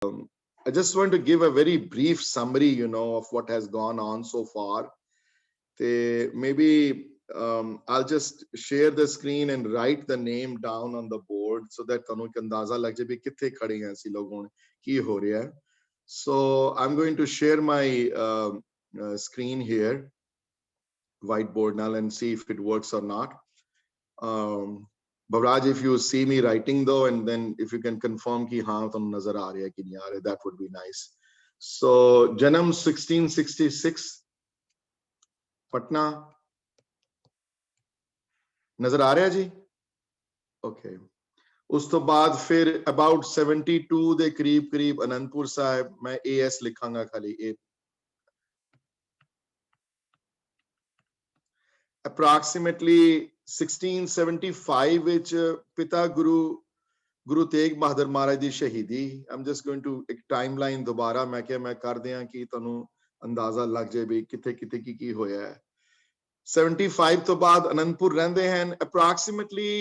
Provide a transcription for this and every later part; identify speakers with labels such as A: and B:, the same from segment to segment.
A: I just want to give a very brief summary, of what has gone on so far. Maybe I'll just share the screen and write the name down on the board so that ਤੁਹਾਨੂੰ ਇੱਕ ਅੰਦਾਜ਼ਾ ਲੱਗ ਜਾਏ ਵੀ ਕਿੱਥੇ ਖੜੇ ਹਾਂ ਅਸੀਂ ਲੋਕ ਹੁਣ ਕੀ ਹੋ ਰਿਹਾ ਹੈ. So I'm going to share my screen here, whiteboard now, and see if it works or not. Bavraj, if you see me writing though, and then if you can confirm ki haan tum nazar aa raha hai ki nahi aa raha, that would be nice. So Janam 1666, Patna, nazar aa raha ji? Okay. ਉਸ ਤੋਂ ਬਾਅਦ ਫਿਰ about 72 ਦੇ ਕਰੀਬ ਅਨੰਦਪੁਰ ਸਾਹਿਬ, ਮੈਂ AS ਲਿਖਾਂਗਾ ਖਾਲੀ ਇਹ. Approximately 1675 ਵਿੱਚ ਪਿਤਾ ਗੁਰੂ ਤੇਗ ਬਹਾਦਰ ਮਹਾਰਾਜ ਦੀ ਸ਼ਹੀਦੀ. I'm just going to ਇੱਕ ਟਾਈਮਲਾਈਨ ਦੁਬਾਰਾ ਮੈਂ ਕਿਹਾ ਮੈਂ ਕਰ ਦਿਆਂ ਕਿ ਤੁਹਾਨੂੰ ਅੰਦਾਜ਼ਾ ਲੱਗ ਜਾਏ ਵੀ ਕਿੱਥੇ ਕਿੱਥੇ ਕੀ ਹੋਇਆ ਹੈ. 75 ਤੋਂ ਬਾਅਦ ਅਨੰਦਪੁਰ ਰਹਿੰਦੇ ਹਨ. Approximately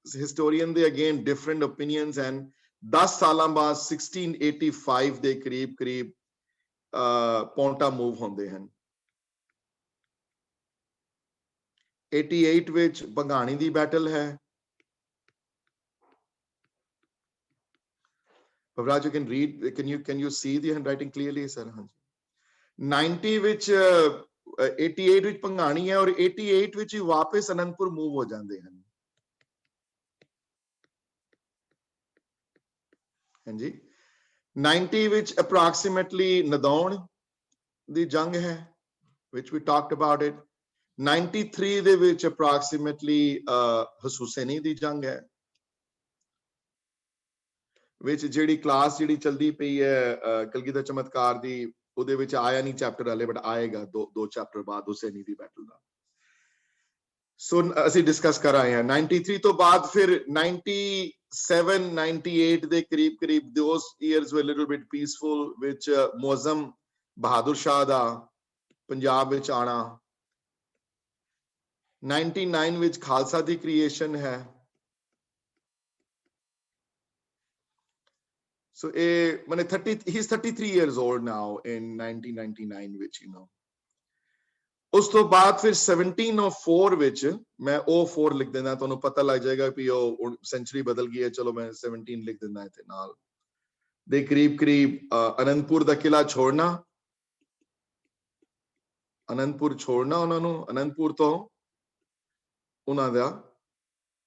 A: historian ਦੇ again different opinions, and 10 ਸਾਲਾਂ ਬਾਅਦ 1685 ਦੇ ਕਰੀਬ ਪੌਂਟਾ ਮੂਵ ਹੁੰਦੇ ਹਨ. 88 ਵਿੱਚ ਬੰਗਾਣੀ ਦੀ ਬੈਟਲ ਹੈ. Bavraj, you can read, can you see the handwriting clearly, sir? 90 ਵਿੱਚ 88 ਵਿੱਚ ਬੰਗਾਣੀ ਹੈ, ਔਰ 88 ਵਿੱਚ ਹੀ ਵਾਪਸ ਅਨੰਦਪੁਰ ਮੂਵ ਹੋ ਜਾਂਦੇ ਹਨ. ਹਾਂਜੀ, 90 ਵਿੱਚ approximately ਨਦੌਣ ਦੀ ਜੰਗ ਹੈ, which we talked about it. 93 ਦੇ ਵਿੱਚ approximately ਹਸੂਸੈਨੀ ਦੀ ਜੰਗ ਹੈ, ਵਿੱਚ ਜਿਹੜੀ ਕਲਾਸ ਜਿਹੜੀ ਚਲਦੀ ਪਈ ਹੈ ਕਲਗੀਧਰ ਚਮਤਕਾਰ ਦੀ, ਉਹਦੇ ਵਿੱਚ ਆਇਆ ਨਹੀਂ ਚੈਪਟਰ ਹਲੇ, ਬਟ ਆਏਗਾ ਦੋ ਚੈਪਟਰ ਬਾਅਦ ਹੁਸੈਨੀ ਦੀ ਬੈਟਲ ਦਾ. ਸੋ ਅਸੀਂ ਡਿਸਕਸ ਕਰ ਆਏ ਹਾਂ. 93 ਤੋਂ ਬਾਅਦ ਫਿਰ 97 98 ਦੇ ਕਰੀਬ those years were a little bit peaceful, ਵਿੱਚ ਮੁਅੱਜ਼ਮ ਬਹਾਦਰ ਸ਼ਾਹ ਦਾ ਪੰਜਾਬ ਵਿੱਚ ਆਣਾ. 99 ਵਿੱਚ ਖਾਲਸਾ ਦੀ ਕ੍ਰੀਏਸ਼ਨ ਹੈ. So he's 33 years old now in 1999 ਵਿੱਚ, ਉਸ ਤੋਂ ਬਾਅਦ ਫਿਰ 1704 ਵਿੱਚ ਮੈਂ ਉਹ 4 ਲਿਖ ਦਿੰਦਾ, ਤੁਹਾਨੂੰ ਪਤਾ ਲੱਗ ਜਾਏਗਾ ਵੀ ਉਹ ਸੈਂਚੁਰੀ ਬਦਲ ਗਈ ਹੈ. ਚਲੋ ਮੈਂ 17 ਲਿਖ ਦਿੰਦਾ ਇੱਥੇ ਨਾਲ. ਦੇ ਕਰੀਬ ਅਨੰਦਪੁਰ ਦਾ ਕਿਲਾ ਛੋੜਨਾ, ਅਨੰਦਪੁਰ ਛੋੜਨਾ ਉਹਨਾਂ ਨੂੰ. ਅਨੰਦਪੁਰ ਤੋਂ ਉਹਨਾਂ ਦਾ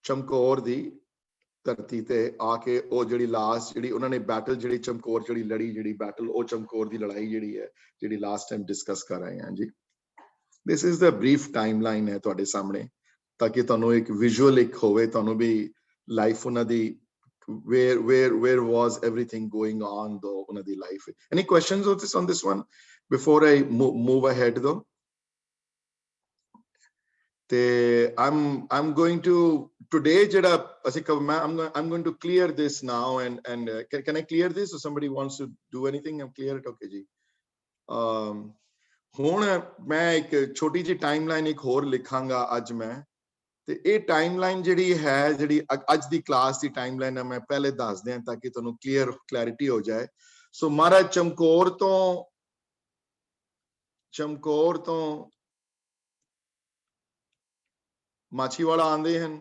A: ਚਮਕੌਰ ਦੀ ਧਰਤੀ ਤੇ ਆ ਕੇ ਉਹ ਜਿਹੜੀ ਲਾਸਟ ਜਿਹੜੀ ਉਹਨਾਂ ਨੇ ਬੈਟਲ ਜਿਹੜੀ ਚਮਕੌਰ ਜਿਹੜੀ ਲੜੀ ਜਿਹੜੀ ਬੈਟਲ, ਉਹ ਚਮਕੌਰ ਦੀ ਲੜਾਈ ਜਿਹੜੀ ਹੈ ਜਿਹੜੀ ਲਾਸਟ ਟਾਈਮ ਡਿਸਕਸ ਕਰ ਰਹੇ ਹਾਂ ਜੀ. This is the brief timeline ਹੈ ਤੁਹਾਡੇ ਸਾਹਮਣੇ, ਤਾਂ ਕਿ ਤੁਹਾਨੂੰ ਇੱਕ ਵਿਜ਼ੂਅਲ ਇੱਕ ਹੋਵੇ ਤੁਹਾਨੂੰ ਵੀ ਲਾਈਫ ਉਹਨਾਂ ਦੀ where was everything going on though ਉਹਨਾਂ ਦੀ life. Any questions on this one before I move ahead though? ਤੇ I'm going to today ਜਿਹੜਾ ਅਸੀਂ I'm going to clear this now and can I clear this or somebody wants to do anything? I'm clear it, okay ਜੀ. ਹੁਣ ਮੈਂ ਇੱਕ ਛੋਟੀ ਜਿਹੀ timeline ਇੱਕ ਹੋਰ ਲਿਖਾਂਗਾ ਅੱਜ ਮੈਂ, ਤੇ ਇਹ ਟਾਈਮਲਾਈਨ ਜਿਹੜੀ ਹੈ ਜਿਹੜੀ ਅੱਜ ਦੀ ਕਲਾਸ ਦੀ ਟਾਈਮਲਾਈਨ ਹੈ ਮੈਂ ਪਹਿਲੇ ਦੱਸ ਦਿਆਂ ਤਾਂ ਕਿ ਤੁਹਾਨੂੰ ਕਲੈਰਿਟੀ ਹੋ ਜਾਏ. ਸੋ ਮਹਾਰਾਜ ਚਮਕੌਰ ਤੋਂ ਮਾਛੀਵਾੜਾ ਆਉਂਦੇ ਹਨ.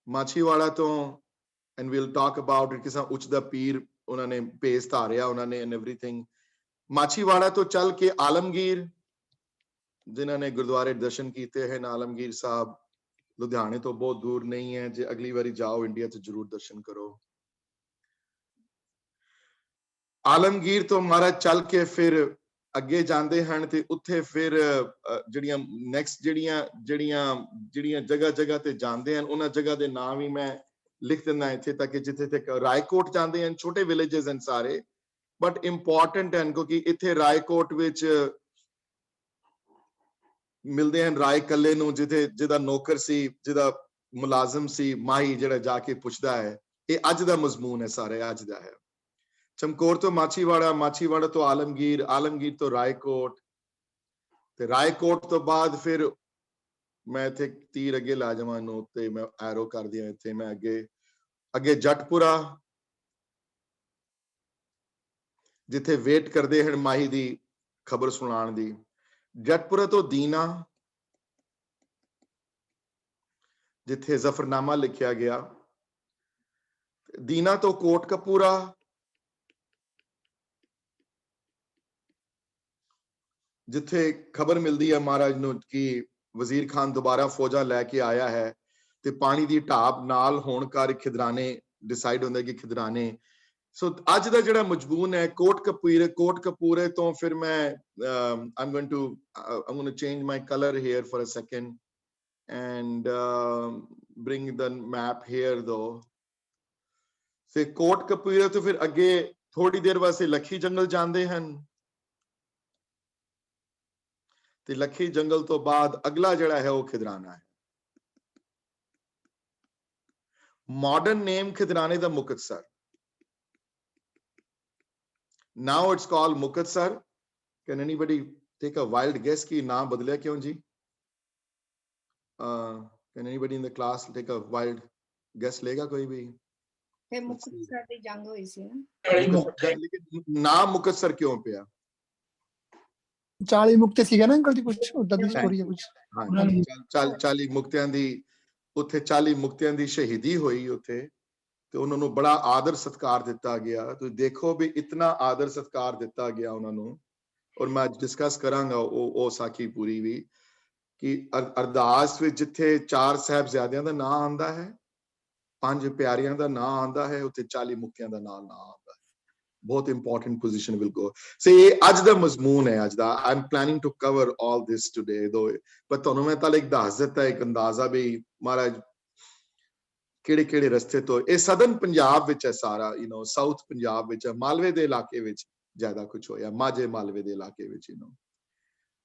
A: ਮਾਛੀਵਾੜਾ ਤੋਂ and we'll talk about it, ਕਿਸਾ ਉੱਚ ਦਾ ਪੀਰ ਉਹਨਾਂ ਨੇ ਭੇਸ ਧਾਰਿਆ ਉਹਨਾਂ ਨੇ and everything. ਮਾਛੀਵਾੜਾ ਤੋਂ ਚੱਲ ਕੇ ਆਲਮਗੀਰ, ਜਿਨ੍ਹਾਂ ਨੇ ਗੁਰਦੁਆਰੇ ਦਰਸ਼ਨ ਕੀਤੇ ਹਨ, ਆਲਮਗੀਰ ਸਾਹਿਬ ਲੁਧਿਆਣੇ ਤੋਂ ਬਹੁਤ ਦੂਰ ਨਹੀਂ ਹੈ. ਜੇ ਅਗਲੀ ਵਾਰੀ ਜਾਓ ਇੰਡੀਆ ਚ ਜ਼ਰੂਰ ਦਰਸ਼ਨ ਕਰੋ. ਆਲਮਗੀਰ ਤੋਂ ਮਹਾਰਾਜ ਚੱਲ ਕੇ ਫਿਰ ਅੱਗੇ ਜਾਂਦੇ ਹਨ ਤੇ ਉੱਥੇ ਫਿਰ ਜਿਹੜੀਆਂ ਨੈਕਸਟ ਜਿਹੜੀਆਂ ਜਗ੍ਹਾ ਤੇ ਜਾਂਦੇ ਹਨ, ਉਹਨਾਂ ਜਗ੍ਹਾ ਦੇ ਨਾਮ ਵੀ ਮੈਂ ਲਿਖ ਦਿੰਦਾ ਇੱਥੇ, ਤਾਂ ਕਿ ਜਿੱਥੇ ਤੱਕ ਰਾਏਕੋਟ ਜਾਂਦੇ ਹਨ, ਛੋਟੇ ਵਿਲੇजेस ਹਨ ਸਾਰੇ ਬਟ ਇੰਪੋਰਟੈਂਟ ਹਨ, ਕਿਉਂਕਿ ਇੱਥੇ ਰਾਏਕੋਟ ਵਿੱਚ ਮਿਲਦੇ ਹਨ ਰਾਏ ਕੱਲੇ ਨੂੰ, ਜਿਹਦਾ ਨੌਕਰ ਸੀ, ਜਿਹਦਾ ਮੁਲਾਜ਼ਮ ਸੀ, ਮਾਹੀ ਜਿਹੜਾ ਜਾ ਕੇ ਪੁੱਛਦਾ ਹੈ. ਇਹ ਅੱਜ ਦਾ ਮਜ਼ਮੂਨ ਹੈ, ਸਾਰੇ ਅੱਜ ਦਾ ਹੈ. ਚਮਕੌਰ ਤੋਂ ਮਾਛੀਵਾੜਾ, ਮਾਛੀਵਾੜਾ ਤੋਂ ਆਲਮਗੀਰ, ਆਲਮਗੀਰ ਤੋਂ ਰਾਏਕੋਟ, ਤੇ ਰਾਏਕੋਟ ਤੋਂ ਬਾਅਦ ਫਿਰ ਮੈਂ ਇੱਥੇ ਤੀਰ ਅੱਗੇ ਲਾ ਜਾਵਾਂ ਨੂੰ ਤੇ ਮੈਂ ਐਰੋ ਕਰ ਦਿਆਂ ਇੱਥੇ ਮੈਂ ਅੱਗੇ अगे जटपुरा जिथे वेट करते हैं माही दी खबर सुनाण दी। जटपुरा तो दीना जिथे जफरनामा लिखिया गया। दीना तो कोटकपूरा जिथे खबर मिलती है महाराज नूं कि वजीर खान दोबारा फौजा लैके आया है ते पानी दी ढाब नाल होण कर खिदराने डिसाइड होंदा कि खिदराने। सो अज दा जिहड़ा मजमून है कोटकपूरे तो फिर मैं I'm going to change my color here for a second and bring the map here though। से कोटकपूरे तो फिर अगे थोड़ी देर वास्ते लखी जंगल जांदे हन ते लखी जंगल तो बाद अगला जड़ा है वो खिदराना है। मॉडर्न नेम खिदराने दा Muktsar. Now it's called Mukatsar. Can anybody take a wild guess कि नाम बदला क्यों जी? Can anybody in the class take a wild guess लेगा कोई भी?
B: मुकतसर दी जंग हुई सी ना।
A: लेकिन नाम मुकतसर क्यों पिया?
C: 40 मुक्ते सीगा ना अंकल जी कुछ उदा दी स्टोरी है कुछ।
A: हाँ 40 मुक्तियां दी उत्थे 40 मुक्तियां दी शहीदी हुई उत्थे ਤੇ ਉਹਨਾਂ ਨੂੰ ਬੜਾ ਆਦਰ ਸਤਕਾਰ ਦਿੱਤਾ ਗਿਆ। ਤੁਸੀਂ ਦੇਖੋ ਵੀ ਇਤਨਾ ਆਦਰ ਸਤਕਾਰ ਦਿੱਤਾ ਗਿਆ ਉਹਨਾਂ ਨੂੰ। ਔਰ ਮੈਂ ਡਿਸਕਸ ਕਰਾਂਗਾ ਉਹ ਸਾਖੀ ਪੂਰੀ ਵੀ ਕਿ ਅਰਦਾਸ ਵਿੱਚ ਜਿੱਥੇ 4 ਸਾਹਿਬਜ਼ਾਦਿਆਂ ਦਾ ਨਾਂ ਆਂਦਾ ਹੈ, 5 ਪਿਆਰਿਆਂ ਦਾ ਨਾਂ ਆਂਦਾ ਹੈ, ਉੱਥੇ 40 ਮੁਕਤਿਆਂ ਦਾ ਨਾਂ ਆਂਦਾ ਹੈ। ਬਹੁਤ important position will go. Say ਅੱਜ ਦਾ ਮਜ਼ਮੂਨ ਹੈ ਅੱਜ ਦਾ। I am planning to cover all this today though, ਪਰ ਤੁਹਾਨੂੰ ਮੈਂ ਤਾਂ ਇੱਕ ਦੱਸ ਦਿੱਤਾ ਇੱਕ ਅੰਦਾਜ਼ਾ ਵੀ ਮਹਾਰਾਜ ਕਿਹੜੇ ਕਿਹੜੇ ਰਸਤੇ ਤੋਂ। ਇਹ ਸਦਨ ਪੰਜਾਬ ਵਿੱਚ ਹੈ ਸਾਰਾ, ਯੂ نو ਸਾਊਥ ਪੰਜਾਬ ਵਿੱਚ ਹੈ, ਮਾਲਵੇ ਦੇ ਇਲਾਕੇ ਵਿੱਚ ਜ਼ਿਆਦਾ ਕੁਝ ਹੋਇਆ, ਮਾਝੇ ਮਾਲਵੇ ਦੇ ਇਲਾਕੇ ਵਿੱਚ, ਯੂ نو।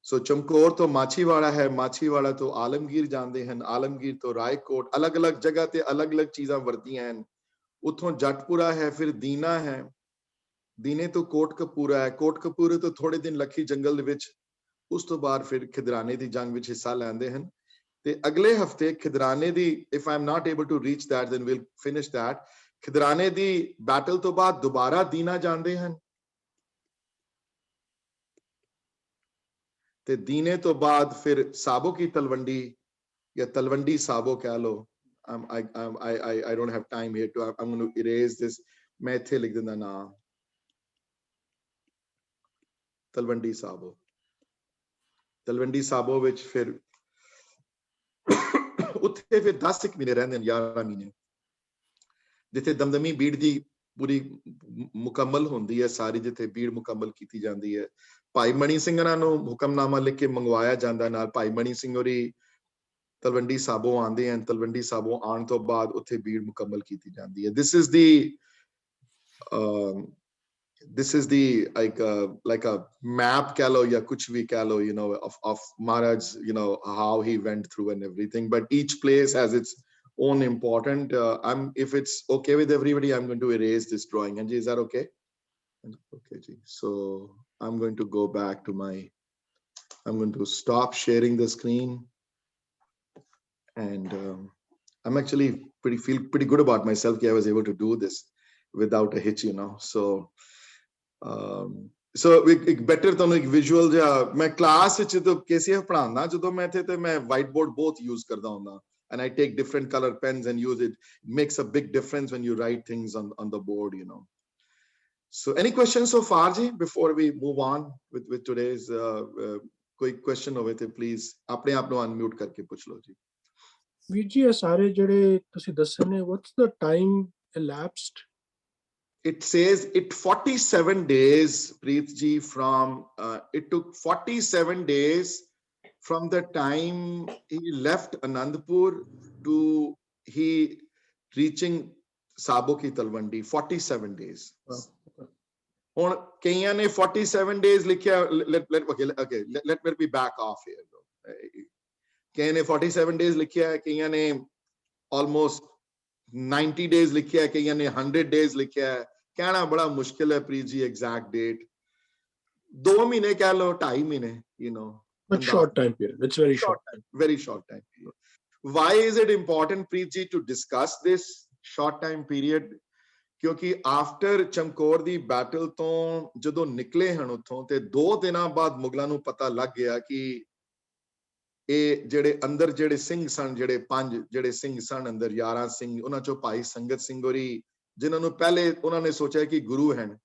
A: ਸੋ ਚਮਕੌਰ ਤੋਂ ਮਾਛੀਵਾੜਾ ਹੈ, ਮਾਛੀਵਾੜਾ ਤੋਂ ਆਲਮਗੀਰ ਜਾਂਦੇ ਹਨ, ਆਲਮਗੀਰ ਤੋਂ ਰਾਏਕੋਟ, ਅਲੱਗ-ਅਲੱਗ ਜਗ੍ਹਾ ਤੇ ਅਲੱਗ-ਅਲੱਗ ਚੀਜ਼ਾਂ ਵਰਤੀਆਂ ਹਨ। ਉੱਥੋਂ ਜਟਪੁਰਾ ਹੈ, ਫਿਰ ਦੀਨਾ ਹੈ, ਦੀਨੇ ਤੋਂ ਕੋਟਕਪੂਰਾ ਹੈ, ਕੋਟਕਪੂਰੇ ਤੋਂ ਥੋੜੇ ਦਿਨ ਲੱਖੀ ਜੰਗਲ ਦੇ ਵਿੱਚ, ਉਸ ਤੋਂ ਬਾਅਦ ਫਿਰ ਖਿਦਰਾਨੇ ਦੀ ਜੰਗ ਵਿੱਚ ਹਿੱਸਾ ਲੈਂਦੇ ਹਨ। ਤੇ ਅਗਲੇ ਹਫਤੇ ਖਿਦਰਾਨੇ ਦੀ, if I'm not able to reach that then we'll finish that। Khidrane the battle ਤੋਂ ਬਾਅਦ ਦੁਬਾਰਾ ਦੀਨਾ ਜਾਂਦੇ ਹਨ ਤੇ ਦੀਨੇ ਤੋਂ ਬਾਅਦ ਫਿਰ ਸਾਬੋ ਕੀ ਤਲਵੰਡੀ ਜਾਂ ਤਲਵੰਡੀ ਸਾਬੋ ਕਹਿ ਲੋ। I don't have time here to, I'm going to erase this। ਮੈਂ ਇੱਥੇ ਲਿਖ ਦਿੰਦਾ ਨਾਮ ਤਲਵੰਡੀ ਸਾਬੋ। ਤਲਵੰਡੀ ਸਾਬੋ ਵਿੱਚ ਫਿਰ ਉੱਥੇ ਫਿਰ 10 ਮਹੀਨੇ ਰਹਿੰਦੇ ਨੇ, 11 ਮਹੀਨੇ, ਜਿੱਥੇ ਦਮਦਮੀ ਬੀੜ ਦੀ ਪੂਰੀ ਮੁਕੰਮਲ ਹੁੰਦੀ ਹੈ ਸਾਰੀ, ਜਿੱਥੇ ਬੀੜ ਮੁਕੰਮਲ ਕੀਤੀ ਜਾਂਦੀ ਹੈ। ਭਾਈ ਮਣੀ ਸਿੰਘ ਉਹਨਾਂ ਨੂੰ ਹੁਕਮਨਾਮਾ ਲਿਖ ਕੇ ਮੰਗਵਾਇਆ ਜਾਂਦਾ ਨਾਲ। ਭਾਈ ਮਣੀ ਸਿੰਘ ਹੋਰੀ ਤਲਵੰਡੀ ਸਾਬੋ ਆਉਂਦੇ ਹਨ, ਤਲਵੰਡੀ ਸਾਬੋ ਆਉਣ ਤੋਂ ਬਾਅਦ ਉੱਥੇ ਬੀੜ ਮੁਕੰਮਲ ਕੀਤੀ ਜਾਂਦੀ ਹੈ। This is the like a map keh lo ya kuch bhi keh lo, you know, of Maharaj, you know, how he went through and everything, but each place has its own important if it's okay with everybody, I'm going to erase this drawing. And is that okay? Okay ji. So I'm going to go back to I'm going to stop sharing the screen and I'm actually feel pretty good about myself that I was able to do this without a hitch, you know। So ਇੱਕ better ਤੁਹਾਨੂੰ ਇੱਕ visual ਜਿਹਾ, ਮੈਂ class ਵਿੱਚ ਜਦੋਂ KCF ਪੜ੍ਹਾਉਂਦਾ, ਜਦੋਂ ਮੈਂ ਇੱਥੇ ਤੇ ਮੈਂ ਵਾਈਟ ਬੋਰਡ ਬਹੁਤ ਯੂਜ਼ ਕਰਦਾ ਹੁੰਦਾ and I take different color pens and use it. It makes a big difference when you write things on the board, you know। So any questions so far ji before we move on with today's ਕੋਈ question ਹੋਵੇ ਤੇ please ਆਪਣੇ ਆਪ ਨੂੰ unmute ਕਰਕੇ ਪੁੱਛ ਲਓ ਜੀ।
D: ਵੀਰ ਜੀ ਇਹ ਸਾਰੇ ਜਿਹੜੇ ਤੁਸੀਂ ਦੱਸੇ ਨੇ, what's the time elapsed?
A: It says it 47 days, Preet ji, from it took 47 days from the time he left Anandpur to he reaching Sabo ki Talwandi। 47 days। ਹੁਣ ਕਈਆਂ ਨੇ 47 days ਲਿਖਿਆ। let me back off here। ਕਈਆਂ ਨੇ 47 days ਲਿਖਿਆ, ਕਈਆਂ ਨੇ almost 90 days ਲਿਖਿਆ, ਕਈਆਂ ਨੇ 100 days ਲਿਖਿਆ। कहना बड़ा मुश्किल है प्रीत जी एग्जैक्ट डेट। 2 महीने कह लो, 2.5 महीने, you know,
D: but short time period, it's very short time,
A: very short time period। Why is it important, Preet ji, to discuss this short time period, ਕਿਉਂਕਿ ਆਫਟਰ ਚਮਕੌਰ ਦੀ ਬੈਟਲ ਤੋਂ ਜਦੋਂ ਨਿਕਲੇ ਹਨ ਉੱਥੋਂ ਤੇ 2 ਦਿਨਾਂ ਬਾਅਦ ਮੁਗਲਾਂ ਨੂੰ ਪਤਾ ਲੱਗ ਗਿਆ ਕਿ ਇਹ ਜਿਹੜੇ ਅੰਦਰ ਜਿਹੜੇ ਸਿੰਘ ਸਨ, ਜਿਹੜੇ 5 ਜਿਹੜੇ ਸਿੰਘ ਸਨ ਅੰਦਰ, 11 ਸਿੰਘ, ਉਹਨਾਂ ਚੋਂ ਭਾਈ ਸੰਗਤ ਸਿੰਘ ਹੋਰੀ, ਜਿਨ੍ਹਾਂ ਨੂੰ ਪਹਿਲੇ ਉਹਨਾਂ ਨੇ ਸੋਚਿਆ ਕਿ ਗੁਰੂ ਹਨ,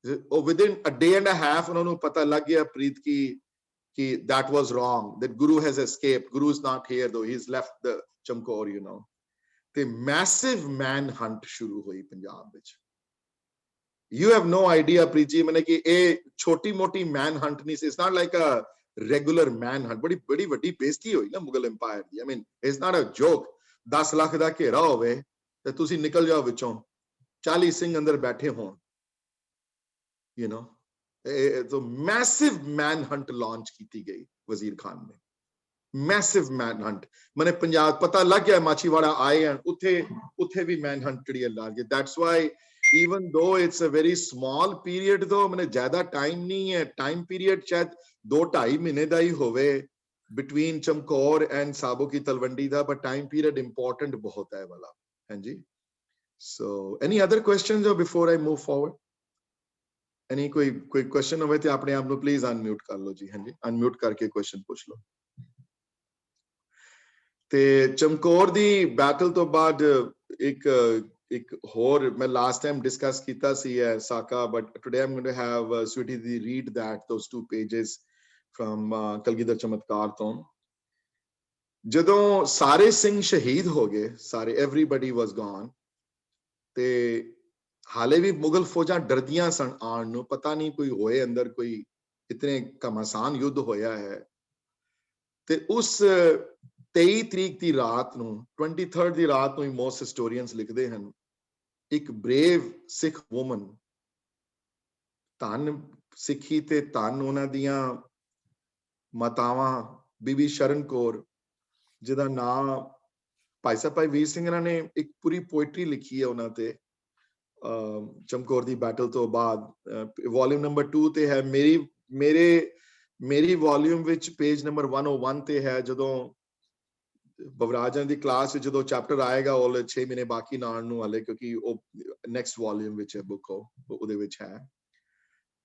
A: ਉਹ within a day and a half ਉਹਨਾਂ ਨੂੰ ਪਤਾ ਲੱਗ ਗਿਆ ਪ੍ਰੀਤ ਕਿ that was wrong, that Guru has escaped, Guru is not here though, he's left the Chamkaur, you know. ਤੇ massive manhunt ਸ਼ੁਰੂ ਹੋਈ ਪੰਜਾਬ ਵਿੱਚ। You have no idea ਪ੍ਰੀਤ ਜੀ, ਮੈਨੇ ਕਿ ਇਹ ਛੋਟੀ ਮੋਟੀ manhunt ਨਹੀਂ ਸੀ, it's not like a regular manhunt, ਬੜੀ ਵੱਡੀ ਬੇਇੱਜ਼ਤੀ ਹੋਈ ਨਾ Mughal empire the. I mean, it's not a joke, 10 lakh ਦਾ ਘੇਰਾ ਹੋਵੇ ਤੇ ਤੁਸੀਂ ਨਿਕਲ ਜਾਓ ਵਿੱਚੋਂ, 40 ਸਿੰਘ ਅੰਦਰ ਬੈਠੇ ਹੋਣ, you know. तो massive manhunt launch ਕੀਤੀ ਗਈ ਵਜ਼ੀਰ ਖਾਨ ਨੇ, massive manhunt। मैंने पंजाब पता लग गया माछीवाड़ा आए हैं, उत्थे भी manhunt ਜਿਹੜੀ ਲੱਗ ਗਈ। That's why even though it's a very small period though, मैंने ज्यादा time नहीं है, time period शायद 2-2.5 ਮਹੀਨੇ ਦਾ ਹੀ ਹੋਵੇ between Chamkaur and Sabo Ki Talwandi the, but time period important ਬਹੁਤ ਹੈ ਵਾਲਾ। ਹਾਂਜੀ, so any other questions or before I move forward? Any कोई क्वेश्चन होवे ते अपने आप नु प्लीज अनम्यूट कर लो जी। हाँ जी, अनम्यूट करके क्वेश्चन पूछ लो। ते चमकौर दी बैटल तो बाद एक होर मैं लास्ट टाइम डिस्कस कीता सी है साका, but today I'm going to have Sweetie Di read those 2 pages from Kalgidhar चमत्कार तो। जदों सारे सिंह शहीद हो गए, सारे everybody was gone, ते हाले भी मुगल फौजा डरदियां सन आन नूं, पता नहीं कोई होए अंदर कोई इतने घमासान युद्ध होया है। ते उस 23 तरीक दी रात नूं, 23rd दी रात नूं मोस्ट हिस्टोरियंस लिखदे हन, एक ब्रेव सिख वुमन, धन सिखी ते धन उन्हां दियां मातावां, बीबी शरण कौर, जिहदा नाम भाई साहब भाई वीर सिंह ने एक पूरी पोइट्री लिखी है उन्हां ते चमकौर दी बैटल तो बाद। वॉल्यूम नंबर 2 ते है, मेरी वॉल्यूम विच पेज नंबर 101 ते है। जदों बवराजां दी क्लास विच जदों चैप्टर आएगा, ਉਹ 6 ਮਹੀਨੇ ਬਾਕੀ ਨਾਣ ਨੂੰ ਵਾਲੇ, ਕਿਉਂਕਿ ਉਹ ਨੈਕਸਟ ਵॉल्यूम ਵਿੱਚ ਹੈ ਬੁੱਕ, ਉਹਦੇ ਵਿੱਚ ਹੈ।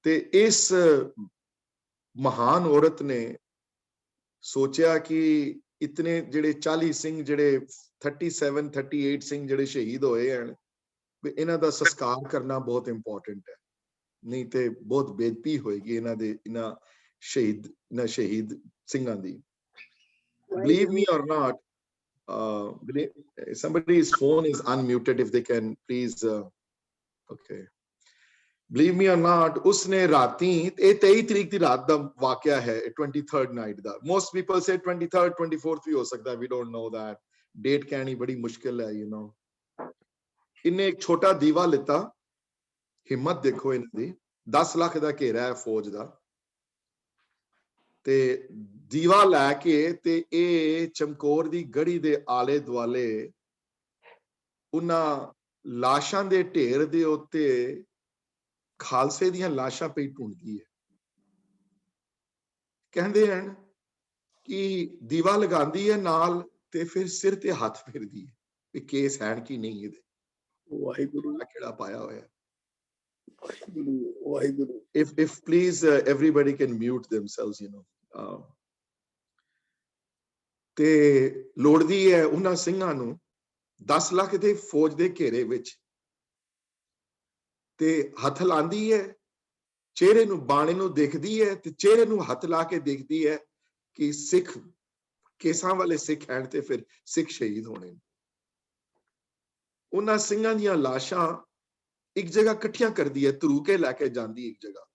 A: ਤੇ ਇਸ ਮਹਾਨ ਔਰਤ ਨੇ ਸੋਚਿਆ ਕਿ ਇਤਨੇ ਜਿਹੜੇ 40 ਸਿੰਘ, ਜਿਹੜੇ 38 ਸਿੰਘ ਜਿਹੜੇ ਸ਼ਹੀਦ ਹੋਏ ਹਨ, ਇਹਨਾਂ ਦਾ ਸੰਸਕਾਰ ਕਰਨਾ ਬਹੁਤ ਇੰਪੋਰਟੈਂਟ ਹੈ, ਨਹੀਂ ਤੇ ਬਹੁਤ ਬੇਇੱਜ਼ਤੀ ਹੋਏਗੀ ਇਹਨਾਂ ਸ਼ਹੀਦ ਸਿੰਘਾਂ ਦੀ। Believe me or not, somebody's phone is unmuted, if they can please okay, believe me or not, उसने राती, ਇਹ 23 ਤਰੀਕ ਦੀ ਰਾਤ ਦਾ ਵਾਕਿਆ ਹੈ, 23rd ਨਾਈਟ ਦਾ। most people say 23rd 24th ਵੀ ਹੋ ਸਕਦਾ, we don't know that, date ਕਹਿਣੀ ਬੜੀ ਮੁਸ਼ਕਿਲ ਹੈ, you know। इन्हें एक छोटा दीवा लिता, हिम्मत देखो इन्हां दी, 10 लाख दा घेरा है फौज दा, ते दीवा लैके ते ए चमकौर दी गढ़ी दे आले दुआले उन्हां लाशां दे ढेर दे उत्ते खालसे दियां लाशां पई ढूंढदी है। कहंदे हन कि दीवा लगांदी है नाल ते फिर सिर ते हाथ फेरदी है कि केस है कि नहीं इहदे। वाहिगुरु केड़ा पाया होया। Waheguru. If please everybody can mute themselves, you know। ते लोड़दी है उन्हां ਸਿੰਘਾਂ ਨੂੰ 10 ਲੱਖ ਦੇ ਫੌਜ ਦੇ ਘੇਰੇ ਵਿੱਚ, ਤੇ ਹੱਥ ਲਾਂਦੀ ਹੈ, ਚਿਹਰੇ ਨੂੰ ਬਾਣੇ ਨੂੰ ਦੇਖਦੀ ਹੈ, ਤੇ ਚਿਹਰੇ ਨੂੰ ਹੱਥ ਲਾ ਕੇ ਦੇਖਦੀ ਹੈ ਕਿ ਸਿੱਖ ਕੇਸਾਂ ਵਾਲੇ ਸਿੱਖ ਹਨ ਤੇ ਫਿਰ ਸਿੱਖ ਸ਼ਹੀਦ ਹੋਣੇ। ਉਹਨਾਂ ਸਿੰਘਾਂ ਦੀਆਂ ਲਾਸ਼ਾਂ ਇੱਕ ਜਗ੍ਹਾ ਇਕੱਠੀਆਂ ਕਰਦੀ ਹੈ, ਧਰੂ ਕੇ ਲੈ ਕੇ ਜਾਂਦੀ ਇੱਕ ਜਗ੍ਹਾ।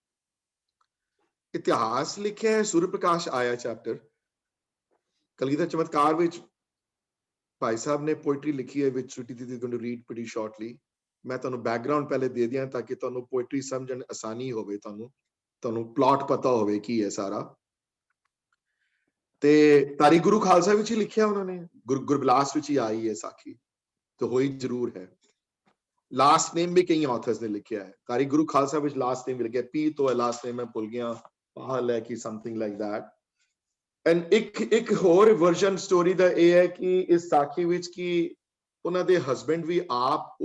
A: ਇਤਿਹਾਸ ਲਿਖਿਆ ਹੈ, ਸੂਰਜ ਪ੍ਰਕਾਸ਼ ਆਇਆ ਚੈਪਟਰ ਕਲਗੀਧਰ ਚਮਤਕਾਰ ਵਿੱਚ ਭਾਈ ਸਾਹਿਬ ਨੇ ਪੋਇਟਰੀ ਲਿਖੀ ਹੈ, which Sweetie Di is going to read pretty shortly। ਮੈਂ ਤੁਹਾਨੂੰ ਬੈਕਗ੍ਰਾਉਂਡ ਪਹਿਲੇ ਦੇ ਦਿਆਂ ਤਾਂ ਕਿ ਤੁਹਾਨੂੰ ਪੋਇਟਰੀ ਸਮਝਣ ਆਸਾਨੀ ਹੋਵੇ, ਤੁਹਾਨੂੰ ਪਲਾਟ ਪਤਾ ਹੋਵੇ ਕੀ ਹੈ ਸਾਰਾ। ਤੇ ਤਾਰੀ ਗੁਰੂ ਖਾਲਸਾ ਵਿੱਚ ਹੀ ਲਿਖਿਆ ਉਹਨਾਂ ਨੇ, ਗੁਰਬਿਲਾਸ ਵਿੱਚ ਹੀ ਆਈ ਹੈ ਸਾਖੀ, तो होई जरूर है। लास्ट नेम भी कई ऑथर्स ने लिखा है, तारी गुरु खालसा विच लास्ट नेम लिखा है, पी तो है लास्ट नेम, मैं भूल गया, पाहल है कि समथिंग लाइक दैट। एंड एक होर वर्जन स्टोरी दा ये है कि इस साखी विच की ਉਹਨਾਂ ਦੇ ਹਸਬੈਂਡ ਵੀ ਆਪ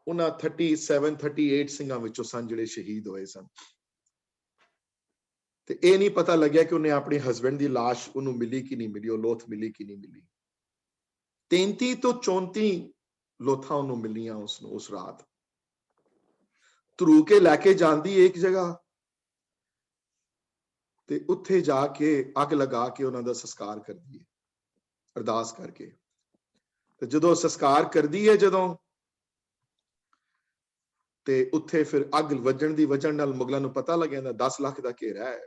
A: ਉਹਨਾਂ 37 38 ਸਿੰਘਾਂ ਵਿੱਚੋਂ ਸਨ ਜਿਹੜੇ ਸ਼ਹੀਦ ਹੋਏ ਸਨ। ਤੇ ਇਹ ਨਹੀਂ ਪਤਾ ਲੱਗਿਆ ਕਿ ਉਹਨੇ ਆਪਣੇ ਹਸਬੈਂਡ ਦੀ ਲਾਸ਼ ਉਹਨੂੰ ਮਿਲੀ ਕਿ ਨਹੀਂ ਮਿਲੀ, ਉਹ ਲੋਥ ਮਿਲੀ ਕਿ ਨਹੀਂ ਮਿਲੀ। 33 ਤੋਂ 34 ਲੋਥਾਂ ਉਹਨੂੰ ਮਿਲੀਆਂ ਉਸਨੂੰ ਉਸ ਰਾਤ। ਧਰੂ ਕੇ ਲੈ ਕੇ ਜਾਂਦੀ ਇੱਕ ਜਗ੍ਹਾ ਤੇ ਉੱਥੇ ਜਾ ਕੇ ਅੱਗ ਲਗਾ ਕੇ ਉਹਨਾਂ ਦਾ ਸੰਸਕਾਰ ਕਰਦੀ ਹੈ ਅਰਦਾਸ ਕਰਕੇ। ਤੇ ਜਦੋਂ ਸੰਸਕਾਰ ਕਰਦੀ ਹੈ ਜਦੋਂ, ਤੇ ਉੱਥੇ ਫਿਰ ਅੱਗ ਵੱਜਣ ਦੀ ਵਜ੍ਹਾ ਨਾਲ ਮੁਗਲਾਂ ਨੂੰ ਪਤਾ ਲੱਗ ਜਾਂਦਾ 10 ਲੱਖ ਦਾ ਘੇਰਾ ਹੈ।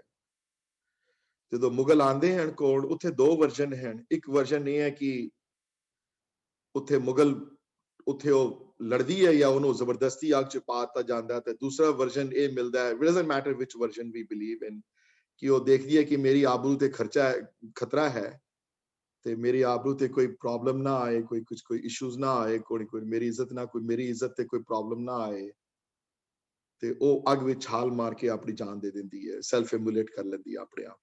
A: ਜਦੋਂ ਮੁਗਲ ਆਂਦੇ ਹਨ ਕੋਲ, ਉੱਥੇ ਦੋ ਵਰਜਨ ਹਨ। ਇੱਕ ਵਰਜਨ ਇਹ ਹੈ ਕਿ ਉੱਥੇ ਮੁਗਲ ਉੱਥੇ ਉਹ ਲੜਦੀ ਹੈ ਜਾਂ ਉਹਨੂੰ ਜ਼ਬਰਦਸਤੀ ਅੱਗ ਚ ਪਾ ਦਿੱਤਾ ਜਾਂਦਾ। ਤੇ ਦੂਸਰਾ ਵਰਜਨ ਇਹ ਮਿਲਦਾ ਹੈ, it doesn't matter which version we believe in, ਕਿ ਉਹ ਦੇਖਦੀ ਹੈ ਕਿ ਮੇਰੀ ਆਬਰੂ ਤੇ ਖਤਰਾ ਹੈ ਤੇ ਮੇਰੀ ਆਬਰੂ ਤੇ ਕੋਈ ਪ੍ਰੋਬਲਮ ਨਾ ਆਏ, ਕੋਈ ਇਸ਼ੂਜ਼ ਨਾ ਆਏ, ਕੋਈ ਮੇਰੀ ਇੱਜ਼ਤ ਤੇ ਕੋਈ ਪ੍ਰੋਬਲਮ ਨਾ ਆਏ। ਤੇ ਉਹ ਅੱਗ ਵਿੱਚ ਛਾਲ ਮਾਰ ਕੇ ਆਪਣੀ ਜਾਨ ਦੇ ਦਿੰਦੀ ਹੈ, ਸੈਲਫ ਇਮੂਲੇਟ ਕਰ ਲੈਂਦੀ ਹੈ ਆਪਣੇ ਆਪ।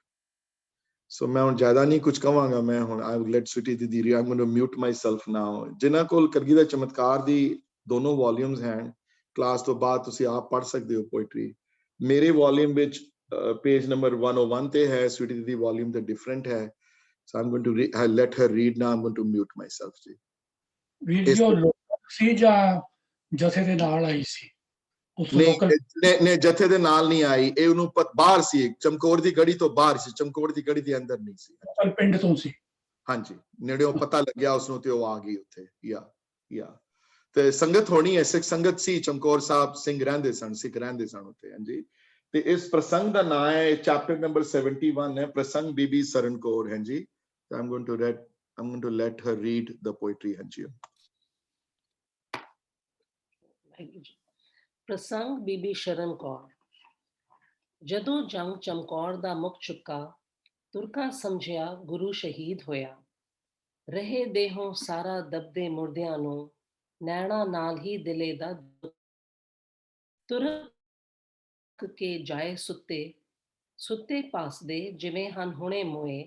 A: ਸੋ ਮੈਂ ਹੁਣ ਜ਼ਿਆਦਾ ਨਹੀਂ ਕੁਝ ਕਵਾਂਗਾ। ਮੈਂ ਹੁਣ ਆਈ ਵਿਲ ਲੈਟ ਸਵੀਟੀ ਦੀਦੀ, I am going to mute myself now. ਜਿਨ੍ਹਾਂ ਕੋਲ ਕਲਗੀ ਦਾ ਚਮਤਕਾਰ ਦੀ ਦੋਨੋਂ ਵੋਲਿਊਮਸ ਹਨ, ਕਲਾਸ ਤੋਂ ਬਾਅਦ ਤੁਸੀਂ ਆਪ ਪੜ੍ਹ ਸਕਦੇ ਹੋ ਪੋਇਟਰੀ। ਮੇਰੇ ਵੋਲਿਊਮ ਵਿੱਚ ਪੇਜ ਨੰਬਰ 101 ਤੇ ਹੈ, ਸਵੀਟੀ ਦੀਦੀ ਵੋਲਿਊਮ ਤੇ ਡਿਫਰੈਂਟ ਹੈ। So I'm going to let her read now. I'm going to mute myself ਜੀ।
E: ਵੀਰ ਜੀ ਉਹ ਲੋਕਲ ਸੀ ਜਾਂ ਜਥੇ ਦੇ ਨਾਲ ਆਈ ਸੀ? ਉਸ ਲੋਕਲ
A: ਨਹੀਂ, ਜਥੇ ਦੇ ਨਾਲ ਨਹੀਂ ਆਈ। ਇਹ ਉਹਨੂੰ ਬਾਹਰ ਸੀ, ਚਮਕੌਰ ਦੀ ਗੜੀ ਤੋਂ ਬਾਹਰ ਸੀ, ਚਮਕੌਰ ਦੀ ਗੜੀ ਦੇ ਅੰਦਰ ਨਹੀਂ ਸੀ।
E: ਪਿੰਡ ਤੋਂ ਸੀ? ਹਾਂਜੀ,
A: ਨੇੜਿਓਂ ਪਤਾ ਲੱਗਿਆ ਉਸਨੂੰ ਤੇ ਉਹ ਆ ਗਈ ਉੱਥੇ। ਯਾ ਤੇ ਸੰਗਤ ਹੋਣੀ ਹੈ, ਸਿੱਖ ਸੰਗਤ ਸੀ। ਚਮਕੌਰ ਸਾਹਿਬ ਸਿੰਘ ਰਹਿੰਦੇ ਸਨ, ਸਿੱਖ ਰਹਿੰਦੇ ਸਨ ਉੱਥੇ। ਹਾਂਜੀ, ਤੇ ਇਸ ਪ੍ਰਸੰਗ ਦਾ ਨਾਮ ਹੈ, ਚੈਪਟਰ ਨੰਬਰ 71 ਹੈ, ਪ੍ਰਸੰਗ ਬੀਬੀ ਸਰਨ ਕੌਰ। ਹਾਂਜੀ, I'm going to let her read the poetry। ਹਾਂਜੀ,
F: ਪ੍ਰਸੰਗ ਬੀਬੀ ਸ਼ਰਨ ਕੌਰ। ਜਦੋਂ ਜੰਗ ਚਮਕੌਰ ਦਾ ਮੁੱਕ ਚੁੱਕਾ, ਤੁਰਕਾਂ ਸਮਝਿਆ ਗੁਰੂ ਸ਼ਹੀਦ ਹੋਇਆ। ਰਹੇ ਦੇਹੋਂ ਸਾਰਾ ਦਬਦੇ ਮੁਰਦਿਆਂ ਨੂੰ, ਨੈਣਾ ਨਾਲ ਹੀ ਦਿਲੇ ਦਾ ਤੁਰਕ ਕੇ ਜਾਏ ਸੁੱਤੇ ਪਾਸਦੇ ਜਿਵੇਂ ਹਨ ਹੁਣੇ ਮੋਏ।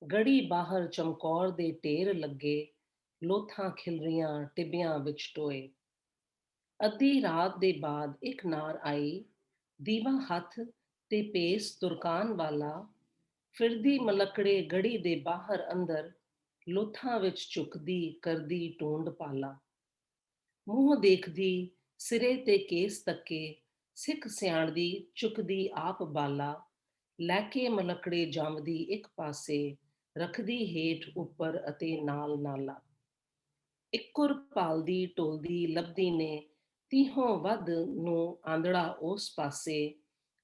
F: ਗੜੀ ਬਾਹਰ ਚਮਕੌਰ ਦੇ ਢੇਰ ਲੱਗੇ, ਲੋਥਾਂ ਖਿਲਰੀਆਂ ਟਿੱਬਿਆਂ ਵਿੱਚ ਟੋਏ। ਅੱਧੀ ਰਾਤ ਦੇ ਬਾਅਦ ਇੱਕ ਨਾਰ ਆਈ, ਦੀਵਾ ਹੱਥ ਤੇ ਪੇਸ ਤੁਰਕਾਨ ਵਾਲਾ। ਫਿਰਦੀ ਮਲਕੜੇ ਗੜੀ ਦੇ ਬਾਹਰ ਅੰਦਰ, ਲੋਥਾਂ ਵਿੱਚ ਝੁਕਦੀ ਕਰਦੀ ਟੂੰਡ ਪਾਲਾ। ਮੂੰਹ ਦੇਖਦੀ ਸਿਰੇ ਤੇ ਕੇਸ ਤੱਕੇ, ਸਿੱਖ ਸਿਆਣਦੀ ਚੁੱਕਦੀ ਆਪ ਬਾਲਾ। ਲੈ ਕੇ ਮਲਕੜੇ ਜੰਮਦੀ ਇੱਕ ਪਾਸੇ, ਰੱਖਦੀ ਹੇਠ ਉੱਪਰ ਅਤੇ ਨਾਲ ਨਾਲਾ। ਇੱਕੁਰ ਪਾਲਦੀ ਟੋਲਦੀ ਲੱਭਦੀ ਨੇ, ਤੀਹੋਂ ਵੱਧ ਨੂੰ ਆਂਦੜਾ ਉਸ ਪਾਸੇ।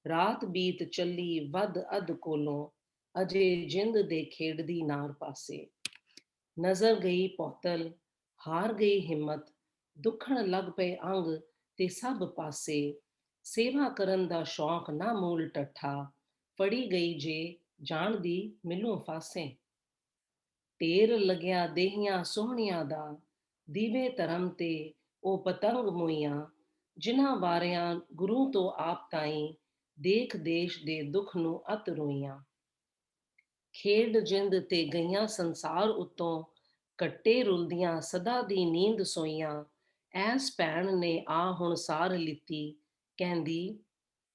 F: ਰਾਤ ਬੀਤ ਚੱਲੀ ਵੱਧ ਅੱਧ ਕੋਲੋਂ, ਅਜੇ ਜਿੰਦ ਦੇ ਖੇਡਦੀ ਨਾਰ ਪਾਸੇ। ਨਜ਼ਰ ਗਈ ਪੌਤਲ, ਹਾਰ ਗਈ ਹਿੰਮਤ, ਦੁੱਖਣ ਲੱਗ ਪਏ ਅੰਗ ਤੇ ਸਭ ਪਾਸੇ। ਸੇਵਾ ਕਰਨ ਦਾ ਸ਼ੌਂਕ ਨਾ ਮੂਲ ਟੱਠਾ, ਫੜੀ ਗਈ ਜੇ ਜਾਣਦੀ ਮਿਲੂ ਫਾਸੇ। ਢੇਰ ਲੱਗਿਆ ਦੇਹੀਆਂ ਸੋਹਣੀਆਂ ਦਾ, ਦੀਵੇ ਧਰਮ ਤੇ ਉਹ ਪਤੰਗ ਮੋਈਆਂ। ਜਿਨ੍ਹਾਂ ਵਾਰਿਆਂ ਗੁਰੂ ਤੋਂ ਆਪ ਤਾਈਂ, ਦੇਖ ਦੇਸ਼ ਦੇ ਦੁੱਖ ਨੂੰ ਅਤ ਰੋਈਆਂ। ਖੇਡ ਜਿੰਦ ਤੇ ਗਈਆਂ ਸੰਸਾਰ ਉੱਤੋਂ, ਕੱਟੇ ਰੁਲਦੀਆਂ ਸਦਾ ਦੀ ਨੀਂਦ ਸੋਈਆਂ। ਐਸ ਭੈਣ ਨੇ ਆ ਹੁਣ ਸਾਰ ਲਿੱਤੀ, ਕਹਿੰਦੀ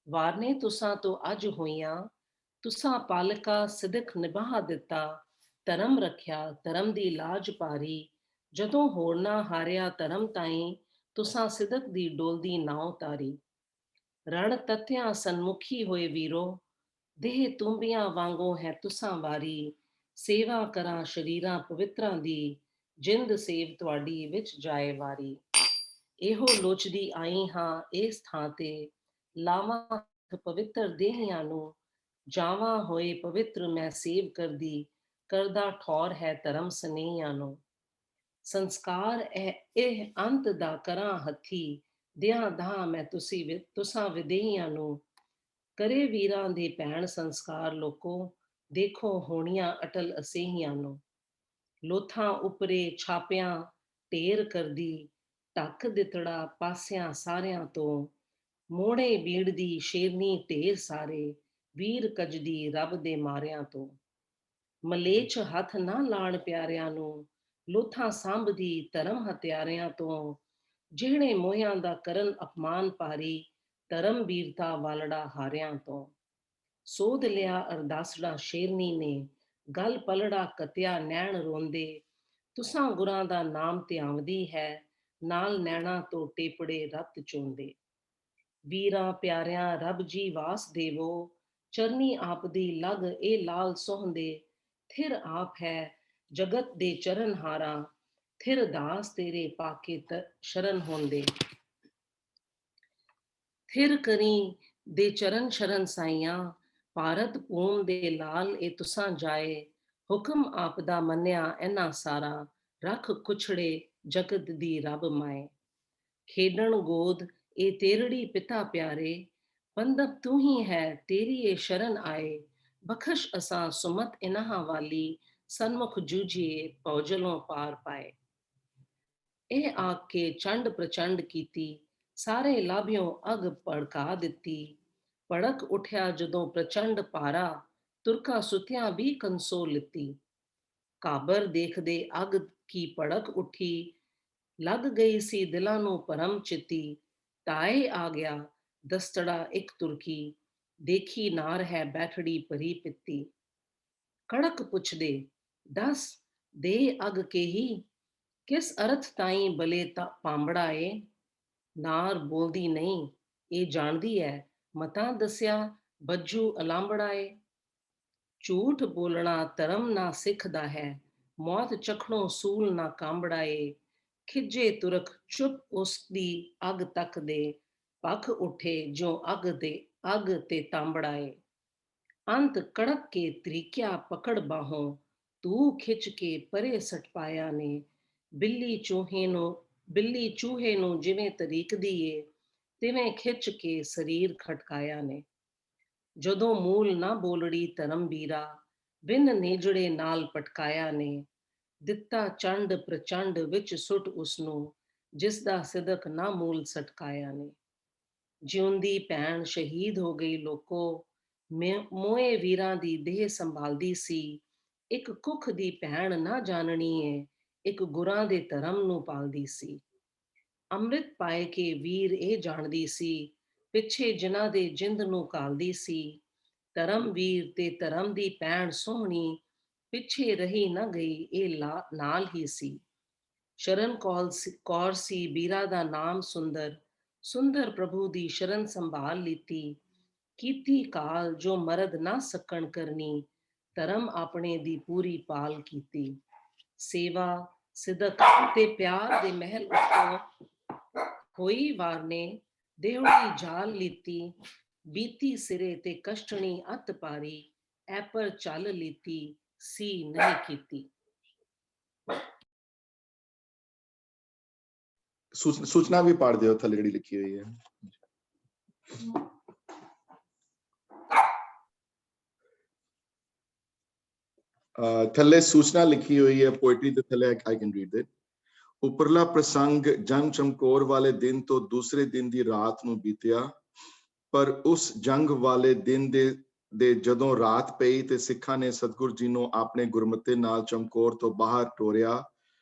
F: ਵਾਰਨੇ ਤੁਸਾਂ ਤੋਂ ਅੱਜ ਹੋਈਆਂ। ਤੁਸਾਂ ਪਾਲਕਾ ਸਿਦਕ ਨਿਭਾ ਦਿੱਤਾ, ਧਰਮ ਰੱਖਿਆ ਧਰਮ ਦੀ ਲਾਜ ਪਾਰੀ। ਜਦੋਂ ਹੋਰਨਾ ਹਾਰਿਆ ਧਰਮ ਤਾਈਂ, ਤੁਸਾਂ ਸਿਦਕ ਦੀ ਡੋਲਦੀ ਨਾਉ ਤਾਰੀ। ਰਣ ਤੱਥਿਆਂ ਸਨਮੁਖੀ ਹੋਏ ਵੀਰੋ, ਦੇਹ ਤੁੰਬੀਆਂ ਵਾਂਗੋ ਹੈ ਤੁਸਾਂ ਵਾਰੀ। ਸੇਵਾ ਕਰਾਂ ਸ਼ਰੀਰਾਂ ਪਵਿੱਤਰਾਂ ਦੀ, ਜਿੰਦ ਸੇਵ ਤੁਹਾਡੀ ਵਿੱਚ ਜਾਏ ਵਾਰੀ। ਇਹੋ ਲੋਚਦੀ ਆਈ ਹਾਂ ਇਸ ਥਾਂ ਤੇ, ਲਾਵਾਂ ਪਵਿੱਤਰ ਦੇਹੀਆਂ ਨੂੰ। ਜਾਵਾਂ ਹੋਏ ਪਵਿੱਤਰ ਮੈਂ ਸੇਵ ਕਰਦੀ, ਕਰਦਾ ਠੌਰ ਹੈ ਧਰਮ ਸਨੇਹੀਆਂ ਨੂੰ। ਸੰਸਕਾਰ ਇਹ ਅੰਤ ਦਾ ਕਰਾਂ ਹੱਥੀ, ਦਿਆਂ ਦਾ ਮੈਂ ਤੁਸਾਂ ਵਿਦੇਹੀਆਂ ਨੂੰ। ਕਰੇ ਵੀਰਾਂ ਦੇ ਭੈਣ ਸੰਸਕਾਰ ਲੋਕੋ, ਦੇਖੋ ਹੋਣੀਆਂ ਅਟਲ ਅਸੇਹੀਆਂ ਨੂੰ। ਲੋਥਾਂ ਉੱਪਰੇ ਛਾਪਿਆਂ ਢੇਰ ਕਰਦੀ, ਢੱਕ ਦਿੱਤੜਾ ਪਾਸਿਆਂ ਸਾਰਿਆਂ ਤੋਂ। ਮੋੜੇ ਬੀੜਦੀ ਸ਼ੇਰਨੀ ਢੇਰ ਸਾਰੇ, ਵੀਰ ਕੱਜਦੀ ਰੱਬ ਦੇ ਮਾਰਿਆਂ ਤੋਂ। ਮਲੇਛ ਹੱਥ ਨਾ ਲਾਣ ਪਿਆਰਿਆਂ ਨੂੰ, ਲੋਥਾਂ ਸਾਂਭਦੀ ਧਰਮ ਹਥਿਆਰਿਆਂ ਤੋਂ, ਜਿਹੜੇ ਮੋਹਿਆਂ ਦਾ ਕਰਨ ਅਪਮਾਨ ਭਾਰੀ, ਧਰਮ ਵੀਰਤਾ ਵਾਲੜਾ ਹਾਰਿਆਂ ਤੋਂ। ਸੋਧ ਲਿਆ ਅਰਦਾਸੜਾ ਸ਼ੇਰਨੀ ਨੇ, ਗਲ ਪਲੜਾ ਕਤਿਆ ਨੈਣ ਰੋਂਦੇ, ਤੁਸਾਂ ਗੁਰਾਂ ਦਾ ਨਾਮ ਧਿਆਵਦੀ ਹੈ, ਨਾਲ ਨੈਣਾ ਤੋਂ ਟੇਪੜੇ ਰਤ ਚੋਂਦੇ। ਵੀਰਾਂ ਪਿਆਰਿਆਂ ਰੱਬ ਜੀ ਵਾਸ ਦੇਵੋ, ਚਰਨੀ ਆਪ ਦੀ ਲਗ ਇਹ ਲਾਲ ਸੋਹੰਦੇ, ਥਿਰ ਆਪ ਹੈ ਜਗਤ ਦੇ ਚਰਨ ਹਾਰਾ, ਥਿਰ ਦਾਸ ਤੇਰੇ ਪਾਕੇ ਸ਼ਰਨ ਹੁੰਦੇ। ਥਿਰ ਕਰੀ ਦੇ ਚਰਨ ਸ਼ਰਨ ਸਾਈਆਂ, ਭਾਰਤ ਭੂਮ ਦੇ ਲਾਲ ਇਹ ਤੁਸਾਂ ਜਾਏ, ਹੁਕਮ ਆਪ ਦਾ ਮੰਨਿਆ ਇਹਨਾਂ ਸਾਰਾ, ਰੱਖ ਕੁਛੜੇ ਜਗਤ ਦੀ ਰੱਬ ਮਾਏ। ਖੇਡਣ ਗੋਦ ਇਹ ਤੇਰੜੀ ਪਿਤਾ ਪਿਆਰੇ, ਬੰਦਪ ਤੂੰ ਹੀ ਹੈ ਤੇਰੀ ਇਹ ਸ਼ਰਨ ਆਏ, ਬਖਸ਼ ਅਸਾਂ ਸੁਮਤ ਇਨਹਾਂ ਵਾਲੀ, ਸਨਮੁਖ ਜੂਝੀਏ ਪੌਜਲੋਂ ਪਾਰ ਪਾਏ। ਇਹ ਆਖ ਕੇ ਚੰਡ ਪ੍ਰਚੰਡ ਕੀਤੀ, ਸਾਰੇ ਲਾਭਿਓਂ ਅਗ ਭੜਕਾ ਦਿੱਤੀ। ਭੜਕ ਉਠਿਆ ਜਦੋਂ ਪ੍ਰਚੰਡ ਭਾਰਾ, ਤੁਰਕਾ ਸੁਤਿਆਂ ਵੀ ਕੰਸੋ ਲਿੱਤੀ। ਕਾਬਰ ਦੇਖਦੇ ਅਗ ਕੀ ਭੜਕ ਉੱਠੀ, ਲੱਗ ਗਈ ਸੀ ਦਿਲਾਂ ਨੂੰ ਭਰਮ ਚਿੱਤੀ। ਤਾਏ ਆ ਗਿਆ ਦਸਤੜਾ ਇੱਕ ਤੁਰਕੀ, ਦੇਖੀ ਨਾਰ ਹੈ ਬੈਠੜੀ ਭਰੀ ਪਿੱਤੀ। ਕੜਕ ਪੁੱਛਦੇ ਦੱਸ ਦੇ ਅਗ ਕੇਹੀ, ਕਿਸ ਅਰਥ ਤਾਈਂ ਬਲੇ ਪਾਂਬੜਾ ਏ। ਨਾਰ ਬੋਲਦੀ ਨਹੀਂ ਇਹ ਜਾਣਦੀ ਹੈ, ਮਤਾਂ ਦੱਸਿਆ ਬੱਜੂ ਅਲਾਂਬੜਾ ਏ। ਝੂਠ ਬੋਲਣਾ ਧਰਮ ਨਾ ਸਿੱਖਦਾ ਹੈ, ਮੌਤ ਚਖਣੋਂ ਸੂਲ ਨਾ ਕਾਂਬੜਾ ਏ। ਖਿੱਜੇ ਤੁਰਕ ਚੁੱਪ ਉਸਦੀ ਅਗ ਤੱਕਦੇ, ਪੱਖ ਉੱਠੇ ਜੋ ਅਗ ਤੇ ਤਾਂਬੜਾ ਏ। ਅੰਤ ਕੜਕ ਕੇ ਤਰੀਕਿਆ ਪਕੜ ਬਾਹੋਂ, ਤੂੰ ਖਿੱਚ ਕੇ ਪਰੇ ਸਟ ਪਾਇਆ ਨੇ। ਬਿੱਲੀ ਚੂਹੇ ਨੂੰ ਜਿਵੇਂ ਤਰੀਕਦੀ ਏ, ਤਿਵੇਂ ਖਿੱਚ ਕੇ ਸਰੀਰ ਖਟਕਾਇਆ ਨੇ। ਜਦੋਂ ਮੂਲ ਨਾ ਬੋਲੜੀ ਧਰਮ ਵੀਰਾ, ਬਿਨ ਨੇਜੜੇ ਨਾਲ ਪਟਕਾਇਆ ਨੇ। ਦਿੱਤਾ ਚੰਡ ਪ੍ਰਚੰਡ ਵਿੱਚ ਸੁੱਟ ਉਸਨੂੰ, ਜਿਸ ਦਾ ਸਿਦਕ ਨਾ ਮੂਲ ਸਟਕਾਇਆ ਨੇ। ਜਿਉਂਦੀ ਭੈਣ ਸ਼ਹੀਦ ਹੋ ਗਈ ਲੋਕੋ, ਮੋਏ ਵੀਰਾਂ ਦੀ ਦੇਹ ਸੰਭਾਲਦੀ ਸੀ। ਇੱਕ ਕੁੱਖ ਦੀ ਭੈਣ ਨਾ ਜਾਣਨੀ ਏ, ਇੱਕ ਗੁਰਾਂ ਦੇ ਧਰਮ ਨੂੰ ਪਾਲਦੀ ਸੀ। ਅੰਮ੍ਰਿਤ ਪਾਏ ਕੇ ਵੀਰ ਇਹ ਜਾਣਦੀ ਸੀ, ਪਿੱਛੇ ਜਿਨ੍ਹਾਂ ਦੇ ਜਿੰਦ ਨੂੰ ਕਾਲਦੀ ਸੀ। ਧਰਮ ਵੀਰ ਤੇ ਧਰਮ ਦੀ ਭੈਣ ਸੋਹਣੀ, ਪਿੱਛੇ ਰਹੀ ਨਾ ਗਈ ਇਹ ਨਾਲ ਹੀ ਸੀ। ਸ਼ਰਨ ਕੌਰ ਸੀ ਬੀਰਾ ਦਾ ਨਾਮ ਸੁੰਦਰ, ਸੁੰਦਰ ਪ੍ਰਭੂ ਦੀ ਸ਼ਰਨ ਸੰਭਾਲ ਲੀਤੀ। ਕੀਤੀ ਕਾਲ ਜੋ ਮਰਦ ਨਾ ਸਕਣ ਕਰਨੀ, ਧਰਮ ਆਪਣੇ ਦੀ ਪੂਰੀ ਪਾਲ ਕੀਤੀ। ਸੇਵਾ ਸਿਦਕ ਤੇ ਪਿਆਰ ਦੇ ਮਹਿਲ ਉੱਤੋਂ ਹੋਈ ਵਾਰਨੇ, ਦੇਵੜੀ ਜਾਲ ਲੀਤੀ। ਬੀਤੀ ਸਿਰੇ ਤੇ ਕਸ਼ਟਣੀ ਅਤ ਪਾਰੀ, ਐਪਰ ਚੱਲ ਲੀਤੀ ਸੀ ਨਹੀਂ ਕੀਤੀ।
A: ਸੂਚਨਾ ਵੀ ਪੜ੍ਹ ਦਿਓ ਥੱਲੇ ਜਿਹੜੀ ਲਿਖੀ ਹੋਈ ਹੈ। ਥੱਲੇ ਸੂਚਨਾ ਲਿਖੀ ਹੋਈ ਹੈ ਪੋਇਟਰੀ ਦੇ ਥੱਲੇ, ਆਈ ਕੈਨ ਰੀਡ ਇਟ। ਉੱਪਰਲਾ ਪ੍ਰਸੰਗ ਜੰਗ ਚਮਕੌਰ ਵਾਲੇ ਦਿਨ ਤੋਂ ਦੂਸਰੇ ਦਿਨ ਦੀ ਰਾਤ ਨੂੰ ਬੀਤਿਆ, ਪਰ ਉਸ ਜੰਗ ਵਾਲੇ ਦਿਨ ਦੇ ਜਦੋਂ ਰਾਤ ਪਈ ਤੇ ਸਿੱਖਾਂ ਨੇ ਸਤਿਗੁਰੂ ਜੀ ਨੂੰ ਆਪਣੇ ਗੁਰਮਤਿ ਨਾਲ ਚਮਕੌਰ ਤੋਂ ਬਾਹਰ ਟੋਰਿਆ,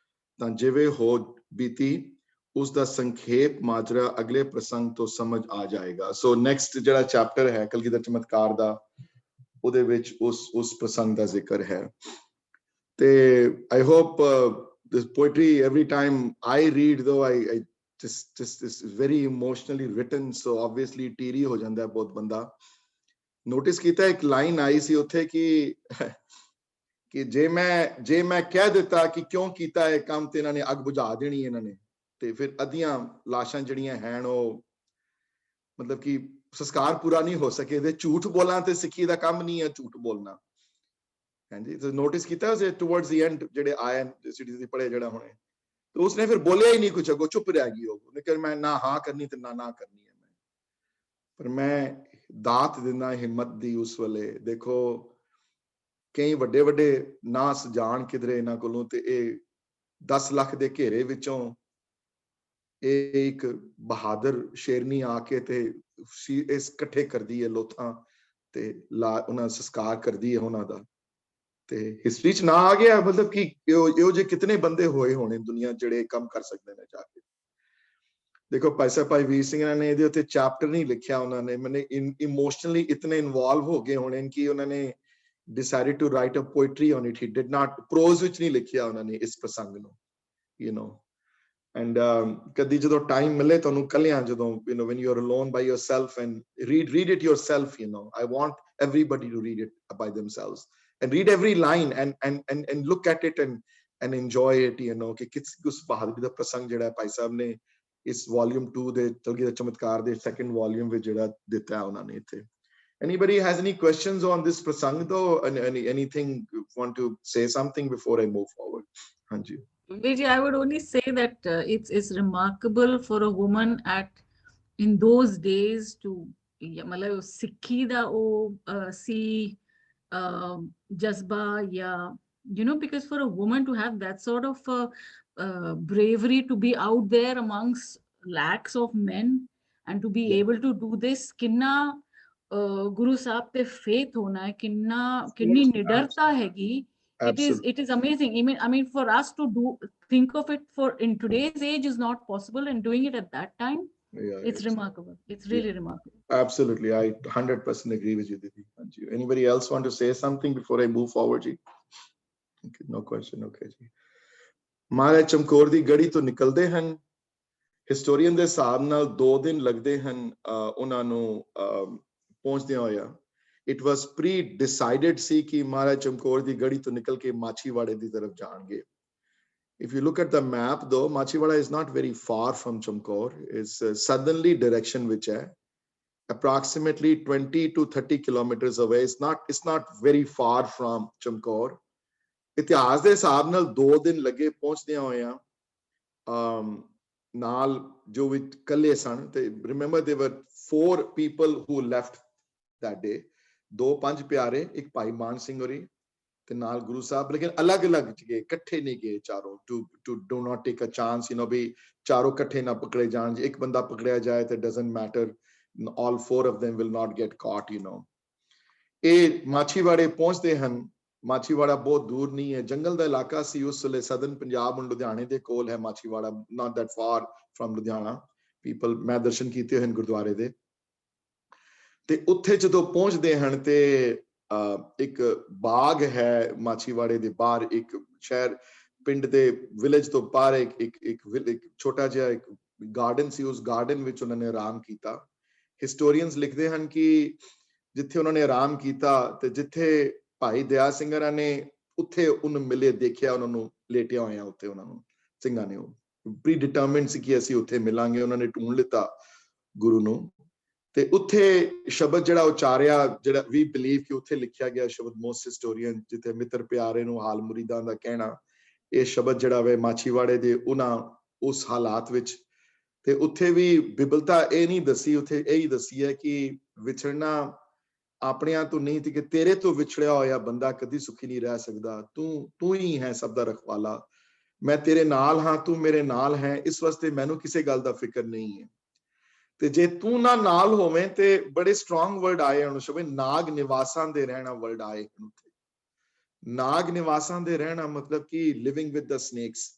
A: ਤਾਂ ਜਿਵੇਂ ਹੋ ਬੀਤੀ ਉਸ ਦਾ ਸੰਖੇਪ ਮਾਜਰਾ ਅਗਲੇ ਪ੍ਰਸੰਗ ਤੋਂ ਸਮਝ ਆ ਜਾਏਗਾ। ਸੋ ਨੈਕਸਟ ਜਿਹੜਾ ਚੈਪਟਰ ਹੈ ਕਲਗੀਧਰ ਚਮਤਕਾਰ ਦਾ, ਉਹਦੇ ਵਿੱਚ ਉਸ ਪ੍ਰਸੰਗ ਦਾ ਜ਼ਿਕਰ ਹੈ। ਤੇ I hope this poetry, every time I read, though I just is very emotionally written, so obviously teary ho janda hai bahut banda। notice kita ek line aayi si utthe ki je main keh dita ki kyon kita hai kam te inhone ag bujha deni inhone, te fir adhiyan lashan jehdiyan hain oh matlab ki sanskar pura nahi ho sake, de jhoot bolna te sikhi da kam nahi hai jhoot bolna। ਹਾਂਜੀ ਤੇ notice ਕੀਤਾ ਉਸੇ towards the and ਜਿਹੜੇ ਆਏ cities ਦੀ ਪੜੇ ਜਿਹੜਾ ਹੁਣੇ, ਤੇ ਉਸਨੇ ਫਿਰ ਬੋਲਿਆ ਹੀ ਨਹੀਂ ਕੁਝ, ਅੱਗੋਂ ਚੁੱਪ ਰਹਿ ਗਈ। ਉਹਨੇ ਕਿਹਾ ਮੈਂ ਨਾ ਹਾਂ ਕਰਨੀ ਤੇ ਨਾ ਕਰਨੀ ਹੈ ਮੈਂ, ਪਰ ਮੈਂ ਦਾਤ ਦਿੰਦਾ ਹਿੰਮਤ ਦੀ ਉਸ ਵੇਲੇ। ਦੇਖੋ ਕਈ ਵੱਡੇ ਨਾ ਸਜਾਣ ਕਿਧਰੇ ਇਹਨਾਂ ਕੋਲੋਂ, ਤੇ ਇਹ 10 ਲੱਖ ਦੇ ਘੇਰੇ ਵਿੱਚੋਂ ਇਹ ਇੱਕ ਬਹਾਦਰ ਸ਼ੇਰਨੀ ਆ ਕੇ ਤੇ ਇਸ ਇਕੱਠੇ ਕਰਦੀ ਹੈ ਲੋਥਾਂ ਤੇ ਉਹਨਾਂ ਸੰਸਕਾਰ ਕਰਦੀ ਹੈ ਉਹਨਾਂ ਦਾ। ਤੇ ਹਿਸਟਰੀ ਚ ਨਾ ਆ ਗਿਆ ਮਤਲਬ ਕਿ ਇਹੋ ਜਿਹੇ ਕਿਤਨੇ ਬੰਦੇ ਹੋਏ ਹੋਣੇ ਦੁਨੀਆ ਜਿਹੜੇ ਕੰਮ ਕਰ ਸਕਦੇ ਨੇ ਜਾ ਕੇ। ਦੇਖੋ ਭਾਈ ਵੀਰ ਸਿੰਘ ਨੇ ਇਹਦੇ ਉੱਤੇ ਚੈਪਟਰ ਨਹੀਂ ਲਿਖਿਆ, ਉਹਨਾਂ ਨੇ ਮੈਨੇ ਇਮੋਸ਼ਨਲੀ ਇਤਨੇ ਇਨਵੋਲਵ ਹੋ ਗਏ ਹੋਣੇ ਕਿ ਉਹਨਾਂ ਨੇ decided to write a poetry on it. He did not prose ਵਿੱਚ ਨਹੀਂ ਲਿਖਿਆ ਉਹਨਾਂ ਨੇ ਇਸ ਪ੍ਰਸੰਗ ਨੂੰ, you know. And ਕਦੀ ਜਦੋਂ ਟਾਈਮ ਮਿਲੇ ਤੁਹਾਨੂੰ ਕੱਲਿਆਂ, ਜਦੋਂ you know when you are alone by yourself and read it yourself, you know. I want everybody to read it by themselves and read every line and look at it and enjoy it, you know, ਕਿ ਕਿਸ ਬਹਾਦਰੀ ਦਾ ਪ੍ਰਸੰਗ ਜਿਹੜਾ ਭਾਈ ਸਾਹਿਬ ਨੇ ਇਸ volume 2 ਦੇ ਕਲਗੀ ਦਾ ਚਮਤਕਾਰ ਦੇ ਸੈਕੰਡ ਵੋਲਿਊਮ ਵਿੱਚ ਜਿਹੜਾ ਦਿੱਤਾ ਉਹਨਾਂ ਨੇ ਇੱਥੇ। Anybody has any questions on this prasang though? Anything you want to say something before I move forward? Hanji.
G: Vijay, I would only say that it's remarkable for a woman in those days to matlab sikhi da see jazba, you know, because for a woman to have that sort of bravery to be out there amongst lakhs of men and to be able to do this, kinna Guru Sahib te faith hona hai, kinni nidarta हैगी. It is amazing. I mean for us to think of it for in today's age is not possible, and doing it at that time, it's remarkable. It's really remarkable.
A: Absolutely, I 100% agree with you, Didi. Anybody else want to say something before I move forward, ji? Okay, no question. Okay, ji. Maharaj Chamkaur di gadi to nikalde hain. Historian ਦੇ ਹਿਸਾਬ ਨਾਲ 2 ਦਿਨ ਲੱਗਦੇ ਹਨ ਉਹਨਾਂ ਨੂੰ ਪਹੁੰਚਦਿਆਂ ਹੋਇਆ। It was pre-decided ਸੀ ਕਿ ਮਹਾਰਾਜ ਚਮਕੌਰ ਦੀ ਗੜੀ ਤੋਂ ਨਿਕਲ ਕੇ ਮਾਛੀਵਾੜੇ ਦੀ ਤਰਫ ਜਾਣਗੇ। If you look at the map though, Machiwada is not very far from Chamkaur. It's southerly direction which है approximately 20 to 30 kilometers away. It's not very far from Chamkaur. ਇਤਿਹਾਸ ਦੇ ਹਿਸਾਬ ਨਾਲ 2 ਦਿਨ ਲੱਗੇ ਪਹੁੰਚਦਿਆਂ ਹੋਇਆਂ। ਨਾਲ ਜੋ ਵੀ ਕੱਲੇ ਸਨ ਤੇ remember there were 4 people who left that day. 2 ਪੰਜ ਪਿਆਰੇ, ਇੱਕ ਭਾਈ ਮਾਨ ਸਿੰਘ ਹੋਰੀ ਤੇ ਨਾਲ ਗੁਰੂ ਸਾਹਿਬ, ਲੇਕਿਨ ਅਲੱਗ-ਅਲੱਗ ਗਏ, ਇਕੱਠੇ ਨਹੀਂ ਗਏ ਚਾਰੋਂ। to do not take a chance, you know, ਵੀ ਚਾਰੋਂ ਇਕੱਠੇ ਨਾ ਪਕੜੇ ਜਾਣ। ਜੇ ਇੱਕ ਬੰਦਾ ਪਕੜਿਆ ਜਾਏ ਤੇ doesn't matter, all 4 of them will not get caught, you know. ਇਹ ਮਾਛੀਵਾੜੇ ਪਹੁੰਚਦੇ ਹਨ। ਮਾਛੀਵਾੜਾ ਬਹੁਤ ਦੂਰ ਨਹੀਂ ਹੈ, ਜੰਗਲ ਦਾ ਇਲਾਕਾ ਸੀ ਉਸ ਵੇਲੇ। ਸਦਨ ਪੰਜਾਬ ਲੁਧਿਆਣੇ ਦੇ ਕੋਲ ਹੈ Machhiwara, not that far from Ludhiana. people, ਮੈਂ ਦਰਸ਼ਨ ਕੀਤੇ ਹੋਏ ਹਨ ਗੁਰਦੁਆਰੇ ਦੇ। ਤੇ ਉੱਥੇ ਜਦੋਂ ਪਹੁੰਚਦੇ ਹਨ ਤੇ ਇੱਕ ਬਾਗ ਹੈ ਮਾਛੀਵਾੜੇ ਦੇ ਬਾਹਰ, ਇੱਕ ਸ਼ਹਿਰ ਪਿੰਡ ਦੇ ਵਿਲੇਜ ਤੋਂ ਬਾਹਰ ਇੱਕ ਛੋਟਾ ਜਿਹਾ ਇੱਕ ਗਾਰਡਨ ਸੀ। ਉਸ ਗਾਰਡਨ ਵਿੱਚ ਉਹਨਾਂ ਨੇ ਆਰਾਮ ਕੀਤਾ। ਹਿਸਟੋਰੀਅਨਸ ਲਿਖਦੇ ਹਨ ਕਿ ਜਿੱਥੇ ਉਹਨਾਂ ਨੇ ਆਰਾਮ ਕੀਤਾ ਤੇ ਜਿੱਥੇ ਭਾਈ ਦਇਆ ਸਿੰਘਾਂ ਨੇ ਉੱਥੇ ਉਹਨੂੰ ਮਿਲੇ, ਦੇਖਿਆ ਉਹਨਾਂ ਨੂੰ ਲੇਟਿਆ ਹੋਇਆ ਉੱਥੇ। ਉਹਨਾਂ ਨੂੰ ਸਿੰਘਾਂ ਨੇ ਪ੍ਰੀ ਡਿਟਰਮਾਈਨਡ ਸੀ ਕਿ ਅਸੀਂ ਉੱਥੇ ਮਿਲਾਂਗੇ। ਉਹਨਾਂ ਨੇ ਢੂੰਡ ਲਿੱਤਾ ਗੁਰੂ ਨੂੰ ਤੇ ਉੱਥੇ ਸ਼ਬਦ ਜਿਹੜਾ ਉਚਾਰਿਆ, ਜਿਹੜਾ ਵੀ ਬਿਲੀਵ ਕਿ ਉੱਥੇ ਲਿਖਿਆ ਗਿਆ ਸ਼ਬਦ, ਮੋਸਟ ਹਿਸਟੋਰੀਅਨ ਜਿੱਥੇ ਮਿੱਤਰ ਪਿਆਰੇ ਨੂੰ ਹਾਲ ਮੁਰੀਦਾਂ ਦਾ ਕਹਿਣਾ, ਇਹ ਸ਼ਬਦ ਜਿਹੜਾ ਵੇ ਮਾਛੀਵਾੜੇ ਦੇ ਉਸ ਹਾਲਾਤ ਵਿੱਚ। ਤੇ ਉੱਥੇ ਵੀ ਬਿਬਲਤਾ ਇਹ ਨਹੀਂ ਦੱਸੀ, ਉੱਥੇ ਇਹੀ ਦੱਸੀ ਹੈ ਕਿ ਵਿਛੜਨਾ ਆਪਣਿਆਂ ਤੋਂ ਨਹੀਂ ਤੇ ਕਿ ਤੇਰੇ ਤੋਂ ਵਿਛੜਿਆ ਹੋਇਆ ਬੰਦਾ ਕਦੀ ਸੁਖੀ ਨਹੀਂ ਰਹਿ ਸਕਦਾ। ਤੂੰ ਹੀ ਹੈ ਸਭ ਦਾ ਰਖਵਾਲਾ, ਮੈਂ ਤੇਰੇ ਨਾਲ ਹਾਂ, ਤੂੰ ਮੇਰੇ ਨਾਲ ਹੈ, ਇਸ ਵਾਸਤੇ ਮੈਨੂੰ ਕਿਸੇ ਗੱਲ ਦਾ ਫਿਕਰ ਨਹੀਂ ਹੈ। ਤੇ ਜੇ ਤੂੰ ਨਾਲ ਹੋਵੇਂ ਤੇ ਬੜੇ ਸਟਰੋਂਗ ਵਰਡ ਆਏ ਹਨ ਸ਼ਬਦ, ਨਾਗ ਨਿਵਾਸਾਂ ਦੇ ਰਹਿਣਾ ਵਰਡ ਆਏ ਹਨ ਉੱਥੇ। ਨਾਗ ਨਿਵਾਸਾਂ ਦੇ ਰਹਿਣਾ ਮਤਲਬ ਕਿ living with the snakes,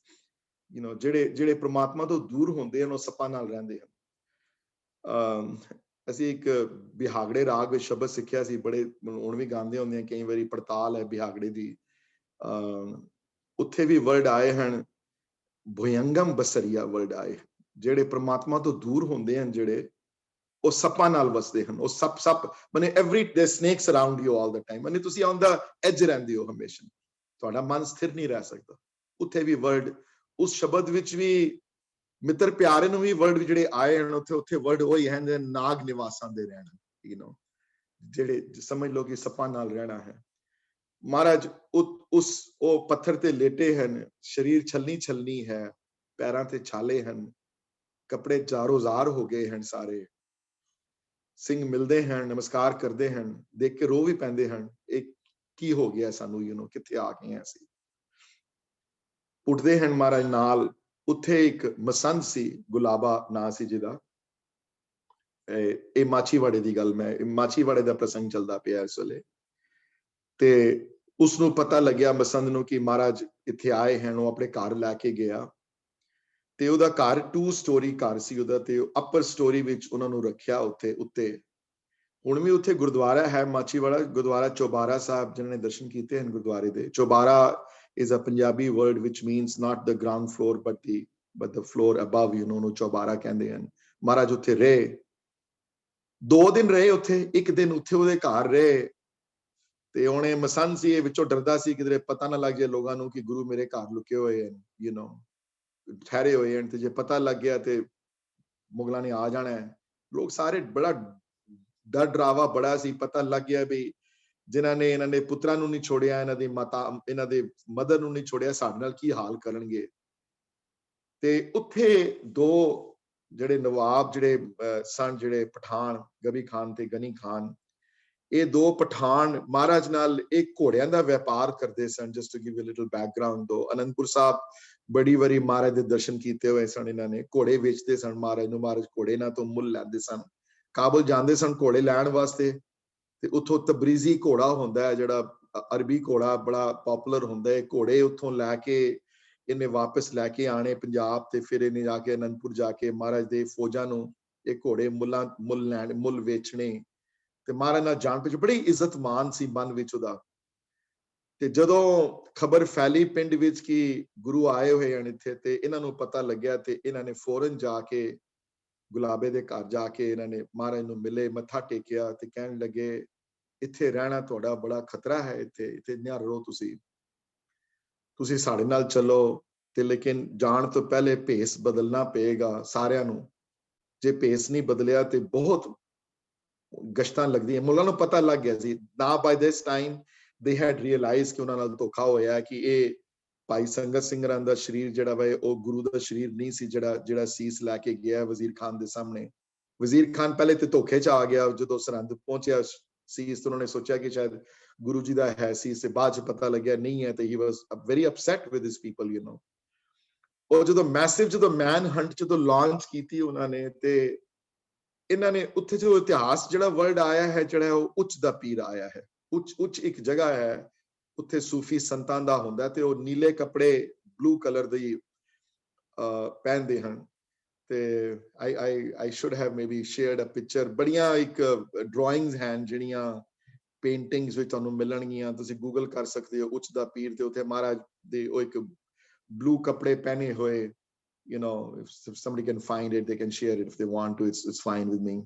A: you know, ਜਿਹੜੇ ਪ੍ਰਮਾਤਮਾ ਤੋਂ ਦੂਰ ਹੁੰਦੇ ਹਨ ਉਹ ਸੱਪਾਂ ਨਾਲ ਰਹਿੰਦੇ ਹਨ। ਅਸੀਂ ਇੱਕ ਬਿਹਾਗੜੇ ਰਾਗ ਵਿੱਚ ਸ਼ਬਦ ਸਿੱਖਿਆ ਸੀ, ਬੜੇ ਹੁਣ ਵੀ ਗਾਉਂਦੇ ਹੁੰਦੇ ਆ ਕਈ ਵਾਰੀ, ਪੜਤਾਲ ਹੈ ਬਿਹਾਗੜੇ ਦੀ। ਉੱਥੇ ਵੀ ਵਰਡ ਆਏ ਹਨ ਭੁਯੰਗਮ ਬਸਰੀਆ ਵਰਡ ਆਏ। ਜਿਹੜੇ ਪ੍ਰਮਾਤਮਾ ਤੋਂ ਦੂਰ ਹੁੰਦੇ ਹਨ, ਜਿਹੜੇ ਉਹ ਸੱਪਾਂ ਨਾਲ ਵਸਦੇ ਹਨ। ਉਹ ਸੱਪ ਮਨੇ every day snakes around you all the time. ਮਨੇ ਤੁਸੀਂ ਔਨ ਦਾ ਐਜ ਰਹਿੰਦੇ ਹੋ ਹਮੇਸ਼ਾ, ਤੁਹਾਡਾ ਮਨ ਸਥਿਰ ਨਹੀਂ ਰਹਿ ਸਕਦਾ। ਉੱਥੇ ਵੀ ਵਰਡ, ਉਸ ਸ਼ਬਦ ਵਿੱਚ ਵੀ ਮਿੱਤਰ ਪਿਆਰੇ ਨੂੰ ਵੀ ਵਰਡ ਜਿਹੜੇ ਆਏ ਹਨ ਉੱਥੇ ਵਰਡ ਉਹੀ ਹਨ, ਨਾਗ ਨਿਵਾਸਾਂ ਦੇ ਰਹਿਣਾ, ਯੂ ਨੋ, ਜਿਹੜੇ ਸਮਝ ਲਓ ਕਿ ਸੱਪਾਂ ਨਾਲ ਰਹਿਣਾ ਹੈ। ਮਹਾਰਾਜ ਉਹ ਪੱਥਰ ਤੇ ਲੇਟੇ ਹਨ, ਸਰੀਰ ਛਲਨੀ ਹੈ, ਪੈਰਾਂ ਤੇ ਛਾਲੇ ਹਨ, ਕੱਪੜੇ ਜਾਰੋ-ਜ਼ਾਰ ਹੋ ਗਏ ਹਨ ਸਾਰੇ। ਸਿੰਘ ਮਿਲਦੇ ਹਨ, ਨਮਸਕਾਰ ਕਰਦੇ ਹਨ, ਦੇਖ ਕੇ ਰੋ ਵੀ ਪੈਂਦੇ ਹਨ, ਇਹ ਕੀ ਹੋ ਗਿਆ ਸਾਨੂੰ, ਯੂ ਨੋ, ਕਿੱਥੇ ਆ ਗਏ ਹਾਂ ਅਸੀਂ। ਉੱਠਦੇ ਹਨ ਮਹਾਰਾਜ ਨਾਲ। ਉੱਥੇ ਇੱਕ ਮਸੰਦ ਸੀ, ਗੁਲਾਬਾ ਨਾਂ ਸੀ ਜਿਹਦਾ। ਇਹ ਮਾਛੀਵਾੜੇ ਦੀ ਗੱਲ, ਮੈਂ ਮਾਛੀਵਾੜੇ ਦਾ ਪ੍ਰਸੰਗ ਚੱਲਦਾ ਪਿਆ ਇਸ ਵੇਲੇ। ਤੇ ਉਸਨੂੰ ਪਤਾ ਲੱਗਿਆ ਮਸੰਦ ਨੂੰ ਕਿ ਮਹਾਰਾਜ ਇੱਥੇ ਆਏ ਹਨ। ਉਹ ਆਪਣੇ ਘਰ ਲੈ ਕੇ ਗਿਆ ਤੇ ਉਹਦਾ ਘਰ 2 ਸਟੋਰੀ ਘਰ ਸੀ ਉਹਦਾ, ਤੇ ਅਪਰ ਸਟੋਰੀ ਵਿੱਚ ਉਹਨਾਂ ਨੂੰ ਰੱਖਿਆ ਉੱਤੇ। ਹੁਣ ਵੀ ਉੱਥੇ ਗੁਰਦੁਆਰਾ ਹੈ ਮਾਚੀਵਾੜਾ, ਗੁਰਦੁਆਰਾ ਚੌਬਾਰਾ ਸਾਹਿਬ, ਜਿਨ੍ਹਾਂ ਨੇ ਦਰਸ਼ਨ ਕੀਤੇ ਹਨ ਗੁਰਦੁਆਰੇ ਦੇ। ਚੌਬਾਰਾ is a Punjabi word which means not the ground floor but the floor above, you know, ਉਹਨੂੰ ਚੌਬਾਰਾ ਕਹਿੰਦੇ ਹਨ। ਮਹਾਰਾਜ ਉੱਥੇ ਰਹੇ, 2 ਦਿਨ ਰਹੇ ਉੱਥੇ, 1 ਦਿਨ ਉੱਥੇ ਉਹਦੇ ਘਰ ਰਹੇ। ਤੇ ਉਹਨੇ ਮਸੰਦ ਸੀ, ਇਹ ਵਿੱਚੋਂ ਡਰਦਾ ਸੀ ਕਿਧਰੇ ਪਤਾ ਨਾ ਲੱਗ ਜਾਏ ਲੋਕਾਂ ਨੂੰ ਕਿ ਗੁਰੂ ਮੇਰੇ ਘਰ ਲੁਕੇ ਹੋਏ ਹਨ, you know, ਠਹਿਰੇ ਹੋਏ ਹਨ, ਤੇ ਜੇ ਪਤਾ ਲੱਗ ਗਿਆ ਤੇ ਮੁਗਲਾਂ ਨੇ ਆ ਜਾਣਾ ਹੈ। ਲੋਕ ਸਾਰੇ ਬੜਾ ਡਰ ਡਰਾਵਾ ਬੜਾ ਸੀ। ਪਤਾ ਲੱਗ ਗਿਆ ਵੀ ਜਿਨ੍ਹਾਂ ਨੇ ਇਹਨਾਂ ਦੇ ਪੁੱਤਰਾਂ ਨੂੰ ਨਹੀਂ ਛੋੜਿਆ, ਇਹਨਾਂ ਦੀ ਮਾਤਾ, ਇਹਨਾਂ ਦੇ ਮਦਰ ਨੂੰ ਨਹੀਂ ਛੋੜਿਆ, ਸਾਡੇ ਨਾਲ ਕੀ ਹਾਲ ਕਰਨਗੇ। ਤੇ ਉੱਥੇ 2 ਜਿਹੜੇ ਨਵਾਬ ਜਿਹੜੇ ਸਨ, ਜਿਹੜੇ ਪਠਾਨ, ਗਬੀ ਖਾਨ ਤੇ ਗਨੀ ਖਾਨ, ਇਹ 2 ਪਠਾਨ ਮਹਾਰਾਜ ਨਾਲ ਇੱਕ ਘੋੜਿਆਂ ਦਾ ਵਪਾਰ ਕਰਦੇ ਸਨ। Just to give a little background, though Anandpur ਸਾਹਿਬ ਬੜੀ ਵਾਰੀ ਮਹਾਰਾਜ ਦੇ ਦਰਸ਼ਨ ਕੀਤੇ ਹੋਏ ਸਨ ਇਹਨਾਂ ਨੇ। ਘੋੜੇ ਵੇਚਦੇ ਸਨ ਮਹਾਰਾਜ ਨੂੰ, ਮਹਾਰਾਜ ਘੋੜੇ ਨਾਲ ਤੋਂ ਮੁੱਲ ਲੈਂਦੇ ਸਨ। ਕਾਬਲ ਜਾਂਦੇ ਸਨ ਘੋੜੇ ਲੈਣ ਵਾਸਤੇ, ਤੇ ਉੱਥੋਂ ਤਬਰੀਜ਼ੀ ਘੋੜਾ ਹੁੰਦਾ ਹੈ ਜਿਹੜਾ ਅਰਬੀ ਘੋੜਾ, ਬੜਾ ਪਪੂਲਰ ਹੁੰਦਾ ਹੈ। ਘੋੜੇ ਉੱਥੋਂ ਲੈ ਕੇ ਇਹਨੇ ਵਾਪਸ ਲੈ ਕੇ ਆਣੇ ਪੰਜਾਬ, ਤੇ ਫਿਰ ਇਹਨੇ ਜਾ ਕੇ ਅਨੰਦਪੁਰ ਜਾ ਕੇ ਮਹਾਰਾਜ ਦੇ ਫੌਜਾਂ ਨੂੰ ਇਹ ਘੋੜੇ ਮੁੱਲ ਵੇਚਣੇ। ਤੇ ਮਹਾਰਾਜ ਨਾਲ ਜਾਣ ਪਿੱਛੇ ਬੜੀ ਇੱਜ਼ਤ ਮਾਨ ਸੀ ਮਨ ਵਿੱਚ ਉਹਦਾ। ਤੇ ਜਦੋਂ ਖਬਰ ਫੈਲੀ ਪਿੰਡ ਵਿੱਚ ਕਿ ਗੁਰੂ ਆਏ ਹੋਏ ਹਨ ਇੱਥੇ, ਤੇ ਇਹਨਾਂ ਨੂੰ ਪਤਾ ਲੱਗਿਆ, ਤੇ ਇਹਨਾਂ ਨੇ ਫੌਰਨ ਜਾ ਕੇ ਗੁਲਾਬੇ ਦੇ ਘਰ ਜਾ ਕੇ ਇਹਨਾਂ ਨੇ ਮਹਾਰਾਜ ਨੂੰ ਮਿਲੇ, ਮੱਥਾ ਟੇਕਿਆ, ਤੇ ਕਹਿਣ ਲੱਗੇ ਇੱਥੇ ਰਹਿਣਾ ਤੁਹਾਡਾ ਬੜਾ ਖਤਰਾ ਹੈ, ਇੱਥੇ ਨਾ ਰਹੋ, ਤੁਸੀਂ ਸਾਡੇ ਨਾਲ ਚੱਲੋ। ਤੇ ਲੇਕਿਨ ਜਾਣ ਤੋਂ ਪਹਿਲੇ ਭੇਸ ਬਦਲਣਾ ਪਏਗਾ ਸਾਰਿਆਂ ਨੂੰ। ਜੇ ਭੇਸ ਨਹੀਂ ਬਦਲਿਆ ਤੇ ਬਹੁਤ ਗਸ਼ਤਾਂ ਲੱਗਦੀਆਂ। ਮੁਗਲਾਂ ਨੂੰ ਪਤਾ ਲੱਗ ਗਿਆ ਸੀ ਨਾ, by this time they had realized ਕਿ ਉਹਨਾਂ ਨਾਲ ਧੋਖਾ ਹੋਇਆ, ਕਿ ਇਹ ਭਾਈ ਸੰਗਤ ਸਿੰਘ ਰਾਂ ਦਾ ਸਰੀਰ ਜਿਹੜਾ ਵਾ ਉਹ ਗੁਰੂ ਦਾ ਸਰੀਰ ਨਹੀਂ ਸੀ, ਜਿਹੜਾ ਸੀਸ ਲੈ ਕੇ ਗਿਆ ਵਜ਼ੀਰ ਖਾਨ ਦੇ ਸਾਹਮਣੇ। ਵਜ਼ੀਰ ਖਾਨ ਪਹਿਲੇ ਤੇ ਧੋਖੇ 'ਚ ਆ ਗਿਆ, ਜਦੋਂ ਸਰਹੰਦ ਪਹੁੰਚਿਆ ਸੀਸ ਤੇ ਉਹਨਾਂ ਨੇ ਸੋਚਿਆ ਕਿ ਸ਼ਾਇਦ ਗੁਰੂ ਜੀ ਦਾ ਹੈ ਸੀਸ, ਤੇ ਬਾਅਦ 'ਚ ਪਤਾ ਲੱਗਿਆ ਨਹੀਂ ਹੈ, ਤੇ he was very upset with his people, you know। ਉਹ ਜਦੋਂ ਮੈਨ ਹੰਟ ਜਦੋਂ ਲਾਂਚ ਕੀਤੀ ਉਹਨਾਂ ਨੇ, ਤੇ ਇਹਨਾਂ ਨੇ ਉੱਥੇ ਜੋ ਇਤਿਹਾਸ ਜਿਹੜਾ ਵਰਡ ਆਇਆ ਹੈ, ਜਿਹੜਾ ਉਹ ਉੱਚ ਦਾ ਪੀਰ ਆਇਆ ਹੈ। ਉੱਚ ਇੱਕ ਜਗ੍ਹਾ ਹੈ, ਉੱਥੇ ਸੂਫੀ ਸੰਤਾਂ ਦਾ ਹੁੰਦਾ, ਤੇ ਉਹ ਨੀਲੇ ਕੱਪੜੇ ਬਲੂ ਕਲਰ ਦੀ ਪਹਿਨਦੇ ਹਨ। ਤੇ I should have maybe shared a picture, ਬੜੀਆਂ ਇੱਕ ਡਰਾਇੰਗਸ ਹਨ ਜਿਹੜੀਆਂ ਪੇਂਟਿੰਗਸ ਵਿੱਚ ਤੁਹਾਨੂੰ ਮਿਲਣਗੀਆਂ, ਤੁਸੀਂ ਗੂਗਲ ਕਰ ਸਕਦੇ ਹੋ ਉੱਚ ਦਾ ਪੀਰ। ਤੇ ਉੱਥੇ ਮਹਾਰਾਜ ਦੇ ਉਹ ਇੱਕ ਬਲੂ ਕੱਪੜੇ ਪਹਿਨੇ ਹੋਏ, you know, if somebody can find it, they can share it if they want to, it's fine with me।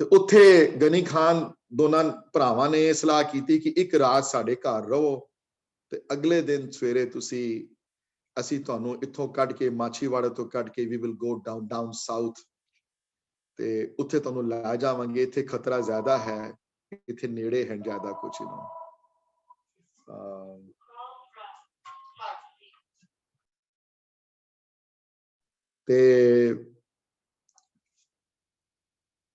A: ਤੇ ਉੱਥੇ ਗਨੀ ਖਾਨ ਦੋਨਾਂ ਭਰਾਵਾਂ ਨੇ ਇਹ ਸਲਾਹ ਕੀਤੀ ਕਿ ਇੱਕ ਰਾਤ ਸਾਡੇ ਘਰ ਰਹੋ, ਤੇ ਅਗਲੇ ਦਿਨ ਸਵੇਰੇ ਅਸੀਂ ਤੁਹਾਨੂੰ ਇੱਥੋਂ ਕੱਢ ਕੇ, ਮਾਛੀਵਾੜਾ ਤੋਂ ਕੱਢ ਕੇ, we will go down south, ਤੇ ਉੱਥੇ ਤੁਹਾਨੂੰ ਲੈ ਜਾਵਾਂਗੇ। ਇੱਥੇ ਖਤਰਾ ਜ਼ਿਆਦਾ ਹੈ, ਇੱਥੇ ਨੇੜੇ ਹੈ ਜ਼ਿਆਦਾ ਕੁਛ ਨੂੰ। ਤੇ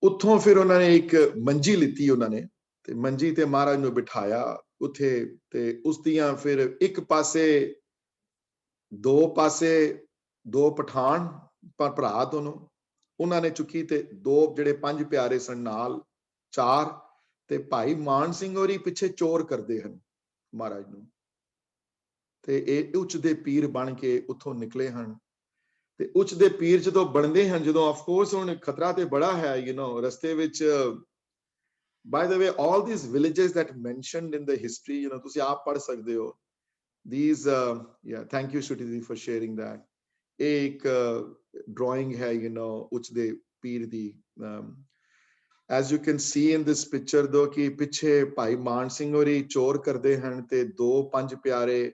A: ਉੱਥੋਂ ਫਿਰ ਉਹਨਾਂ ਨੇ ਇੱਕ ਮੰਜੀ ਲਿੱਤੀ ਉਹਨਾਂ ਨੇ, ਤੇ ਮੰਜੀ ਤੇ ਮਹਾਰਾਜ ਨੂੰ ਬਿਠਾਇਆ ਉੱਥੇ। ਤੇ ਉਸ ਦੀਆਂ ਫਿਰ ਇੱਕ ਪਾਸੇ 2 ਪਠਾਨ ਭਰਾ ਦੋਨੋਂ ਉਹਨਾਂ ਨੇ ਚੁੱਕੀ, ਤੇ 2 ਜਿਹੜੇ 5 ਪਿਆਰੇ ਸਨ ਨਾਲ 4, ਤੇ ਭਾਈ ਮਾਨ ਸਿੰਘ ਹੋਰੀ ਪਿੱਛੇ ਚੋਰ ਕਰਦੇ ਹਨ ਮਹਾਰਾਜ ਨੂੰ। ਤੇ ਇਹ ਉੱਚ ਦੇ ਪੀਰ ਬਣ ਕੇ ਉੱਥੋਂ ਨਿਕਲੇ ਹਨ। ਤੇ ਉੱਚ ਦੇ ਪੀਰ ਜਦੋਂ ਬਣਦੇ ਹਨ, ਜਦੋਂ ਆਫ ਕੋਰਸ ਹੁਣ ਖਤਰਾ ਤੇ ਬੜਾ ਹੈ, you know, ਰਸਤੇ ਵਿੱਚ by the way all these villages that mentioned in the history, you know, ਤੁਸੀਂ ਆਪ ਪੜ੍ਹ ਸਕਦੇ ਹੋ these yeah, thank you Shruti for sharing that। ਇਹ ਇੱਕ drawing ਹੈ, you know, ਉੱਚ ਦੇ ਪੀਰ ਦੀ। as you can see in this picture though, ਕਿ ਪਿੱਛੇ ਭਾਈ ਮਾਨ ਸਿੰਘ ਹੋਰੀ ਚੋਰ ਕਰਦੇ ਹਨ, ਤੇ 5 ਪਿਆਰੇ,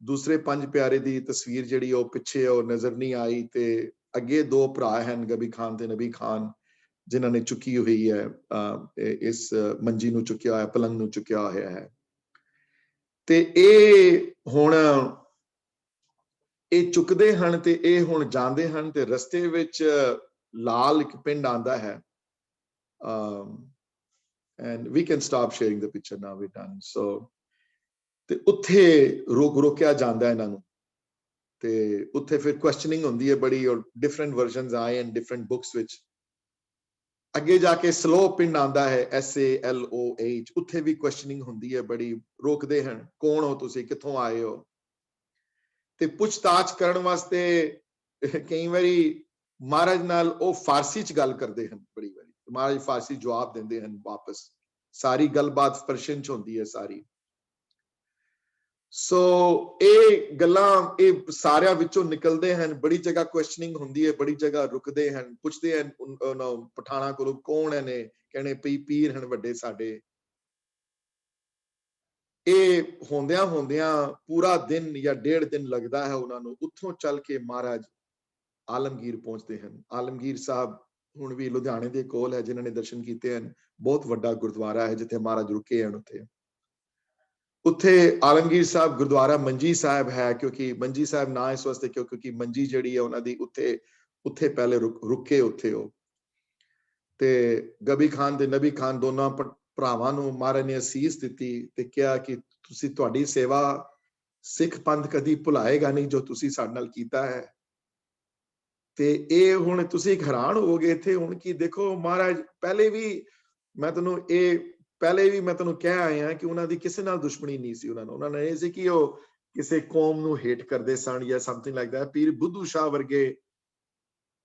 A: ਦੂਸਰੇ 5 ਪਿਆਰੇ ਦੀ ਤਸਵੀਰ ਜਿਹੜੀ ਉਹ ਪਿੱਛੇ ਉਹ ਨਜ਼ਰ ਨਹੀਂ ਆਈ। ਤੇ ਅੱਗੇ 2 ਭਰਾ ਹਨ, ਗਬੀ ਖਾਨ ਤੇ ਨਬੀ ਖਾਨ, ਜਿਨ੍ਹਾਂ ਨੇ ਚੁੱਕੀ ਹੋਈ ਹੈ ਇਸ ਮੰਜੀ ਨੂੰ ਚੁੱਕਿਆ ਹੋਇਆ, ਪਲੰਗ ਨੂੰ ਚੁੱਕਿਆ ਹੋਇਆ ਹੈ। ਤੇ ਇਹ ਹੁਣ ਇਹ ਚੁੱਕਦੇ ਹਨ, ਤੇ ਇਹ ਹੁਣ ਜਾਂਦੇ ਹਨ, ਤੇ ਰਸਤੇ ਵਿੱਚ ਲਾਲ ਇੱਕ ਪਿੰਡ ਆਂਦਾ ਹੈ। and we can stop sharing the picture now, we're done। so ਤੇ ਉੱਥੇ ਰੋਕਿਆ ਜਾਂਦਾ ਇਹਨਾਂ ਨੂੰ, ਤੇ ਉੱਥੇ ਫਿਰ ਕੁਐਸਚਨਿੰਗ ਹੁੰਦੀ ਹੈ ਬੜੀ, ਔਰ ਡਿਫਰੈਂਟ ਵਰਜ਼ਨਸ ਆਏ ਐਂਡ ਡਿਫਰੈਂਟ ਬੁੱਕਸ ਵਿੱਚ। ਅੱਗੇ ਜਾ ਕੇ ਸਲੋ ਪਿੰਡ ਆਂਦਾ ਹੈ SALOH, ਉੱਥੇ ਵੀ ਕੁਐਸਚਨਿੰਗ ਹੁੰਦੀ ਹੈ, ਬੜੀ ਰੋਕਦੇ ਹਨ, ਕੌਣ ਹੋ ਤੁਸੀਂ, ਕਿੱਥੋਂ ਆਏ ਹੋ, ਤੇ ਪੁੱਛਤਾਛ ਕਰਨ ਵਾਸਤੇ ਕਈ ਵਾਰੀ ਮਹਾਰਾਜ ਨਾਲ ਉਹ ਫਾਰਸੀ ਚ ਗੱਲ ਕਰਦੇ ਹਨ, ਬੜੀ ਵਾਰੀ ਮਹਾਰਾਜ ਫਾਰਸੀ ਜਵਾਬ ਦਿੰਦੇ ਹਨ ਵਾਪਸ, ਸਾਰੀ ਗੱਲਬਾਤ ਪਰਸ਼ੀਅਨ ਚ ਹੁੰਦੀ ਹੈ ਸਾਰੀ। ਸੋ ਇਹ ਗੱਲਾਂ ਇਹ ਸਾਰਿਆਂ ਵਿੱਚੋਂ ਨਿਕਲਦੇ ਹਨ, ਬੜੀ ਜਗ੍ਹਾ ਕੁਐਸਚਨਿੰਗ ਹੁੰਦੀ ਹੈ, ਬੜੀ ਜਗ੍ਹਾ ਰੁਕਦੇ ਹਨ, ਪੁੱਛਦੇ ਹਨ ਪਠਾਣਾ ਕੋਲੋਂ ਕੌਣ ਹੈ ਨੇ, ਕਹਿੰਦੇ ਪੀਰ ਹਨ ਵੱਡੇ ਸਾਡੇ। ਇਹ ਹੁੰਦਿਆਂ ਹੁੰਦਿਆਂ ਪੂਰਾ ਦਿਨ ਜਾਂ 1.5 ਦਿਨ ਲੱਗਦਾ ਹੈ ਉਹਨਾਂ ਨੂੰ। ਉੱਥੋਂ ਚੱਲ ਕੇ ਮਹਾਰਾਜ ਆਲਮਗੀਰ ਪਹੁੰਚਦੇ ਹਨ। ਆਲਮਗੀਰ ਸਾਹਿਬ ਹੁਣ ਵੀ ਲੁਧਿਆਣੇ ਦੇ ਕੋਲ ਹੈ, ਜਿਨ੍ਹਾਂ ਨੇ ਦਰਸ਼ਨ ਕੀਤੇ ਹਨ, ਬਹੁਤ ਵੱਡਾ ਗੁਰਦੁਆਰਾ ਹੈ ਜਿੱਥੇ ਮਹਾਰਾਜ ਰੁਕੇ ਹਨ। ਉੱਥੇ ਆਲਮਗੀਰ ਸਾਹਿਬ ਗੁਰਦੁਆਰਾ ਮੰਜੀ ਸਾਹਿਬ ਹੈ, ਕਿਉਂਕਿ ਮੰਜੀ ਸਾਹਿਬ ਨਾ ਇਸ ਵਾਸਤੇ ਕਿਉਂਕਿ ਮੰਜੀ ਜਿਹੜੀ ਹੈ ਉਹਨਾਂ ਦੀ ਉੱਥੇ ਪਹਿਲੇ ਰੁਕੇ ਉੱਥੇ ਉਹ। ਤੇ ਗਬੀ ਖਾਨ ਤੇ ਨਬੀ ਖਾਨ ਦੋਨਾਂ ਭਰਾਵਾਂ ਨੂੰ ਮਹਾਰਾਜ ਨੇ ਅਸੀਸ ਦਿੱਤੀ ਤੇ ਕਿਹਾ ਕਿ ਤੁਸੀਂ, ਤੁਹਾਡੀ ਸੇਵਾ ਸਿੱਖ ਪੰਥ ਕਦੀ ਭੁਲਾਏਗਾ ਨਹੀਂ ਜੋ ਤੁਸੀਂ ਸਾਡੇ ਨਾਲ ਕੀਤਾ ਹੈ। ਤੇ ਇਹ ਹੁਣ ਤੁਸੀਂ ਹੈਰਾਨ ਹੋਵੋਗੇ ਇੱਥੇ ਹੁਣ ਕੀ ਦੇਖੋ, ਮਹਾਰਾਜ ਪਹਿਲੇ ਵੀ ਮੈਂ ਤੁਹਾਨੂੰ ਕਹਿ ਆਇਆ ਕਿ ਉਹਨਾਂ ਦੀ ਕਿਸੇ ਨਾਲ ਦੁਸ਼ਮਣੀ ਨਹੀਂ ਸੀ। ਉਹਨਾਂ ਨੇ ਇਹ ਸੀ ਕਿ ਉਹ ਕਿਸੇ ਕੌਮ ਨੂੰ ਹੇਟ ਕਰਦੇ ਸਨ ਜਾਂ ਸਮਥਿੰਗ ਲਾਈਕ ਦੈਟ। ਪੀਰ ਬੁੱਧੂ ਸ਼ਾਹ ਵਰਗੇ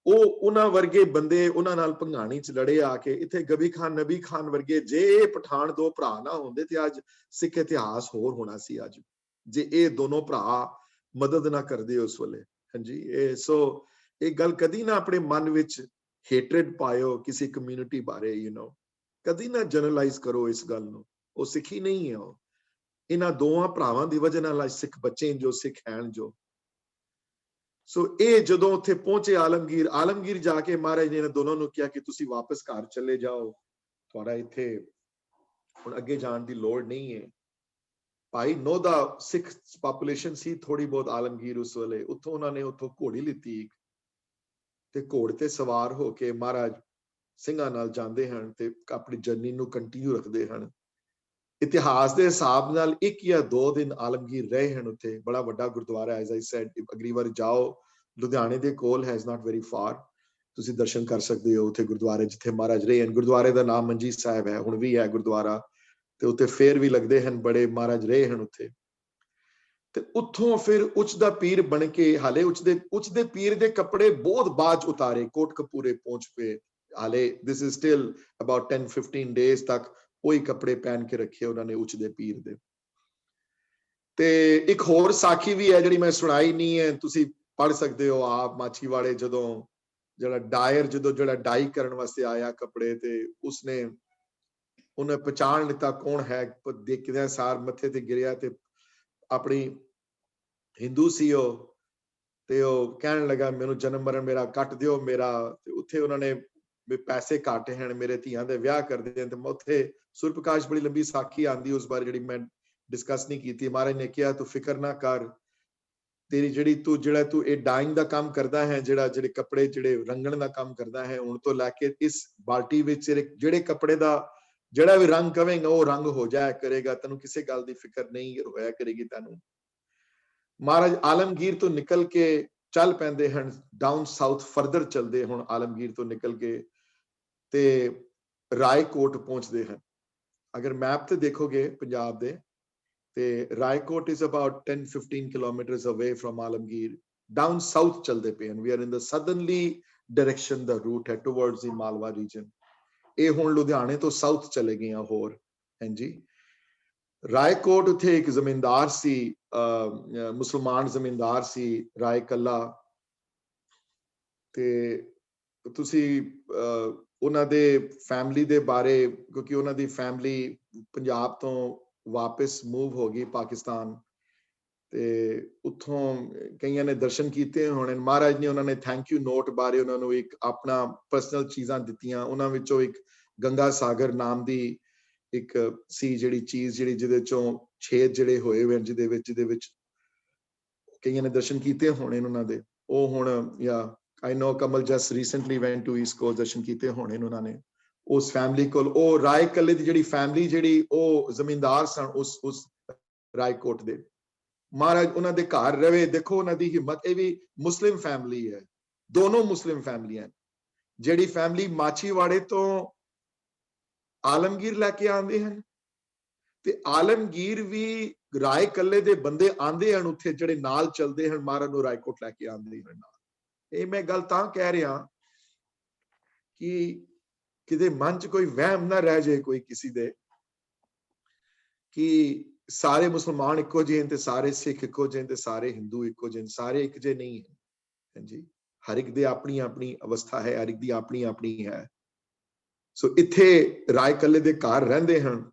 A: ਉਹਨਾਂ ਵਰਗੇ ਬੰਦੇ ਉਹਨਾਂ ਨਾਲ ਭੰਗਾਣੀ ਚ ਲੜੇ ਆ ਕੇ। ਇੱਥੇ ਗਬੀ ਖਾਨ ਨਬੀ ਖਾਨ ਵਰਗੇ, ਜੇ ਇਹ ਪਠਾਨ ਦੋ ਭਰਾ ਨਾ ਹੁੰਦੇ ਤੇ ਅੱਜ ਸਿੱਖ ਇਤਿਹਾਸ ਹੋਰ ਹੋਣਾ ਸੀ। ਅੱਜ ਜੇ ਇਹ ਦੋਨੋਂ ਭਰਾ ਮਦਦ ਨਾ ਕਰਦੇ ਉਸ ਵੇਲੇ। ਹਾਂਜੀ, ਇਹ ਗੱਲ ਕਦੀ ਨਾ ਆਪਣੇ ਮਨ ਵਿੱਚ ਹੇਟਰੇਡ ਪਾਇਓ ਕਿਸੇ ਕਮਿਊਨਿਟੀ ਬਾਰੇ, ਕਦੀ ਨਾ ਜਨਰਲਾਈਜ਼ ਕਰੋ ਇਸ ਗੱਲ ਨੂੰ। ਉਹ ਸਿੱਖੀ ਨਹੀਂ ਹੈ, ਉਹ ਇਹਨਾਂ ਦੋਵਾਂ ਭਰਾਵਾਂ ਦੀ ਵਜ੍ਹਾ ਨਾਲ ਸਿੱਖ ਬੱਚੇ ਜੋ ਸਿੱਖ ਹਨ ਜੋ। ਸੋ ਇਹ ਜਦੋਂ ਉੱਥੇ ਪਹੁੰਚੇ ਆਲਮਗੀਰ ਜਾ ਕੇ ਮਹਾਰਾਜ ਨੇ ਦੋਨੋਂ ਨੂੰ ਕਿਹਾ ਕਿ ਤੁਸੀਂ ਵਾਪਸ ਘਰ ਚਲੇ ਜਾਓ, ਤੁਹਾਡਾ ਇੱਥੇ ਹੁਣ ਅੱਗੇ ਜਾਣ ਦੀ ਲੋੜ ਨਹੀਂ ਹੈ। ਭਾਈ ਨੋ ਦਾ ਸਿੱਖ ਪਾਪੂਲੇਸ਼ਨ ਸੀ ਥੋੜੀ ਬਹੁਤ ਆਲਮਗੀਰ ਉਸ ਵੇਲੇ। ਉਹਨਾਂ ਨੇ ਘੋੜੀ ਲਿੱਤੀ ਤੇ ਘੋੜੇ ਤੇ ਸਵਾਰ ਹੋ ਕੇ ਮਹਾਰਾਜ ਸਿੰਘਾਂ ਨਾਲ ਜਾਂਦੇ ਹਨ ਤੇ ਆਪਣੀ ਜਰਨੀ ਨੂੰ ਕੰਟੀਨਿਊ ਰੱਖਦੇ ਹਨ। ਇਤਿਹਾਸ ਦੇ ਹਿਸਾਬ ਨਾਲ 1 ਜਾਂ 2 ਦਿਨ ਆਲਮਗੀਰ ਰਹੇ ਹਨ ਉੱਥੇ। ਬੜਾ ਵੱਡਾ ਗੁਰਦੁਆਰਾ, ਐਜ਼ ਆਈ ਸੈਡ, ਅਗਲੀ ਵਾਰ ਜਾਓ, ਲੁਧਿਆਣੇ ਦੇ ਕੋਲ ਹੈ, ਇਜ਼ ਨਾਟ ਵੈਰੀ ਫਾਰ, ਤੁਸੀਂ ਦਰਸ਼ਨ ਕਰ ਸਕਦੇ ਹੋ ਉੱਥੇ ਗੁਰਦੁਆਰੇ ਜਿੱਥੇ ਮਹਾਰਾਜ ਰਹੇ ਹਨ। ਗੁਰਦੁਆਰੇ ਦਾ ਨਾਮ ਮੰਜੀ ਸਾਹਿਬ ਹੈ, ਹੁਣ ਵੀ ਹੈ ਗੁਰਦੁਆਰਾ, ਤੇ ਉੱਥੇ ਫੇਰ ਵੀ ਲੱਗਦੇ ਹਨ ਬੜੇ, ਮਹਾਰਾਜ ਰਹੇ ਹਨ ਉੱਥੇ। ਤੇ ਉੱਥੋਂ ਫਿਰ ਉੱਚ ਦਾ ਪੀਰ ਬਣ ਕੇ, ਹਾਲੇ ਉੱਚ ਦੇ ਪੀਰ ਦੇ ਕੱਪੜੇ ਬਹੁਤ ਬਾਅਦ ਉਤਾਰੇ, ਕੋਟਕਪੂਰੇ ਪਹੁੰਚ ਪਏ। ਹਾਲੇ this is still about 10-15 days ਤੱਕ ਉਹੀ ਕੱਪੜੇ ਪਹਿਨ ਕੇ ਰੱਖੇ ਉਹਨਾਂ ਨੇ ਉੱਚ ਦੇ ਪੀਰ ਦੇ। ਤੇ ਇੱਕ ਹੋਰ ਸਾਖੀ ਵੀ ਹੈ ਜਿਹੜੀ ਮੈਂ ਸੁਣਾਈ ਨਹੀਂ ਹੈ, ਤੁਸੀਂ ਪੜ੍ਹ ਸਕਦੇ ਹੋ ਆਪ। ਮਾਛੀਵਾੜੇ ਜਿਹੜਾ ਡਾਈ ਕਰਨ ਵਾਸਤੇ ਆਇਆ ਕੱਪੜੇ, ਤੇ ਉਹਨੇ ਪਛਾਣ ਲਿੱਤਾ ਕੌਣ ਹੈ, ਦੇਖਦਿਆਂ ਸਾਰ ਮੱਥੇ ਤੇ ਗਿਰਿਆ ਤੇ ਆਪਣੀ ਹਿੰਦੂ ਸੀ ਉਹ, ਤੇ ਉਹ ਕਹਿਣ ਲੱਗਾ ਮੈਨੂੰ ਜਨਮ ਮਰਨ ਮੇਰਾ ਕੱਟ ਦਿਓ ਮੇਰਾ। ਤੇ ਉੱਥੇ ਉਹਨਾਂ ਨੇ ਪੈਸੇ ਘੱਟ ਹਨ, ਮੇਰੇ ਧੀਆਂ ਦੇ ਵਿਆਹ ਕਰਦੇ ਹਨ। ਤੇ ਉੱਥੇ ਸੁਰਪ੍ਰਕਾਸ਼ ਬੜੀ ਲੰਬੀ ਸਾਖੀ ਆਂਦੀ ਉਸ ਬਾਰੇ ਜਿਹੜੀ ਮੈਂ ਡਿਸਕਸ ਨਹੀਂ ਕੀਤੀ। ਮਹਾਰਾਜ ਨੇ ਕਿਹਾ ਤੂੰ ਫਿਕਰ ਨਾ ਕਰ, ਤੇਰੀ ਤੂੰ ਇਹ ਡਾਈਂਗ ਦਾ ਕੰਮ ਕਰਦਾ ਹੈ, ਜਿਹੜੇ ਕੱਪੜੇ ਰੰਗਣ ਦਾ ਕੰਮ ਕਰਦਾ ਹੈ, ਹੁਣ ਤੋਂ ਲੈ ਕੇ ਇਸ ਬਾਲਟੀ ਵਿੱਚ ਜਿਹੜੇ ਕੱਪੜੇ ਦਾ ਜਿਹੜਾ ਵੀ ਰੰਗ ਕਵੇਂਗਾ ਉਹ ਰੰਗ ਹੋ ਜਾਇਆ ਕਰੇਗਾ, ਤੈਨੂੰ ਕਿਸੇ ਗੱਲ ਦੀ ਫਿਕਰ ਨਹੀਂ ਹੋਇਆ ਕਰੇਗੀ ਤੈਨੂੰ। ਮਹਾਰਾਜ ਆਲਮਗੀਰ ਤੋਂ ਨਿਕਲ ਕੇ ਚੱਲ ਪੈਂਦੇ ਹਨ ਡਾਊਨ ਸਾਊਥ, ਫਰਦਰ ਚਲਦੇ ਹੁਣ ਆਲਮਗੀਰ ਤੋਂ ਨਿਕਲ ਕੇ ਤੇ ਰਾਏਕੋਟ ਪਹੁੰਚਦੇ ਹਨ। ਅਗਰ ਮੈਪ ਤੇ ਦੇਖੋਗੇ ਪੰਜਾਬ ਦੇ, ਤੇ Raikot is about 10-15 kilometers away from Alamgir. Down south ਚਲਦੇ ਪਏ ਹਨ। we are in the southerly direction the route ਹੈ towards the ਮਾਲਵਾ region। ਇਹ ਹੁਣ ਲੁਧਿਆਣੇ ਤੋਂ ਸਾਊਥ ਚਲੇ ਗਏ ਆ ਹੋਰ। ਹਾਂਜੀ, ਰਾਏਕੋਟ ਉੱਥੇ ਇੱਕ ਜ਼ਮੀਂਦਾਰ ਸੀ, ਮੁਸਲਮਾਨ ਜ਼ਮੀਂਦਾਰ ਸੀ ਰਾਏ ਕੱਲਾ। ਤੇ ਤੁਸੀਂ ਉਹਨਾਂ ਦੇ ਫੈਮਿਲੀ ਦੇ ਬਾਰੇ, ਕਿਉਂਕਿ ਉਹਨਾਂ ਦੀ ਫੈਮਿਲੀ ਪੰਜਾਬ ਤੋਂ ਵਾਪਸ ਮੂਵ ਹੋ ਗਈ ਪਾਕਿਸਤਾਨ, ਤੇ ਉੱਥੋਂ ਕਈਆਂ ਨੇ ਦਰਸ਼ਨ ਕੀਤੇ ਹੋਣੇ। ਮਹਾਰਾਜ ਨੇ ਉਹਨਾਂ ਨੇ ਥੈਂਕ ਯੂ ਨੋਟ ਬਾਰੇ ਉਹਨਾਂ ਨੂੰ ਇੱਕ ਆਪਣਾ ਪਰਸਨਲ ਚੀਜ਼ਾਂ ਦਿੱਤੀਆਂ। ਉਹਨਾਂ ਵਿੱਚੋਂ ਇੱਕ ਗੰਗਾ ਸਾਗਰ ਨਾਮ ਦੀ ਇੱਕ ਸੀ ਜਿਹੜੀ ਚੀਜ਼, ਜਿਹਦੇ ਚੋਂ ਛੇਦ ਜਿਹੜੇ ਹੋਏ ਹੋਏ ਜਿਹਦੇ ਵਿੱਚ ਕਈਆਂ ਨੇ ਦਰਸ਼ਨ ਕੀਤੇ ਹੋਣੇ ਉਹਨਾਂ ਦੇ। ਉਹ ਹੁਣ I know Kamal just recently went to east coast, ਦਰਸ਼ਨ ਕੀਤੇ ਹੋਣੇ ਉਹਨਾਂ ਨੇ ਉਸ ਫੈਮਿਲੀ ਕੋਲ। ਉਹ ਰਾਏ ਕੱਲੇ ਦੀ ਜਿਹੜੀ ਫੈਮਿਲੀ ਉਹ ਜ਼ਮੀਂਦਾਰ ਸਨ ਉਸ ਰਾਏਕੋਟ ਦੇ। ਮਹਾਰਾਜ ਉਹਨਾਂ ਦੇ ਘਰ ਰਵੇ। ਦੇਖੋ ਉਹਨਾਂ ਦੀ ਹਿੰਮਤ। ਇਹ ਵੀ ਮੁਸਲਿਮ ਫੈਮਿਲੀ ਹੈ, ਦੋਨੋਂ ਮੁਸਲਿਮ ਫੈਮਲੀਆਂ। ਜਿਹੜੀ ਫੈਮਿਲੀ ਮਾਛੀਵਾੜੇ ਤੋਂ ਆਲਮਗੀਰ ਲੈ ਕੇ ਆਉਂਦੇ ਹਨ, ਤੇ ਆਲਮਗੀਰ ਵੀ ਰਾਏ ਕੱਲੇ ਦੇ ਬੰਦੇ ਆਂਦੇ ਹਨ ਉੱਥੇ, ਜਿਹੜੇ ਨਾਲ ਚੱਲਦੇ ਹਨ, ਮਹਾਰਾਜ ਨੂੰ ਰਾਏਕੋਟ ਲੈ ਕੇ ਆਉਂਦੇ ਹਨ ਨਾਲ। ਇਹ ਮੈਂ ਗੱਲ ਤਾਂ ਕਹਿ ਰਿਹਾ ਕਿ ਕਿਤੇ ਮਨ 'ਚ ਕੋਈ ਵਹਿਮ ਨਾ ਰਹਿ ਜਾਏ ਕੋਈ ਕਿਸੇ ਦੇ ਕਿ ਸਾਰੇ ਮੁਸਲਮਾਨ ਇੱਕੋ ਜਿਹੇ ਹਨ ਤੇ ਸਾਰੇ ਸਿੱਖ ਇੱਕੋ ਜਿਹੇ ਹਨ ਤੇ ਸਾਰੇ ਹਿੰਦੂ ਇੱਕੋ ਜਿਹੇ ਹਨ। ਸਾਰੇ ਇੱਕ ਜਿਹੇ ਨਹੀਂ ਹਨ। ਹਾਂਜੀ, ਹਰ ਇੱਕ ਦੀ ਆਪਣੀ ਆਪਣੀ ਅਵਸਥਾ ਹੈ, ਹਰ ਇੱਕ ਦੀ ਆਪਣੀ ਆਪਣੀ ਹੈ। ਸੋ ਇੱਥੇ ਰਾਏ ਕੱਲੇ ਦੇ ਘਰ ਰਹਿੰਦੇ ਹਨ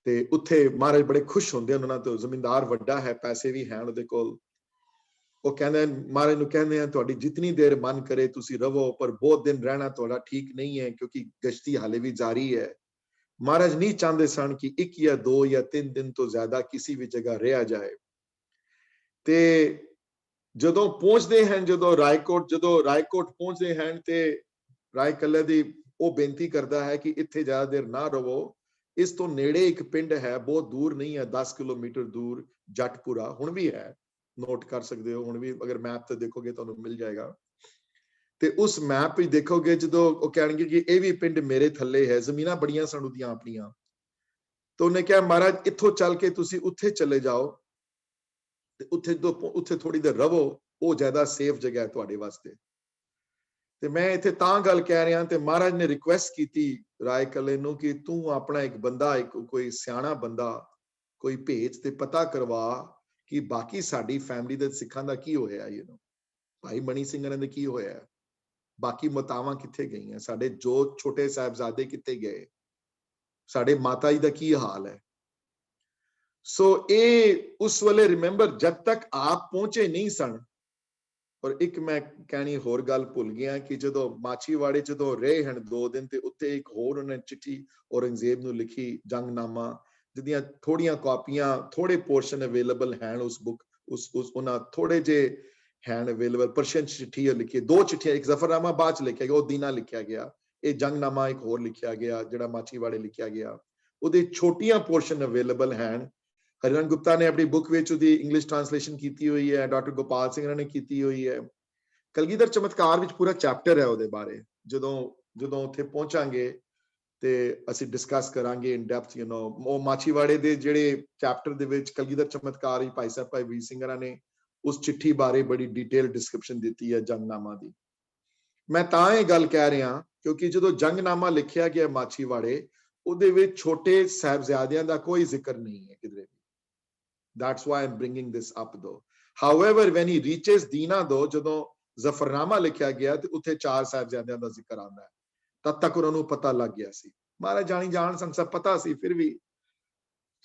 A: ਤੇ ਉੱਥੇ ਮਹਾਰਾਜ ਬੜੇ ਖੁਸ਼ ਹੁੰਦੇ ਹਨ ਉਹਨਾਂ ਤੋਂ। ਜ਼ਮੀਂਦਾਰ ਵੱਡਾ ਹੈ, ਪੈਸੇ ਵੀ ਹਨ ਉਹਦੇ ਕੋਲ। ਉਹ ਕਹਿੰਦੇ ਮਹਾਰਾਜ ਨੂੰ ਕਹਿੰਦੇ ਆ ਤੁਹਾਡੀ ਜਿਤਨੀ ਦੇਰ ਮਨ ਕਰੇ ਤੁਸੀਂ ਰਵੋ, ਪਰ ਬਹੁਤ ਦਿਨ ਰਹਿਣਾ ਤੁਹਾਡਾ ਠੀਕ ਨਹੀਂ ਹੈ ਕਿਉਂਕਿ ਗਸ਼ਤੀ ਹਾਲੇ ਵੀ ਜਾਰੀ ਹੈ। ਮਹਾਰਾਜ ਨਹੀਂ ਚਾਹੁੰਦੇ ਸਨ ਕਿ 1 ਜਾਂ 2 ਜਾਂ 3 ਦਿਨ ਤੋਂ ਜ਼ਿਆਦਾ ਕਿਸੇ ਵੀ ਜਗ੍ਹਾ ਰਿਹਾ ਜਾਏ। ਤੇ ਜਦੋਂ ਪਹੁੰਚਦੇ ਹਨ, ਜਦੋਂ ਰਾਏਕੋਟ ਪਹੁੰਚਦੇ ਹਨ ਤੇ ਰਾਏ ਕੱਲੇ ਦੀ ਉਹ ਬੇਨਤੀ ਕਰਦਾ ਹੈ ਕਿ ਇੱਥੇ ਜ਼ਿਆਦਾ ਦੇਰ ਨਾ ਰਵੋ। ਇਸ ਤੋਂ ਨੇੜੇ ਇੱਕ ਪਿੰਡ ਹੈ, ਬਹੁਤ ਦੂਰ ਨਹੀਂ ਹੈ, 10 ਕਿਲੋਮੀਟਰ ਦੂਰ, ਜੱਟਪੁਰਾ। ਹੁਣ ਵੀ ਹੈ, ਨੋਟ ਕਰ ਸਕਦੇ ਹੋ, ਹੁਣ ਵੀ ਅਗਰ ਮੈਪ ਤੇ ਦੇਖੋਗੇ ਤੁਹਾਨੂੰ ਮਿਲ ਜਾਏਗਾ। ਤੇ ਉਸ ਮੈਪ ਵਿੱਚ ਦੇਖੋਗੇ ਜਦੋਂ ਉਹ ਕਹਿਣਗੇ ਕਿ ਇਹ ਵੀ ਪਿੰਡ ਮੇਰੇ ਥੱਲੇ ਹੈ, ਜ਼ਮੀਨਾਂ ਬੜੀਆਂ ਸਨ ਉਹਦੀਆਂ ਆਪਣੀਆਂ। ਤਾਂ ਉਹਨੇ ਕਿਹਾ ਮਹਾਰਾਜ ਇੱਥੋਂ ਚੱਲ ਕੇ ਤੁਸੀਂ ਉੱਥੇ ਚਲੇ ਜਾਓ ਤੇ ਉੱਥੇ ਥੋੜੀ ਦੇਰ ਰਵੋ, ਉਹ ਜ਼ਿਆਦਾ ਸੇਫ ਜਗ੍ਹਾ ਹੈ ਤੁਹਾਡੇ ਵਾਸਤੇ। ਤੇ ਮੈਂ ਇੱਥੇ ਤਾਂ ਗੱਲ ਕਹਿ ਰਿਹਾ ਤੇ ਮਹਾਰਾਜ ਨੇ ਰਿਕੁਐਸਟ ਕੀਤੀ ਰਾਏ ਕੱਲੇ ਨੂੰ ਕਿ ਤੂੰ ਆਪਣਾ ਇੱਕ ਬੰਦਾ, ਕੋਈ ਸਿਆਣਾ ਬੰਦਾ ਕੋਈ ਭੇਜ ਤੇ ਪਤਾ ਕਰਵਾ ਕਿ ਬਾਕੀ ਸਾਡੀ ਫੈਮਿਲੀ ਦੇ ਸਿੱਖਾਂ ਦਾ ਕੀ ਹੋਇਆ, ਭਾਈ ਮਣੀ ਸਿੰਘ ਦੇ ਕੀ ਹੋਇਆ, ਬਾਕੀ ਮਾਤਾਵਾਂ ਕਿੱਥੇ ਗਈਆਂ, ਸਾਡੇ ਜੋ ਛੋਟੇ ਸਾਹਿਬਜ਼ਾਦੇ ਕਿੱਥੇ ਗਏ, ਸਾਡੇ ਮਾਤਾ ਜੀ ਦਾ ਕੀ ਹਾਲ ਹੈ। ਸੋ ਇਹ ਉਸ ਵੇਲੇ ਰਿਮੈਂਬਰ ਜਦ ਤੱਕ ਆਪ ਪਹੁੰਚੇ ਨਹੀਂ ਸਨ। ਔਰ ਇੱਕ ਮੈਂ ਕਹਿਣੀ ਹੋਰ ਗੱਲ ਭੁੱਲ ਗਿਆ ਕਿ ਜਦੋਂ ਮਾਛੀਵਾੜੇ ਜਦੋਂ ਰਹੇ ਹਨ 2 ਦਿਨ ਤੇ ਉੱਥੇ ਇੱਕ ਹੋਰ ਉਹਨੇ ਚਿੱਠੀ ਔਰੰਗਜ਼ੇਬ ਨੂੰ ਲਿਖੀ, ਜੰਗਨਾਮਾ, ਜਿਹਦੀਆਂ ਥੋੜੀਆਂ ਕਾਪੀਆਂ, ਥੋੜੇ ਪੋਰਸ਼ਨ ਅਵੇਲੇਬਲ ਹਨ ਉਸ ਬੁੱਕ, ਉਹਨਾਂ ਥੋੜੇ ਜਿਹੇ ਹਨ ਅਵੇਲੇਬਲ। ਪਰਸ਼ੀਅਨ ਚਿੱਠੀ ਲਿਖੀ, 2 ਚਿੱਠੀਆਂ, ਇੱਕ ਜ਼ਫਰਨਾਮਾ ਬਾਅਦ ਚ ਲਿਖਿਆ ਗਿਆ, ਉਹ ਦੀਨਾ ਲਿਖਿਆ ਗਿਆ, ਇਹ ਜੰਗਨਾਮਾ ਇੱਕ ਹੋਰ ਲਿਖਿਆ ਗਿਆ ਜਿਹੜਾ ਮਾਛੀਵਾੜੇ ਲਿਖਿਆ ਗਿਆ। ਉਹਦੇ ਛੋਟੀਆਂ ਪੋਰਸ਼ਨ ਅਵੇਲੇਬਲ ਹਨ। ਹਰਿਵੰਸ਼ ਗੁਪਤਾ ਨੇ ਆਪਣੀ ਬੁੱਕ ਵਿੱਚ ਉਹਦੀ ਇੰਗਲਿਸ਼ ਟ੍ਰਾਂਸਲੇਸ਼ਨ ਕੀਤੀ ਹੋਈ ਹੈ, ਡਾਕਟਰ ਗੋਪਾਲ ਸਿੰਘ ਨੇ ਕੀਤੀ ਹੋਈ ਹੈ। ਕਲਗੀਧਰ ਚਮਤਕਾਰ ਵਿੱਚ ਪੂਰਾ ਚੈਪਟਰ ਹੈ ਉਹਦੇ ਬਾਰੇ। ਜਦੋਂ ਉੱਥੇ ਪਹੁੰਚਾਂਗੇ ਤੇ ਅਸੀਂ ਡਿਸਕਸ ਕਰਾਂਗੇ ਇਨ ਡੈਪਥ, ਉਹ ਮਾਛੀਵਾੜੇ ਦੇ ਜਿਹੜੇ ਚੈਪਟਰ ਦੇ ਵਿੱਚ ਕਲਗੀਧਰ ਚਮਤਕਾਰ ਵਿੱਚ ਭਾਈ ਸਾਹਿਬ ਭਾਈ ਵੀਰ ਸਿੰਘ ਨੇ ਉਸ ਚਿੱਠੀ ਬਾਰੇ ਬੜੀ ਡਿਟੇਲ ਡਿਸਕ੍ਰਿਪਸ਼ਨ ਦਿੱਤੀ ਹੈ ਜੰਗਨਾਮਾ ਦੀ। ਮੈਂ ਤਾਂ ਇਹ ਗੱਲ ਕਹਿ ਰਿਹਾ ਕਿਉਂਕਿ ਜਦੋਂ ਜੰਗਨਾਮਾ ਲਿਖਿਆ ਗਿਆ ਮਾਛੀਵਾੜੇ, ਉਹਦੇ ਵਿੱਚ ਛੋਟੇ ਸਾਹਿਬਜ਼ਾਦਿਆਂ ਦਾ ਕੋਈ ਜ਼ਿਕਰ ਨਹੀਂ ਹੈ ਕਿਧਰੇ ਵੀ। That's why I'm bringing this up though. However, when he reaches Dina though, ਜਦੋਂ ਜ਼ਫਰਨਾਮਾ ਲਿਖਿਆ ਗਿਆ ਤੇ ਉੱਥੇ 4 ਸਾਹਿਬਜ਼ਾਦਿਆਂ ਦਾ ਜ਼ਿਕਰ ਆਉਂਦਾ ਹੈ। ਤਦ ਤੱਕ ਉਹਨਾਂ ਨੂੰ ਪਤਾ ਲੱਗ ਗਿਆ ਸੀ, ਮਹਾਰਾਜ ਜਾਣ ਸਭ ਪਤਾ ਸੀ ਫਿਰ ਵੀ।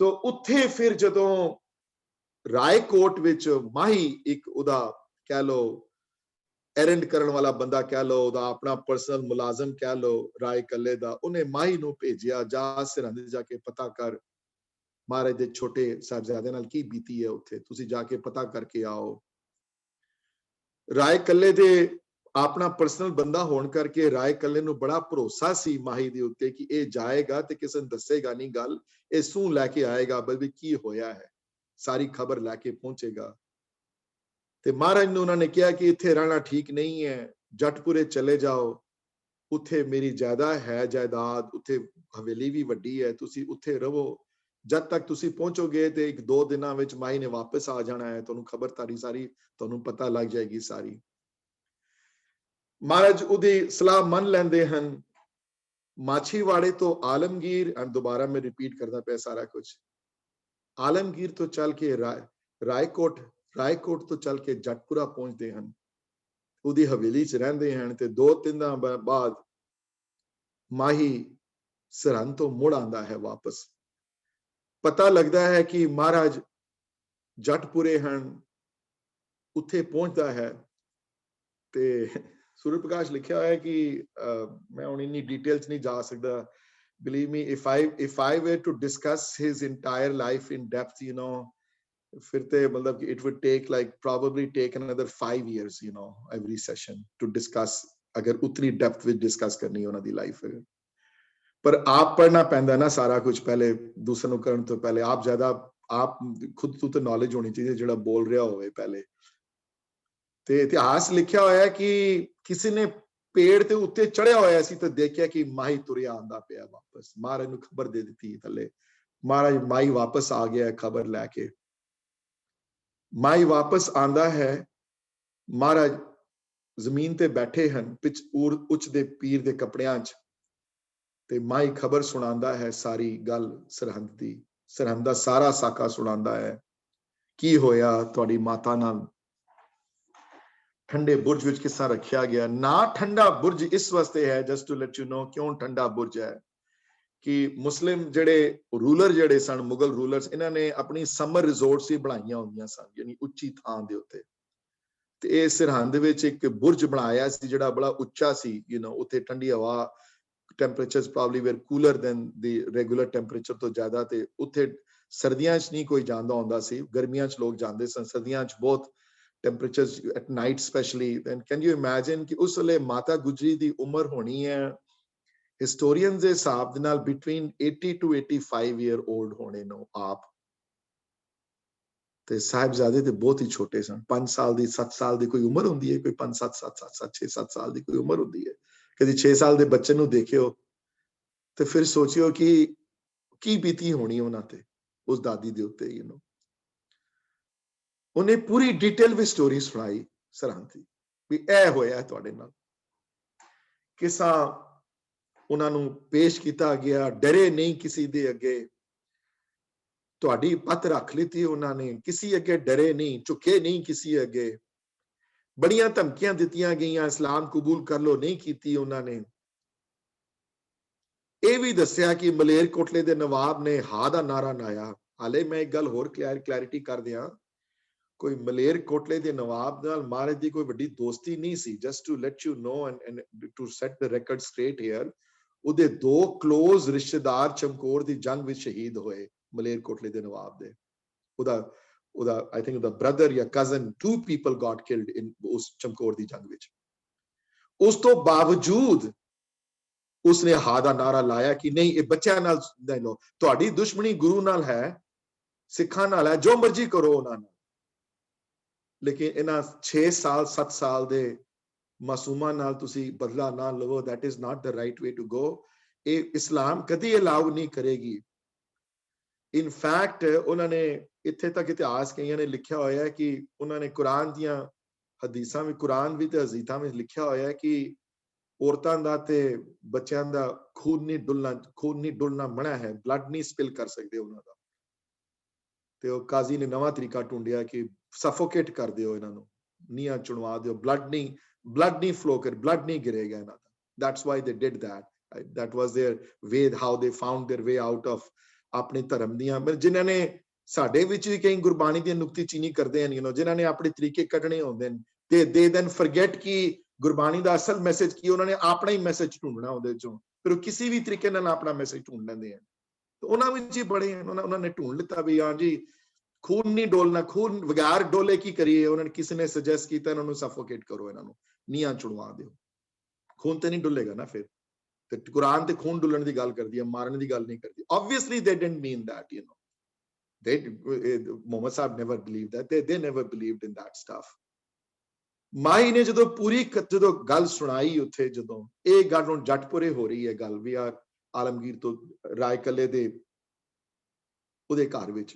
A: ਤੋਂ ਉੱਥੇ ਫਿਰ ਜਦੋਂ ਰਾਏਕੋਟ ਵਿੱਚ ਮਾਹੀ ਇੱਕ ਉਹਦਾ ਕਹਿ ਲੋ ਐਰੈਂਡ ਕਰਨ ਵਾਲਾ ਬੰਦਾ ਕਹਿ ਲੋ, ਉਹਦਾ ਆਪਣਾ ਪਰਸਨਲ ਮੁਲਾਜ਼ਮ ਕਹਿ ਲੋ ਰਾਏ ਕੱਲੇ ਦਾ, ਉਹਨੇ ਮਾਹੀ ਨੂੰ ਭੇਜਿਆ, ਜਾ ਸਰਹੰਦ ਜਾ ਕੇ ਪਤਾ ਕਰ ਮਹਾਰਾਜ ਦੇ ਛੋਟੇ ਸਾਹਿਬਜ਼ਾਦਿਆਂ ਨਾਲ ਕੀ ਬੀਤੀ ਹੈ ਉੱਥੇ, ਤੁਸੀਂ ਜਾ ਕੇ ਪਤਾ ਕਰਕੇ ਆਓ। ਰਾਏ ਕੱਲੇ ਦੇ ਆਪਣਾ ਪਰਸਨਲ ਬੰਦਾ ਹੋਣ ਕਰਕੇ ਰਾਏ ਕੱਲੇ ਨੂੰ ਬੜਾ ਭਰੋਸਾ ਸੀ ਮਾਹੀ ਦੇ ਉੱਤੇ ਕਿ ਇਹ ਜਾਏਗਾ ਤੇ ਕਿਸੇ ਨੂੰ ਦੱਸੇਗਾ ਨਹੀਂ ਗੱਲ, ਇਹ ਸੂਹ ਲੈ ਕੇ ਆਏਗਾ ਬਈ ਕੀ ਹੋਇਆ ਹੈ, ਸਾਰੀ ਖਬਰ ਲੈ ਕੇ ਪਹੁੰਚੇਗਾ। ਤੇ ਮਹਾਰਾਜ ਨੂੰ ਉਹਨਾਂ ਨੇ ਕਿਹਾ ਕਿ ਇੱਥੇ ਰਹਿਣਾ ਠੀਕ ਨਹੀਂ ਹੈ, ਜੱਟਪੁਰੇ ਚਲੇ ਜਾਓ, ਉੱਥੇ ਮੇਰੀ ਜ਼ਿਆਦਾ ਹੈ ਜਾਇਦਾਦ, ਉੱਥੇ ਹਵੇਲੀ ਵੀ ਵੱਡੀ ਹੈ, ਤੁਸੀਂ ਉੱਥੇ ਰਹੋ। ਜਦ ਤੱਕ ਤੁਸੀਂ ਪਹੁੰਚੋਗੇ ਤੇ 1-2 ਦਿਨਾਂ ਵਿੱਚ ਮਾਈ ਨੇ ਵਾਪਸ ਆ ਜਾਣਾ ਹੈ, ਤੁਹਾਨੂੰ ਖਬਰਦਾਰੀ ਸਾਰੀ ਤੁਹਾਨੂੰ ਪਤਾ ਲੱਗ ਜਾਏਗੀ ਸਾਰੀ। ਮਹਾਰਾਜ ਉਹਦੀ ਸਲਾਹ ਮੰਨ ਲੈਂਦੇ ਹਨ। ਮਾਛੀਵਾੜੇ ਤੋਂ ਆਲਮਗੀਰ, ਦੁਬਾਰਾ ਮੈਂ ਰਿਪੀਟ ਕਰਦਾ ਪਿਆ ਸਾਰਾ ਕੁਝ, ਆਲਮਗੀਰ ਤੋਂ ਚੱਲ ਕੇ ਰਾਏਕੋਟ ਤੋਂ ਚੱਲ ਕੇ ਜੱਟਪੁਰਾ ਪਹੁੰਚਦੇ ਹਨ, ਉਹਦੀ ਹਵੇਲੀ 'ਚ ਰਹਿੰਦੇ ਹਨ। ਤੇ 2-3 ਦਿਨਾਂ ਬਾਅਦ ਮਾਹੀ ਸਰਹੰਦ ਤੋਂ ਮੁੜ ਆਉਂਦਾ ਹੈ ਵਾਪਸ। ਪਤਾ ਲੱਗਦਾ ਹੈ ਕਿ ਮਹਾਰਾਜ ਜੱਟਪੁਰੇ ਹਨ, ਉੱਥੇ ਪਹੁੰਚਦਾ ਹੈ ਤੇ ਸੂਰਜ ਪ੍ਰਕਾਸ਼ ਲਿਖਿਆ ਹੋਇਆ ਕਿ ਮੈਂ ਹੁਣ ਇੰਨੀ ਡਿਟੇਲਸ ਨਹੀਂ ਜਾ ਸਕਦਾ। Believe me, if I were to discuss his entire life in depth, ਫਿਰ ਤੇ ਮਤਲਬ it would probably take another 5 years, every session to discuss, ਅਗਰ ਉਤਨੀ ਡੈਪਥ ਵਿੱਚ ਡਿਸਕਸ ਕਰਨੀ ਉਹਨਾਂ ਦੀ ਲਾਈਫ ਹੈ। ਪਰ ਆਪ ਪੜ੍ਹਨਾ ਪੈਂਦਾ ਨਾ ਸਾਰਾ ਕੁਝ ਪਹਿਲੇ, ਦੂਸਰੇ ਨੂੰ ਕਰਨ ਤੋਂ ਪਹਿਲੇ ਆਪ ਖੁਦ ਤੋਂ ਤਾਂ ਨੌਲੇਜ ਹੋਣੀ ਚਾਹੀਦੀ ਜਿਹੜਾ ਬੋਲ ਰਿਹਾ ਹੋਵੇ ਪਹਿਲੇ। ਤੇ ਇਤਿਹਾਸ ਲਿਖਿਆ ਹੋਇਆ ਹੈ ਕਿ ਕਿਸੇ ਨੇ पेड़ ते उत्ते चढ़िया होया सी ते देखिया कि माही तुरिया आंदा पिया वापस। महाराज नूं खबर दे दी थले, महाराज माही वापस आ गया खबर लैके। माही वापस आंदा है, महाराज जमीन ते बैठे हैं पिछ उच दे पीर दे कपड़ियां च, ते माही खबर सुनांदा है सारी गल सरहंद दी। सरहंद दा सारा साका सुनांदा है की होया तुहाडी माता नाल, ठंडे बुर्ज विच किस तरह रखिया गया। ना ठंडा बुर्ज इस वास्ते है, just to let you know क्यों ठंडा बुर्ज है, कि मुस्लिम जेड़े रूलर जेड़े सन, मुगल रूलर्स, इन्हां ने अपनी समर रिजोर्ट्स ही बनाईयां होंदियां सन, यानी उच्ची थां दे उत्ते। ते इह सरहंद विच एक बुर्ज बनाया सी जेड़ा बड़ा उच्चा सी, यू नो, उत्थे ठंडी हवा, temperatures probably were cooler than the regular temperature तो ज्यादा। ते उत्थे सर्दियां च नहीं कोई जांदा होंदा सी, गर्मियां च लोग जांदे सन, सर्दियां च बहुत temperatures at night specially. And can you imagine कि उस वेले माता गुजरी दी उम्र होनी है हिस्टोरियंस दे हिसाब दे नाल बिटवीन 80 to 85 ईयर ओल्ड होने नो आप। ते साहिबजादे ते बहुत ही छोटे सन, 5 साल दी 7 साल दी कोई उम्र होंदी है, कोई 5 7 6 7 साल दी कोई उम्र होंदी है। कदी 6 साल दे बच्चे नूं देखियो ते फिर सोचियो कि की बीती होनी उन्हां ते, उस दादी दे उत्ते, यू नो। उन्हें पूरी डिटेल विच स्टोरी सुनाई सरहंद दी भी ए होया तुहाडे नाल, किसा उन्हां नूं पेश किया गया, डरे नहीं किसी दे अगे, तुहाडी पत रख लीती उन्होंने, किसी अगे डरे नहीं, झुके नहीं किसी अगे, बड़ियां धमकियां दित्तियां गईयां, इस्लाम कबूल कर लो, नहीं कीती उन्होंने। यह भी दस्सिया कि मलेरकोटले दे नवाब ने हा दा नारा लाया। हाले मैं एक गल होर क्लैरिटी कर दियां, कोई मलेरकोटले दे नवाब नाल महाराज दी कोई वड्डी दोस्ती नहीं सी, just to let you know and to set the record straight here. उहदे 2 क्लोज रिश्तेदार चमकौर दी जंग विच शहीद होए, मलेरकोटले दे नवाब दे। उदा आई थिंक द ब्रदर या cousin, 2 people got killed in उस चमकौर दी जंग विच। उस तो बावजूद उसने हा दा नारा लाया कि नहीं, ये बच्चों नाल नहीं लो, तुहाडी दुश्मनी गुरु नाल है, सिखां नाल है, जो मर्जी करो उन्हां नाल, लेकिन इन्हां 6 साल 7 साल दे मासूमां नाल तुसी बदला ना लवो। That is not the right way to go. ये इस्लाम कदी अलाउ नहीं करेगी। इन फैक्ट उन्होंने इत्थे तक इतिहास कईयां ने लिखिया होया है कि उन्होंने कुरान दियां हदीसां में, कुरान भी ते हदीसां में लिखिया होया है कि औरतां दा ते बच्चों दा खून नहीं डुलना मना है, ब्लड नहीं स्पिल कर सकते उन्हां दा। ते ओ काजी ने नवा तरीका ढूंढिया कि सफोकेट कर दियो इन्हां नूं, नीहां चुनवा दियो, ब्लड नहीं फ्लो कर, ब्लड नहीं गिरेगा इन्हां दा। That's why they did that. That was their way, how they found their way out of अपने धर्म दियां। जिन्हां ने साडे विच भी कई गुरबाणी दी नुक्तीचीनी करदे हन, यू नो, जिन्हां ने अपने तरीके कढने होंदे न, ते दे देन फॉरगेट कि गुरबाणी दा असल मैसेज की, उन्होंने अपना ही मैसेज ढूंढना उहदे चों, फिर किसी भी तरीके नाल अपना मैसेज ढूंढ लैंदे हैं। तो उन्हां विच ही बड़े हैं, उन्होंने ढूंढ लिता भी हाँ जी खून नहीं डोलना, खून बगैर डोले की करिए। उन्होंने किसी ने सजेस्ट किया इन्होंने सफोकेट करो, इन्होंने नीहां चुनवा दो, खून तो नहीं डुलेगा ना। फिर तो कुरान ते खून डुलण दी गल करदी है, मारने दी गल नहीं करदी। Obviously they didn't mean that, you know, they Muhammad साहब never believed that, they never believed in that stuff। माही ने जो पूरी जो गल सुनाई उत्थे, जो ये गल हुण जटपुरे हो रही है गल, वी आर आलमगीर तो रायकले दे उहदे घर विच,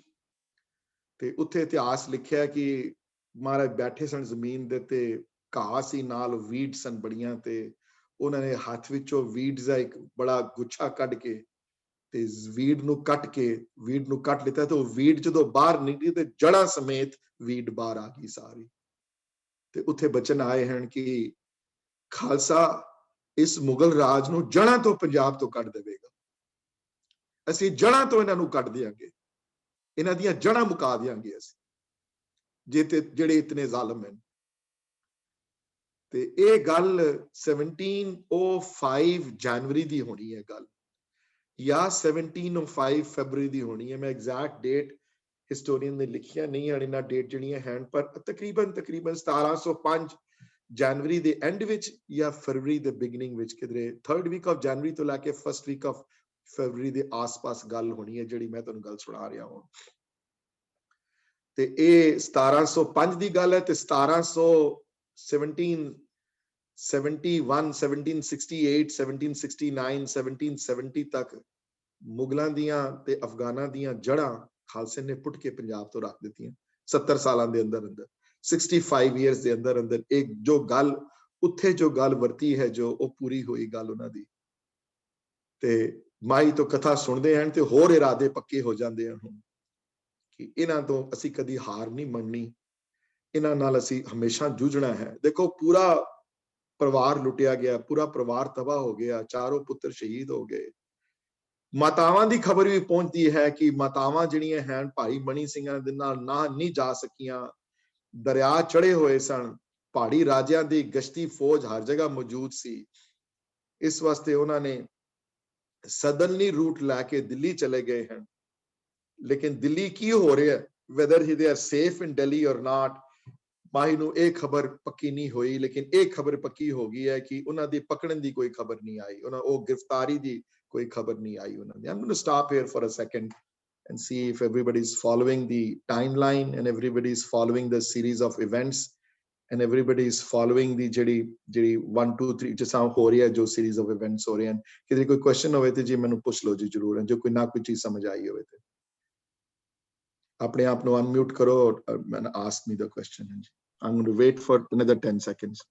A: ते उत्थे इतिहास लिखिया कि महाराज बैठे सन जमीन दे ते घाह सी, नाल वीड सन बड़ियां, ते उन्होंने हाथ विचों वीड्स दा एक बड़ा गुच्छा कढ के ते वीड नूं कट लिता, तो वीड जो बाहर निकली ते जड़ा समेत वीड बाहर आ गई सारी। ते उत्थे बचन आए हैं कि खालसा इस मुगल राज नूं जड़ा तो पंजाब तो कट देवेगा, असीं जड़ा तो इन्हां नूं कट देंगे, इन्हां दियां जड़ां मुका देंगे असीं, जेड़े इतने जालिम हैं। ते ये गल 1705 जनवरी दी होनी है गल, या 1705 फरवरी दी होनी है। मैं एग्जैक्ट डेट हिस्टोरियन ने लिखिया नहीं है, इन्हां डेट जिहड़ियां हैं, पर तकरीबन 1705 जनवरी दे एंड विच या फरवरी दे बिगिनिंग विच, किधरे 3rd वीक ऑफ जनवरी तो लैके 1st वीक ऑफ फरवरी दे आस-पास गल होनी है जिहड़ी मैं तुहानूं गल सुना रहा हूं। ते ये 1705 दी गल है, ते 1717 71 1768 1769 1770 ਤੱਕ ਮੁਗਲਾਂ ਦੀਆਂ ਤੇ ਅਫਗਾਨਾਂ ਦੀਆਂ ਜੜ੍ਹਾਂ ਖਾਲਸੇ ਨੇ ਪੁੱਟ ਕੇ ਪੰਜਾਬ ਤੋਂ ਰੱਖ ਦਿੱਤੀਆਂ 70 ਸਾਲਾਂ ਦੇ ਅੰਦਰ ਅੰਦਰ 65 ਇਅਰਸ ਦੇ ਅੰਦਰ ਅੰਦਰ ਇੱਕ ਜੋ ਗੱਲ ਉੱਥੇ ਜੋ ਗੱਲ ਵਰਤੀ ਹੈ ਜੋ ਉਹ ਪੂਰੀ ਹੋਈ ਗੱਲ ਉਹਨਾਂ ਦੀ ਤੇ ਮਾਈ ਤੋਂ ਕਥਾ ਸੁਣਦੇ ਹਨ ਤੇ ਹੋਰ ਇਰਾਦੇ ਪੱਕੇ ਹੋ ਜਾਂਦੇ ਹਨ ਹੁਣ ਕਿ ਇਹਨਾਂ ਤੋਂ ਅਸੀਂ ਕਦੀ ਹਾਰ ਨਹੀਂ ਮੰਨਣੀ ਇਹਨਾਂ ਨਾਲ ਅਸੀਂ ਹਮੇਸ਼ਾ ਜੂਝਣਾ ਹੈ ਦੇਖੋ ਪੂਰਾ ਪਰਿਵਾਰ ਲੁੱਟਿਆ ਗਿਆ ਪੂਰਾ ਪਰਿਵਾਰ ਤਬਾਹ ਹੋ ਗਿਆ ਚਾਰੋਂ ਪੁੱਤਰ ਸ਼ਹੀਦ ਹੋ ਗਏ ਮਾਤਾਵਾਂ ਦੀ ਖਬਰ ਵੀ ਪਹੁੰਚਦੀ ਹੈ ਕਿ ਮਾਤਾਵਾਂ ਜਿਹੜੀਆਂ ਹਨ ਭਾਈ ਮਣੀ ਸਿੰਘਾਂ ਦੇ ਨਾਲ ਨਾ ਨਹੀਂ ਜਾ ਸਕੀਆਂ ਦਰਿਆ ਚੜੇ ਹੋਏ ਸਨ ਪਹਾੜੀ ਰਾਜਿਆਂ ਦੀ ਗਸ਼ਤੀ ਫੌਜ ਹਰ ਜਗ੍ਹਾ ਮੌਜੂਦ ਸੀ ਇਸ ਵਾਸਤੇ ਉਹਨਾਂ ਨੇ ਸਦਰਲੀ ਰੂਟ ਲੈ ਕੇ ਦਿੱਲੀ ਚਲੇ ਗਏ ਹਨ ਲੇਕਿਨ ਦਿੱਲੀ ਕੀ ਹੋ ਰਿਹਾ weather they are safe in Delhi or not Mahi ਨੂੰ ਇਹ ਖਬਰ ਪੱਕੀ ਨਹੀਂ ਹੋਈ ਲੇਕਿਨ ਇਹ ਖਬਰ ਪੱਕੀ ਹੋ ਗਈ ਹੈ ਕਿ ਉਹਨਾਂ ਦੀ ਪਕੜਨ ਦੀ ਕੋਈ ਖਬਰ ਨਹੀਂ ਆਈ ਉਹ ਗ੍ਰਿਫਤਾਰੀ ਦੀ ਕੋਈ ਖਬਰ ਨਹੀਂ ਆਈ ਉਹਨਾਂ ਦੀ I'm going to stop here for a second and see if everybody is following the timeline and everybody is following the series of events and everybody is following the ਜਿਹੜੀ 1 2 3 ਜਿਸ ਤਰ੍ਹਾਂ ਹੋ ਰਿਹਾ ਜੋ series of events ਹੋ ਰਹੇ ਹਨ ਕਿਤੇ ਕੋਈ ਕੁਐਸਚਨ ਹੋਵੇ ਤੇ ਜੀ ਮੈਨੂੰ ਪੁੱਛ ਲਓ ਜੀ ਜ਼ਰੂਰ ਜੋ ਕੋਈ ਨਾ ਕੋਈ ਚੀਜ਼ ਸਮਝ ਆਈ ਹੋਵੇ ਤੇ ਆਪਣੇ ਆਪ ਨੂੰ ਅਨਮਿਊਟ ਕਰੋ and ask me the question I'm going to wait for another 10 seconds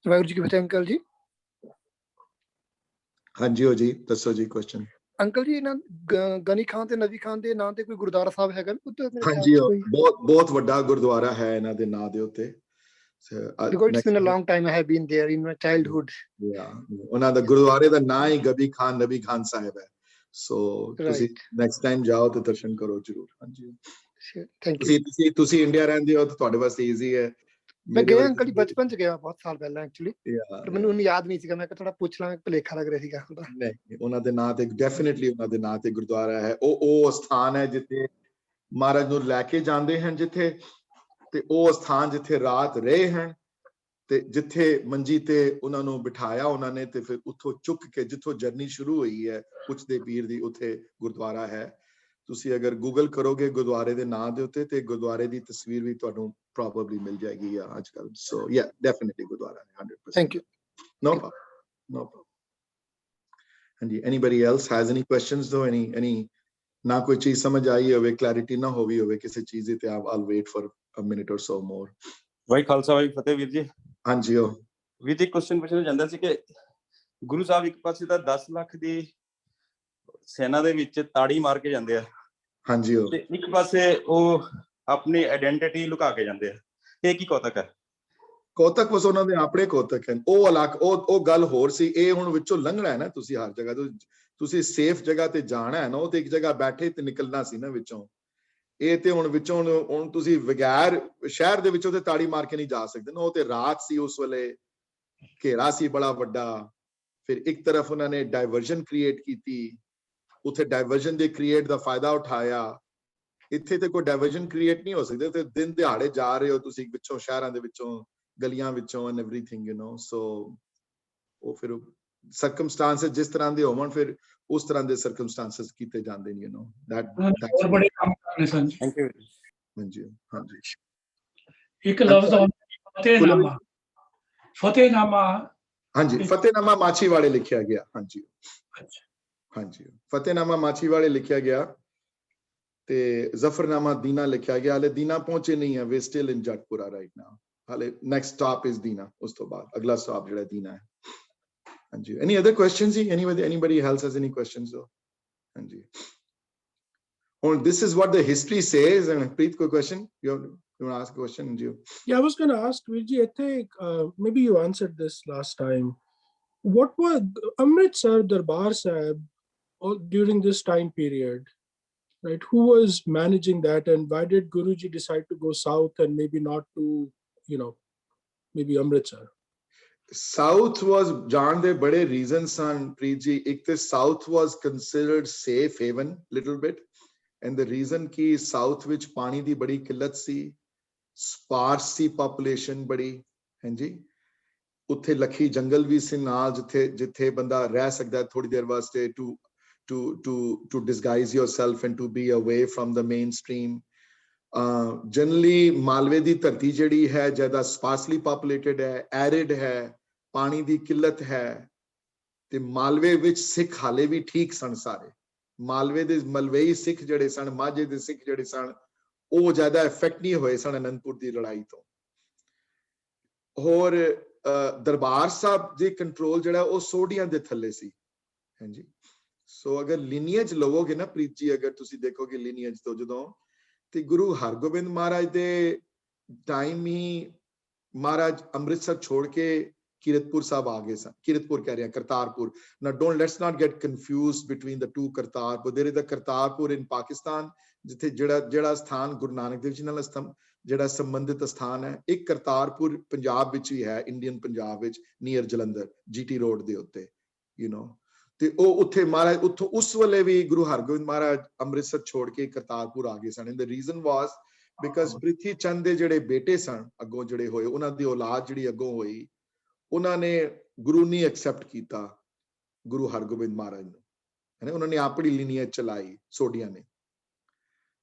C: Waheguru ji Ki Fateh uncle ਜੀ
A: ਹਾਂਜੀ ਹੋ ਜੀ ਦੱਸੋ ਜੀ ਕੁਐਸਚਨ
C: ਅੰਕਲ ਜੀ ਇਹਨਾਂ ਗਨੀ ਖਾਨ ਤੇ ਨਵੀ ਖਾਨ ਦੇ ਨਾਂ ਤੇ ਕੋਈ ਗੁਰਦੁਆਰਾ ਸਾਹਿਬ ਹੈਗਾ
A: ਹਾਂਜੀ ਬਹੁਤ ਵੱਡਾ ਗੁਰਦੁਆਰਾ ਹੈ ਇਹਨਾਂ ਦੇ ਨਾਂ ਦੇ ਉੱਤੇ
C: because it's been a long time I have been there in my childhood
A: ਉਹਨਾਂ ਦਾ ਗੁਰਦੁਆਰੇ ਦਾ ਨਾਂ ਹੀ ਗਬੀ ਖਾਨ ਨਬੀ ਖਾਨ ਸਾਹਿਬ ਹੈ ਸੋ ਤੁਸੀਂ ਨੈਕਸਟ ਟਾਈਮ ਜਾਓ ਤੇ ਦਰਸ਼ਨ ਕਰੋ ਜ਼ਰੂਰ ਹਾਂਜੀ
C: ਥੈਂਕ ਯੂ
A: ਤੁਸੀਂ ਇੰਡੀਆ ਰਹਿੰਦੇ ਹੋ ਤਾਂ ਤੁਹਾਡੇ ਵਾਸਤੇ ਈਜ਼ੀ ਹੈ
C: ਮੈਂ ਗਿਆ ਅੰਕਲ ਜੀ ਬਚਪਨ ਚ ਗਿਆ ਬਹੁਤ ਸਾਲ ਪਹਿਲਾਂ ਐਕਚੁਅਲੀ ਪਰ ਮੈਨੂੰ ਉਹਨੂੰ ਯਾਦ ਨਹੀਂ ਸੀਗਾ ਮੈਂ ਥੋੜਾ ਪੁੱਛ ਲਾਂ ਭੁਲੇਖਾ ਲੱਗ ਰਿਹਾ ਸੀਗਾ
A: ਨਹੀਂ ਉਹਨਾਂ ਦੇ ਨਾਂ ਤੇ ਡੈਫੀਨਿਟਲੀ ਉਹਨਾਂ ਦੇ ਨਾਂ ਤੇ ਗੁਰਦੁਆਰਾ ਹੈ ਉਹ ਸਥਾਨ ਹੈ ਜਿੱਥੇ ਮਹਾਰਾਜ ਨੂੰ ਲੈ ਕੇ ਜਾਂਦੇ ਹਨ ਜਿੱਥੇ ਤੇ ਉਹ ਸਥਾਨ ਜਿੱਥੇ ਰਾਤ ਰਹੇ ਹਨ ਤੇ ਜਿੱਥੇ ਮੰਜੀ ਤੇ ਉਹਨਾਂ ਨੂੰ ਬਿਠਾਇਆ ਉਹਨਾਂ ਨੇ ਤੇ ਫਿਰ ਉੱਥੋਂ ਚੁੱਕ ਕੇ ਜਿੱਥੋਂ ਜਰਨੀ ਸ਼ੁਰੂ ਹੋਈ ਹੈ ਪੁੱਛਦੇ ਪੀਰ ਦੀ ਉੱਥੇ ਗੁਰਦੁਆਰਾ ਹੈ ਤੁਸੀਂ ਅਗਰ ਗੂਗਲ ਕਰੋਗੇ ਗੁਰਦੁਆਰੇ ਦੇ ਨਾਂ ਦੇ ਉੱਤੇ ਤੇ ਗੁਰਦੁਆਰੇ ਦੀ ਤਸਵੀਰ ਵੀ ਤੁਹਾਨੂੰ ਪ੍ਰੋਬਬਲੀ ਮਿਲ ਜਾਏਗੀ ਅੱਜ ਕੱਲ ਸੋ ਯਾ ਡੈਫੀਨਿਟਲੀ ਗੁਰਦੁਆਰਾ ਹੈ 100%
C: ਥੈਂਕ ਯੂ
A: no problem ਹਾਂਜੀ anybody else has any questions though any ਨਾ ਕੋਈ ਚੀਜ਼ ਸਮਝ ਆਈ ਹੋਵੇ ਕਲੈਰਿਟੀ ਨਾ ਹੋਈ ਹੋਵੇ ਕਿਸੇ ਚੀਜ਼ ਦੀ ਤੇ I'll wait for a minute or so more
H: ਵਾਹਿ Khalsa ਵਾਹਿ ਫਤਿਹ ਵੀਰ ਜੀ
A: ਹਾਂਜੀ
H: ਵੀਰ ਜੀ ਕੁਐਸਚਨ ਪੁੱਛਣਾ ਚਾਹੁੰਦਾ ਸੀ ਕਿ ਗੁਰੂ ਸਾਹਿਬ ਇੱਕ ਪਾਸੇ ਤਾਂ 10 ਲੱਖ ਦੀ ਸੈਨਾ ਦੇ ਵਿੱਚ ਤਾੜੀ ਮਾਰ ਕੇ ਜਾਂਦੇ ਆ
A: ਹਾਂਜੀ
H: ਤੇ ਇੱਕ ਪਾਸੇ ਉਹ ਆਪਣੀ ਆਇਡੈਂਟੀਟੀ ਲੁਕਾ ਕੇ ਜਾਂਦੇ ਆ ਇਹ ਕੀ ਕੌਤਕ ਹੈ
A: ਕੌਤਕ ਵਸ ਉਹਨਾਂ ਦੇ ਆਪਣੇ ਕੌਤਕ ਹਨ ਉਹ ਅਲੱਗ ਉਹ ਗੱਲ ਹੋਰ ਸੀ ਇਹ ਹੁਣ ਵਿੱਚੋਂ ਲੰਘਣਾ ਹੈ ਨਾ ਤੁਸੀਂ ਹਰ ਜਗ੍ਹਾ ਤੋਂ ਤੁਸੀਂ ਸੇਫ ਜਗ੍ਹਾ ਤੇ ਜਾਣਾ ਹੈ ਨਾ ਉਹ ਤੇ ਇੱਕ ਜਗ੍ਹਾ ਬੈਠੇ ਤੇ ਨਿਕਲਣਾ ਸੀ ਨਾ ਵਿੱਚੋਂ ਇਹ ਤੇ ਹੁਣ ਵਿੱਚੋਂ ਹੁਣ ਤੁਸੀਂ ਬਗੈਰ ਸ਼ਹਿਰ ਦੇ ਵਿੱਚੋਂ ਤੇ ਤਾੜੀ ਮਾਰ ਕੇ ਨਹੀਂ ਜਾ ਸਕਦੇ ਨਾ ਉਹ ਤੇ ਰਾਤ ਸੀ ਉਸ ਵੇਲੇ ਘੇਰਾ ਸੀ ਬੜਾ ਵੱਡਾ ਫਿਰ ਇੱਕ ਤਰਫ ਉਹਨਾਂ ਨੇ ਡਾਇਵਰਜਨ ਕ੍ਰੀਏਟ ਕੀਤੀ ਉੱਥੇ ਡਾਇਵਰਜਨ ਦੇ ਕ੍ਰੀਏਟ ਦਾ ਫਾਇਦਾ ਉਠਾਇਆ ਇੱਥੇ ਤੇ ਕੋਈ ਡਾਇਵਰਜਨ ਕ੍ਰੀਏਟ ਨਹੀਂ ਹੋ ਸਕਦਾ ਤੇ ਦਿਨ ਦਿਹਾੜੇ ਜਾ ਰਹੇ ਹੋ ਤੁਸੀਂ ਵਿੱਚੋਂ ਸ਼ਹਿਰਾਂ ਦੇ ਵਿੱਚੋਂ ਗਲੀਆਂ ਵਿੱਚੋਂ ਐਂਡ ਐਵਰੀਥਿੰਗ ਯੂ ਨੋ ਸੋ ਉਹ ਫਿਰ ਸਰਕਮਸਟੈਂਸਸ ਜਿਸ ਤਰ੍ਹਾਂ ਦੇ ਹੋਣ ਫਿਰ ਉਸ ਤਰ੍ਹਾਂ ਦੇ ਸਰਕਮਸਟੈਂਸਸ ਕੀਤੇ ਜਾਂਦੇ ਨੇ ਯੂ ਨੋ
E: ਹੋਰ ਬੜੇ ਕੰਮ ਕਰਨੇ ਸਨ
H: ਥੈਂਕ ਯੂ
A: ਹਾਂਜੀ ਹਾਂਜੀ
E: ਇੱਕ ਲਫ਼ਜ਼ ਫਤਿਹਨਾਮਾ ਫਤਿਹਨਾਮਾ
A: ਹਾਂਜੀ ਫਤਿਹਨਾਮਾ ਮਾਛੀਵਾੜੇ ਲਿਖਿਆ ਗਿਆ ਹਾਂਜੀ ਹਾਂਜੀ ਫਤਿਹਨਾਮਾ ਮਾਛੀਵਾੜੇ ਲਿਖਿਆ ਗਿਆ ਤੇ ਜ਼ਫਰਨਾਮਾ ਦੀਨਾ ਲਿਖਿਆ ਗਿਆ ਹਲੇ ਦੀਨਾ ਪਹੁੰਚੇ ਨਹੀਂ ਹੈ ਵੇ ਸਟਿਲ ਇਨ ਜਟਪੁਰਾ ਰਾਈਟ ਨਾਓ ਹਲੇ ਨੈਕਸਟ ਸਟਾਪ ਇਜ਼ ਦੀਨਾ ਉਸ ਤੋਂ ਬਾਅਦ ਅਗਲਾ ਸਟਾਪ ਜਿਹੜਾ ਦੀਨਾ ਹੈ ਹਾਂਜੀ any other questions anybody else has any questions though ਹਾਂਜੀ ਹੁਣ this is what the history says and Preet koi question you want to ask a question ji
D: Yeah, I was going to ask Virji, maybe you answered this last time. What was Amritsar Darbar Sahib during this time period, right? Who was managing that, and why did Guruji decide to go south and maybe not to, maybe Amritsar?
A: South was ਜਾਣ ਦੇ ਬੜੇ reasons ਹਨ ਪ੍ਰੀਤ ਜੀ ਇੱਕ ਤੇ South was considered safe haven little bit and the reason ਕਿ South ਵਿੱਚ ਪਾਣੀ ਦੀ ਬੜੀ ਕਿੱਲਤ ਸੀ sparse ਸੀ population ਬੜੀ ਹਾਂਜੀ ਉੱਥੇ ਲੱਖੀ ਜੰਗਲ ਵੀ ਸੀ ਨਾਲ ਜਿੱਥੇ ਬੰਦਾ ਰਹਿ ਸਕਦਾ ਥੋੜੀ ਦੇਰ ਵਾਸਤੇ to disguise yourself and to be away from the mainstream generally ਮਾਲਵੇ ਦੀ ਧਰਤੀ ਜਿਹੜੀ ਹੈ ਜ਼ਿਆਦਾ sparsely populated ਹੈ arid ਹੈ ਪਾਣੀ ਦੀ ਕਿੱਲਤ ਹੈ ਤੇ ਮਾਲਵੇ ਵਿੱਚ ਸਿੱਖ ਹਾਲੇ ਵੀ ਠੀਕ ਸਨ ਸਾਰੇ। ਮਾਲਵੇ ਦੇ ਮਲਵਈ ਸਿੱਖ ਜਿਹੜੇ ਸਨ, ਮਾਝੇ ਦੇ ਸਿੱਖ ਜਿਹੜੇ ਸਨ, ਉਹ ਜ਼ਿਆਦਾ ਇਫੈਕਟ ਨਹੀਂ ਹੋਏ ਸਨ ਅਨੰਦਪੁਰ ਦੀ ਲੜਾਈ ਤੋਂ। ਹੋਰ ਦਰਬਾਰ ਸਾਹਿਬ ਦੇ ਕੰਟਰੋਲ ਜਿਹੜਾ ਉਹ ਸੋਢੀਆਂ ਦੇ ਥੱਲੇ ਸੀ। ਹਾਂਜੀ, ਸੋ ਅਗਰ ਲੀਨੀਏਜ ਲਵੋਗੇ ਨਾ ਪ੍ਰੀਤ ਜੀ, ਅਗਰ ਤੁਸੀਂ ਦੇਖੋਗੇ ਲੀਨੀਏਜ ਤੋਂ ਜਦੋਂ, ਤੇ ਗੁਰੂ ਹਰਗੋਬਿੰਦ ਮਹਾਰਾਜ ਦੇ ਟਾਈਮ ਹੀ ਮਹਾਰਾਜ ਅੰਮ੍ਰਿਤਸਰ ਛੋੜ ਕੇ ਕੀਰਤਪੁਰ ਸਾਹਿਬ ਆ ਗਏ ਸਨ। ਕੀਰਤਪੁਰ ਕਹਿ ਰਿਹਾ, Kartarpur. Now let's not get confused between the two Kartarpur. There is the Kartarpur in Pakistan, ਜਿੱਥੇ ਜਿਹੜਾ ਸਥਾਨ ਗੁਰੂ ਨਾਨਕ ਦੇਵ ਜੀ ਨਾਲ ਜਿਹੜਾ ਸੰਬੰਧਿਤ ਸਥਾਨ ਹੈ। ਇੱਕ ਕਰਤਾਰਪੁਰ ਪੰਜਾਬ ਵਿੱਚ ਵੀ ਹੈ, ਇੰਡੀਅਨ ਪੰਜਾਬ ਵਿੱਚ, ਨੀਅਰ ਜਲੰਧਰ, GT ਰੋਡ ਦੇ ਉੱਤੇ, ਤੇ ਉਹ ਉੱਥੇ ਮਹਾਰਾਜ ਉੱਥੋਂ ਉਸ ਵੇਲੇ ਵੀ ਗੁਰੂ ਹਰਗੋਬਿੰਦ ਮਹਾਰਾਜ ਅੰਮ੍ਰਿਤਸਰ ਛੋੜ ਕੇ ਕਰਤਾਰਪੁਰ ਆ ਗਏ ਸਨ। And the reason was because Prithi Chand ਦੇ ਜਿਹੜੇ ਬੇਟੇ ਸਨ ਅੱਗੋਂ ਜਿਹੜੇ ਹੋਏ, ਉਹਨਾਂ ਦੀ ਔਲਾਦ ਜਿਹੜੀ ਅੱਗੋਂ ਹੋਈ, ਉਹਨਾਂ ਨੇ ਗੁਰੂ ਨਹੀਂ ਐਕਸੈਪਟ ਕੀਤਾ ਗੁਰੂ ਹਰਗੋਬਿੰਦ ਮਹਾਰਾਜ ਨੂੰ, ਹੈ। ਉਹਨਾਂ ਨੇ ਆਪਣੀ ਲੀਨੀਏਜ ਚਲਾਈ ਸੋਢੀਆਂ ਨੇ।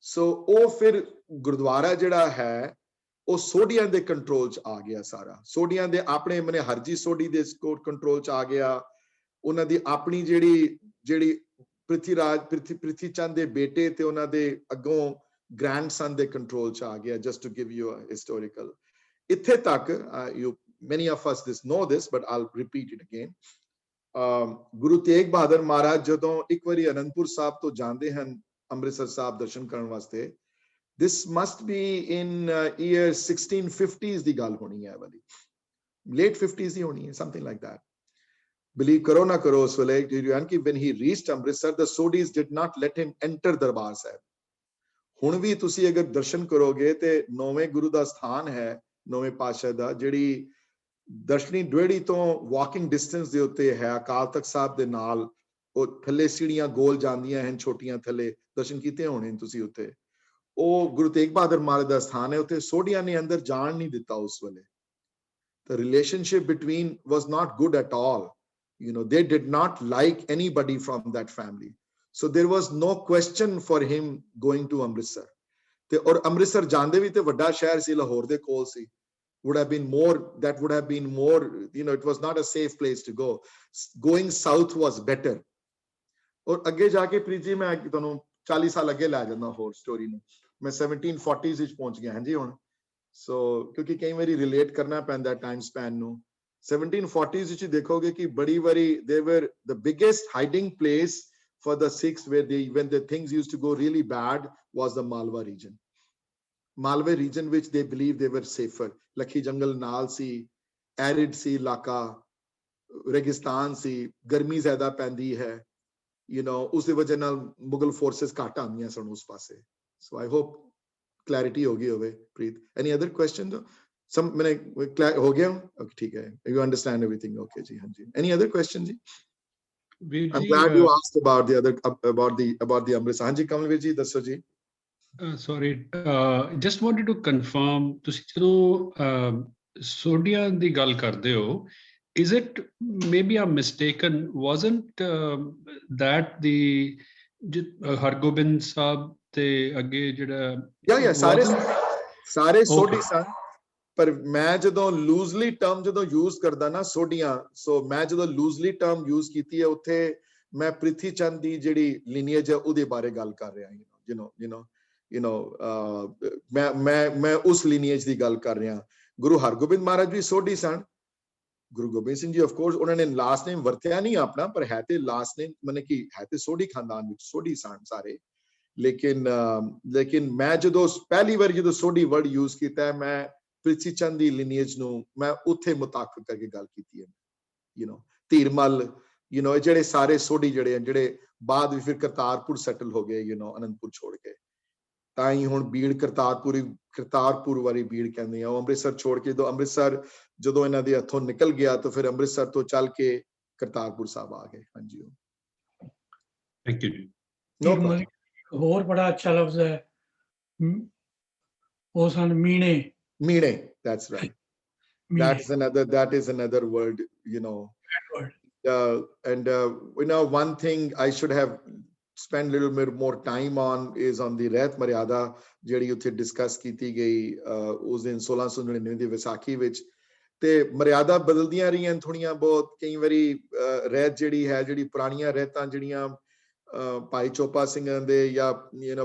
A: ਸੋ ਉਹ ਫਿਰ ਗੁਰਦੁਆਰਾ ਜਿਹੜਾ ਹੈ ਉਹ ਸੋਢੀਆਂ ਦੇ ਕੰਟਰੋਲ ਚ ਆ ਗਿਆ ਸਾਰਾ। ਸੋਢੀਆਂ ਦੇ ਆਪਣੇ ਮਨੇ ਹਰਜੀ ਸੋਢੀ ਦੇ ਕੰਟਰੋਲ ਚ ਆ ਗਿਆ। ਉਹਨਾਂ ਦੀ ਆਪਣੀ ਜਿਹੜੀ ਪ੍ਰਿਥੀ ਚੰਦ ਦੇ ਬੇਟੇ ਤੇ ਉਹਨਾਂ ਦੇ ਅੱਗੋਂ ਗ੍ਰੈਂਡਸਨ ਦੇ ਕੰਟਰੋਲ ਚ ਆ ਗਿਆ। Just to give you a historical, ਇੱਥੇ ਤੱਕ many of us know this, but I'll repeat it again. Guru Tegh Bahadur Maharaj ਜਦੋਂ ਇੱਕ ਵਾਰੀ ਅਨੰਦਪੁਰ ਸਾਹਿਬ ਤੋਂ ਜਾਂਦੇ ਹਨ ਅੰਮ੍ਰਿਤਸਰ ਸਾਹਿਬ ਦਰਸ਼ਨ ਕਰਨ ਵਾਸਤੇ, this must be in year 1650s ਦੀ ਗੱਲ ਹੋਣੀ ਹੈ, ਵਾਲੀ late 50s ਦੀ ਹੋਣੀ ਹੈ, something like that. Believe ਕਰੋ ਨਾ ਕਰੋ, ਉਸ ਵੇਲੇ ਕਿ when he reached Amritsar, the Sodhis did not let him enter Darbar Sahib. ਹੁਣ ਵੀ ਤੁਸੀਂ ਅਗਰ ਦਰਸ਼ਨ ਕਰੋਗੇ ਤੇ ਨੌਵੇਂ ਗੁਰੂ ਦਾ ਸਥਾਨ ਹੈ, ਨੌਵੇਂ ਪਾਤਸ਼ਾਹ ਦਾ, ਜਿਹੜੀ ਦਰਸ਼ਨੀ ਡੁਏੜੀ ਤੋਂ ਵਾਕਿੰਗ ਡਿਸਟੈਂਸ ਦੇ ਉੱਤੇ ਹੈ, ਅਕਾਲ ਤਖਤ ਸਾਹਿਬ ਦੇ ਨਾਲ। ਉਹ ਥੱਲੇ ਸੀੜੀਆਂ ਗੋਲ ਜਾਂਦੀਆਂ ਹਨ ਛੋਟੀਆਂ, ਥੱਲੇ ਦਰਸ਼ਨ ਕੀਤੇ ਹੋਣੇ ਤੁਸੀਂ ਉੱਥੇ। ਉਹ ਗੁਰੂ ਤੇਗ ਬਹਾਦਰ ਮਹਾਰਾਜ ਦਾ ਸਥਾਨ ਹੈ। ਉੱਥੇ ਸੋਢੀਆਂ ਨੇ ਅੰਦਰ ਜਾਣ ਨਹੀਂ ਦਿੱਤਾ ਉਸ ਵੇਲੇ। The relationship between was not good at all. They did not like anybody from that family. So there was no question for him going to Amritsar. ਤੇ ਔਰ ਅੰਮ੍ਰਿਤਸਰ ਜਾਂਦੇ ਵੀ ਤੇ ਵੱਡਾ ਸ਼ਹਿਰ ਸੀ, ਲਾਹੌਰ ਦੇ ਕੋਲ ਸੀ। would have been more, it was not a safe place to go. Going south was better. ਔਰ ਅੱਗੇ ਜਾ ਕੇ ਪ੍ਰੀਤ ਜੀ ਮੈਂ ਤੁਹਾਨੂੰ 40 ਸਾਲ ਅੱਗੇ ਲੈ ਜਾਂਦਾ ਹੋਰ ਸਟੋਰੀ ਨੂੰ। ਮੈਂ 1740s ਵਿੱਚ ਪਹੁੰਚ ਗਿਆ ਹਾਂ ਜੀ ਹੁਣ। ਸੋ ਕਿਉਂਕਿ ਕਈ ਵਾਰੀ ਰਿਲੇਟ ਕਰਨਾ ਪੈਂਦਾ ਟਾਈਮ ਸਪੈਨ ਨੂੰ। 1740s ਵਿੱਚ ਦੇਖੋਗੇ ਕਿ ਬੜੀ ਵਾਰੀ they were the biggest hiding place for the Sikhs, when the things used to go really bad, was the Malwa region. Malwa region which they believed they were safer. Lakhi jungle naal si, arid si ilaka, registan si, garmi zyada pendi hai, us di wajah naal Mughal forces ਘੱਟ ਆਉਂਦੀਆਂ ਸਨ ਉਸ ਪਾਸੇ। So I hope clarity ਹੋ ਗਈ ਹੋਵੇ ਪ੍ਰੀਤ। Any other question? Some मैंने हो गया? Okay, ठीक है, you understand everything? Okay जी, हाँ जी। Any other question ji? I'm glad you asked about the Amritsar. हाँ जी कमਲਵੀਰ ਜੀ ਦੱਸੋ ਜੀ।
I: Sorry, just wanted to confirm, ਤੁਸੀਂ ਜਦੋਂ ਸੋਢੀਆਂ ਦੀ ਗੱਲ ਕਰਦੇ ਹੋ, is it maybe I'm mistaken, wasn't that the Hargobind Sahib ਤੇ ਅੱਗੇ ਜਿਹੜਾ
A: ਸਾਰੇ ਸੋਢੀ ਸਨ। ਪਰ ਮੈਂ ਜਦੋਂ ਲੂਜ਼ਲੀ ਟਰਮ ਜਦੋਂ ਯੂਜ਼ ਕਰਦਾ ਨਾ ਸੋਢੀਆਂ, ਸੋ ਮੈਂ ਜਦੋਂ ਲੂਜ਼ਲੀ ਟਰਮ ਯੂਜ਼ ਕੀਤੀ ਹੈ ਉੱਥੇ ਮੈਂ ਪ੍ਰਿਥੀ ਚੰਦ ਦੀ ਜਿਹੜੀ ਲੀਨੀਏਜ ਹੈ ਉਹਦੇ ਬਾਰੇ ਗੱਲ ਕਰ ਰਿਹਾ। ਮੈਂ ਉਸ ਲੀਨੀਏਜ ਦੀ ਗੱਲ ਕਰ ਰਿਹਾ। ਗੁਰੂ ਹਰਗੋਬਿੰਦ ਮਹਾਰਾਜ ਵੀ ਸੋਢੀ ਸਨ। ਗੁਰੂ ਗੋਬਿੰਦ ਸਿੰਘ ਜੀ ਆਫ ਕੋਰਸ ਉਹਨਾਂ ਨੇ ਲਾਸਟ ਨੇਮ ਵਰਤਿਆ ਨਹੀਂ ਆਪਣਾ, ਪਰ ਹੈ ਤੇ ਲਾਸਟ ਨੇਮ ਮਨੇ ਕਿ ਹੈ ਤੇ ਸੋਢੀ ਖਾਨਦਾਨ ਵਿੱਚ ਸੋਢੀ ਸਨ ਸਾਰੇ। ਲੇਕਿਨ ਮੈਂ ਜਦੋਂ ਪਹਿਲੀ ਵਾਰ ਜਦੋਂ ਸੋਢੀ ਵਰਡ ਯੂਜ਼ ਕੀਤਾ, ਮੈਂ ਪ੍ਰਿਥੀ ਚੰਦ ਦੀ ਲੀਨੀਏਜ ਨੂੰ ਮੈਂ ਉੱਥੇ ਮੁਤਾਬਕ ਕਰਕੇ ਗੱਲ ਕੀਤੀ ਹੈ। ਧੀਰਮਲ, ਜਿਹੜੇ ਸਾਰੇ ਸੋਢੀ ਜਿਹੜੇ ਬਾਅਦ ਵਿੱਚ ਫਿਰ ਕਰਤਾਰਪੁਰ ਸੈਟਲ ਹੋ ਗਏ, ਅਨੰਦਪੁਰ ਛੋੜ ਕੇ। ਤਾਂ ਹੀ ਹੁਣ ਬੀੜ ਕਰਤਾਰਪੁਰ ਵਾਲੀ ਬੀੜ ਕਹਿੰਦੇ ਆ। ਉਹ ਅੰਮ੍ਰਿਤਸਰ ਛੋੜ ਕੇ ਜਦੋਂ ਇਹਨਾਂ ਦੇ ਹੱਥੋਂ ਨਿਕਲ ਗਿਆ ਤਾਂ ਫਿਰ ਅੰਮ੍ਰਿਤਸਰ ਤੋਂ ਚੱਲ ਕੇ ਕਰਤਾਰਪੁਰ ਸਾਹਿਬ ਆ ਗਏ। ਹਾਂਜੀ
I: ਥੈਂਕ ਯੂ ਜੀ।
E: ਹੋਰ ਬੜਾ ਅੱਛਾ ਲਫ਼ਜ਼ ਹੈ ਉਹ ਸਨ ਮੀਣੇ।
A: That's right. That is another word, and one thing I should have spent a little bit more time on is on the ਰਹਿਤ ਮਰਿਆਦਾ ਜਿਹੜੀ ਉੱਥੇ ਡਿਸਕਸ ਕੀਤੀ ਗਈ ਉਸ ਦਿਨ 1699 ਦੀ ਵਿਸਾਖੀ ਵਿੱਚ। ਤੇ ਮਰਿਆਦਾ ਬਦਲਦੀਆਂ ਰਹੀਆਂ ਥੋੜੀਆਂ ਬਹੁਤ, ਕਈ ਵਾਰੀ ਰਹਿਤ ਜਿਹੜੀ ਹੈ, ਜਿਹੜੀ ਪੁਰਾਣੀਆਂ ਰਹਿਤਾਂ ਜਿਹੜੀਆਂ ਭਾਈ ਚੋਪਾ ਸਿੰਘਾਂ ਦੇ ਜਾਂ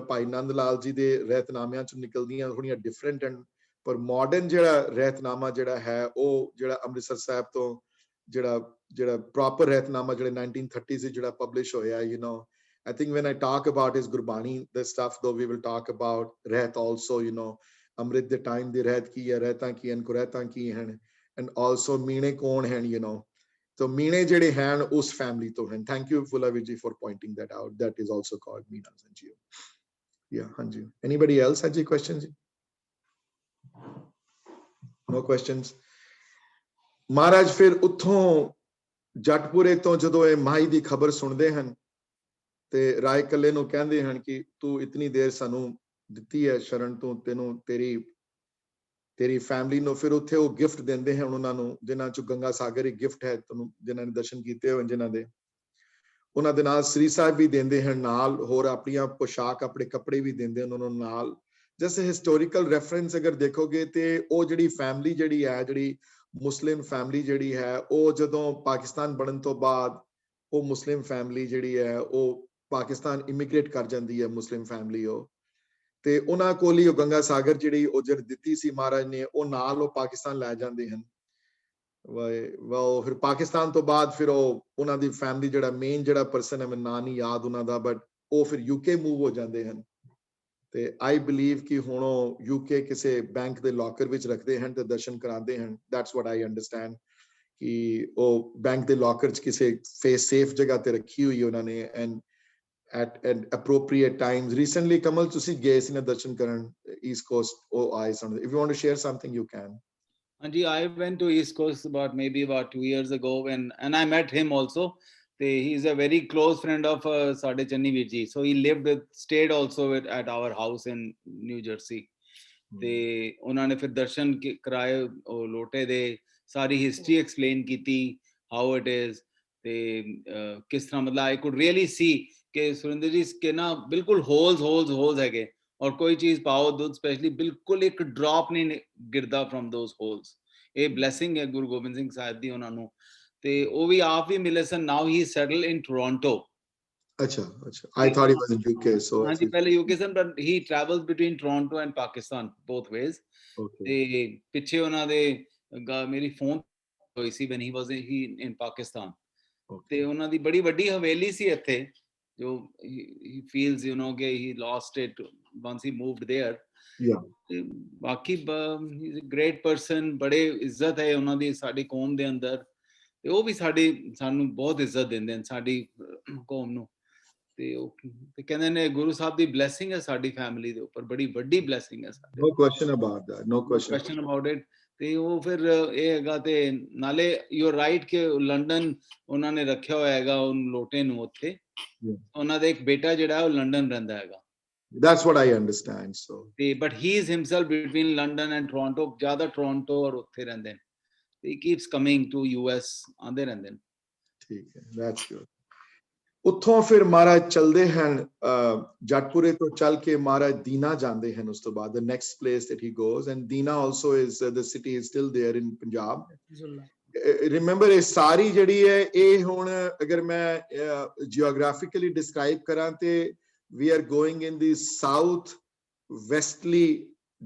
A: ਭਾਈ ਨੰਦ ਲਾਲ ਜੀ ਦੇ ਰਹਿਤਨਾਮਿਆਂ ਚ ਨਿਕਲਦੀਆਂ ਥੋੜੀਆਂ ਡਿਫਰੈਂਟ ਐਂਡ ਪਰ ਮਾਡਰਨ ਜਿਹੜਾ ਰਹਿਤਨਾਮਾ ਜਿਹੜਾ ਹੈ ਉਹ ਜਿਹੜਾ ਅੰਮ੍ਰਿਤਸਰ ਸਾਹਿਬ ਤੋਂ ਜਿਹੜਾ ਪ੍ਰੋਪਰ ਰਹਿਤਨਾਮਾ ਜਿਹੜਾ 1930 ਚ ਜਿਹੜਾ ਪਬਲਿਸ਼ ਹੋਇਆ I think when I talk about his Gurbani, the stuff, though we will talk about Rehat also, Amrit the time the Rehat ki hai, Rehtan ki and Kurehtan ki hain, and also Meene kaun hain, So Meene jede hain us family to hain. Thank you, Fulavir ji, for pointing that out. That is also called Meena Sanjeev. Yeah, Hanji. Anybody else has any questions? No questions. Maharaj fir uthon Jatpure to jado e Mahi di khabar sunde hain. ਤੇ ਰਾਏ ਕੱਲੇ ਨੂੰ ਕਹਿੰਦੇ ਹਨ ਕਿ ਤੂੰ ਇਤਨੀ ਦੇਰ ਸਾਨੂੰ ਦਿੱਤੀ ਹੈ ਸ਼ਰਨ ਤੋਂ, ਤੈਨੂੰ ਤੇਰੀ ਫੈਮਿਲੀ ਨੂੰ, ਫਿਰ ਉੱਥੇ ਉਹ ਗਿਫਟ ਦਿੰਦੇ ਹਨ ਉਹਨਾਂ ਨੂੰ, ਜਿਨ੍ਹਾਂ ਚੋਂ ਗੰਗਾ ਸਾਗਰ ਇੱਕ ਗਿਫਟ ਹੈ ਤੁਹਾਨੂੰ, ਜਿਨ੍ਹਾਂ ਨੇ ਦਰਸ਼ਨ ਕੀਤੇ ਹੋਏ ਜਿਨ੍ਹਾਂ ਦੇ, ਉਹਨਾਂ ਦੇ ਨਾਲ ਸ੍ਰੀ ਸਾਹਿਬ ਵੀ ਦਿੰਦੇ ਹਨ ਨਾਲ, ਹੋਰ ਆਪਣੀਆਂ ਪੋਸ਼ਾਕ ਆਪਣੇ ਕੱਪੜੇ ਵੀ ਦਿੰਦੇ ਹਨ ਉਹਨਾਂ ਨੂੰ ਨਾਲ। ਜੈਸੇ ਹਿਸਟੋਰੀਕਲ ਰੈਫਰੈਂਸ ਅਗਰ ਦੇਖੋਗੇ ਤੇ ਉਹ ਜਿਹੜੀ ਫੈਮਿਲੀ ਜਿਹੜੀ ਹੈ, ਜਿਹੜੀ ਮੁਸਲਿਮ ਫੈਮਿਲੀ ਜਿਹੜੀ ਹੈ, ਉਹ ਜਦੋਂ ਪਾਕਿਸਤਾਨ ਬਣਨ ਤੋਂ ਬਾਅਦ ਉਹ ਮੁਸਲਿਮ ਫੈਮਿਲੀ ਜਿਹੜੀ ਹੈ ਉਹ ਪਾਕਿਸਤਾਨ ਇਮੀਗ੍ਰੇਟ ਕਰ ਜਾਂਦੀ ਹੈ, ਮੁਸਲਿਮ ਫੈਮਿਲੀ ਉਹ, ਤੇ ਉਹਨਾਂ ਕੋਲ ਹੀ ਉਹ ਗੰਗਾ ਸਾਗਰ ਜਿਹੜੀ ਉਹ ਜਿਹੜੀ ਦਿੱਤੀ ਸੀ ਮਹਾਰਾਜ ਨੇ, ਉਹ ਨਾਲ ਉਹ ਪਾਕਿਸਤਾਨ ਲੈ ਜਾਂਦੇ ਹਨ। ਫਿਰ ਪਾਕਿਸਤਾਨ ਤੋਂ ਬਾਅਦ ਫਿਰ ਉਹ ਉਹਨਾਂ ਦੀ ਫੈਮਿਲੀ ਜਿਹੜਾ ਮੇਨ ਜਿਹੜਾ ਪਰਸਨ ਹੈ, ਮੈਨੂੰ ਨਾਂ ਨਹੀਂ ਯਾਦ ਉਹਨਾਂ ਦਾ, ਬਟ ਉਹ ਫਿਰ ਯੂਕੇ ਮੂਵ ਹੋ ਜਾਂਦੇ ਹਨ। ਤੇ ਆਈ ਬਿਲੀਵ ਕਿ ਹੁਣ ਉਹ ਯੂਕੇ ਕਿਸੇ ਬੈਂਕ ਦੇ ਲੋਕਰ ਵਿੱਚ ਰੱਖਦੇ ਹਨ ਤੇ ਦਰਸ਼ਨ ਕਰਾਉਂਦੇ ਹਨ। ਦੈਟਸ ਵਾਟ ਆਈ ਅੰਡਰਸਟੈਂਡ ਕਿ ਉਹ ਬੈਂਕ ਦੇ ਲੋਕਰ ਚ ਕਿਸੇ ਸੇਫ ਜਗ੍ਹਾ ਤੇ ਰੱਖੀ ਹੋਈ ਉਹਨਾਂ ਨੇ, and at appropriate times. Recently, Kamal, ਤੁਸੀਂ ਗਏ ਸੀ ਨਾ ਦਰਸ਼ਨ ਕਰਨ East Coast, ਉਹ ਆਏ ਸਨ। If you want to share something, you can.
J: Anji, I went to East Coast about 2 years ago, and I met him also. He's a very close friend of Sade Channi Veer ji. So he stayed also at our house in New Jersey. ਤੇ ਉਹਨਾਂ ਨੇ ਫਿਰ ਦਰਸ਼ਨ ਕਰਾਏ, ਉਹ ਲੋਟੇ ਦੇ ਸਾਰੀ history explain ਕੀਤੀ, how it is, ਤੇ ਕਿਸ ਤਰ੍ਹਾਂ ਮਤਲਬ I could really see कि सुरेंद्र जी के ना बिल्कुल होल्स हैगे, और कोई चीज पाओ दूध स्पेशली बिल्कुल एक ड्रॉप नहीं गिरदा फ्रॉम दोस होल्स। ये ब्लेसिंग है गुरु गोबिंद सिंह साहिब दी उन्हां नू, ते ओ भी आप भी मिले सन। Now he settle in Toronto. अच्छा, I thought he was in UK, so हाँ जी, पहले UK sun, but he travels between Toronto and Pakistan both ways. ते पिछे उन्हां दे मेरी फोन होई सी when he was in Pakistan, ते उन्हां दी बड़ी वड्डी हवेली सी इत्थे, जो he feels कि he lost it once he moved there. बाकी he's a great person, बड़े इज्जत है उन्हां दी साडी कौम दे अंदर, ते ਉਹ ਵੀ ਸਾਨੂੰ ਬਹੁਤ ਇੱਜ਼ਤ ਦਿੰਦੇ ਨੇ ਸਾਡੀ ਕੌਮ ਨੂੰ। ਤੇ ਕਹਿੰਦੇ ਨੇ ਗੁਰੂ ਸਾਹਿਬ ਦੀ ਬਲੇਸਿੰਗ ਹੈ ਸਾਡੀ ਫੈਮਿਲੀ ਦੇ ਉੱਪਰ, ਬੜੀ ਵੱਡੀ ਬਲੇਸਿੰਗ ਹੈ ਸਾਡੀ। No question about it. ਤੇ ਉਹ ਫਿਰ ਇਹ ਹੈਗਾ, ਤੇ ਨਾਲੇ ਯੂ ਰਾਈਟ ਕਿ ਲੰਡਨ ਉਹਨਾਂ ਨੇ ਰੱਖਿਆ ਹੋਇਆ ਹੈਗਾ ਉਹ ਲੋਟੇ ਨੂੰ ਉੱਥੇ, ਉਹਨਾਂ ਦਾ ਇੱਕ ਬੇਟਾ ਜਿਹੜਾ ਉਹ ਲੰਡਨ ਰਹਿੰਦਾ ਹੈਗਾ। That's what I understand. So but he is himself between London and Toronto, ਜ਼ਿਆਦਾ ਟੋਰਾਂਟੋ ਔਰ ਉੱਥੇ ਰਹਿੰਦੇ ਨੇ। He keeps coming to US, ਆਂਦੇ ਰਹਿੰਦੇ ਨੇ। ਠੀਕ ਹੈ,
A: that's good. ਉੱਥੋਂ ਫਿਰ ਮਹਾਰਾਜ ਚਲਦੇ ਹਨ, ਜਟਪੁਰੇ ਤੋਂ ਚੱਲ ਕੇ ਮਹਾਰਾਜ ਦੀਨਾ ਜਾਂਦੇ ਹਨ। ਉਸ ਤੋਂ ਬਾਅਦ the next place that he goes, and Dina also is the city is still there in Punjab. Remember, ਇਹ ਸਾਰੀ ਜਿਹੜੀ ਹੈ ਇਹ ਹੁਣ ਅਗਰ ਮੈਂ geographically describe ਕਰਾਂ ਤੇ we are going in the south westly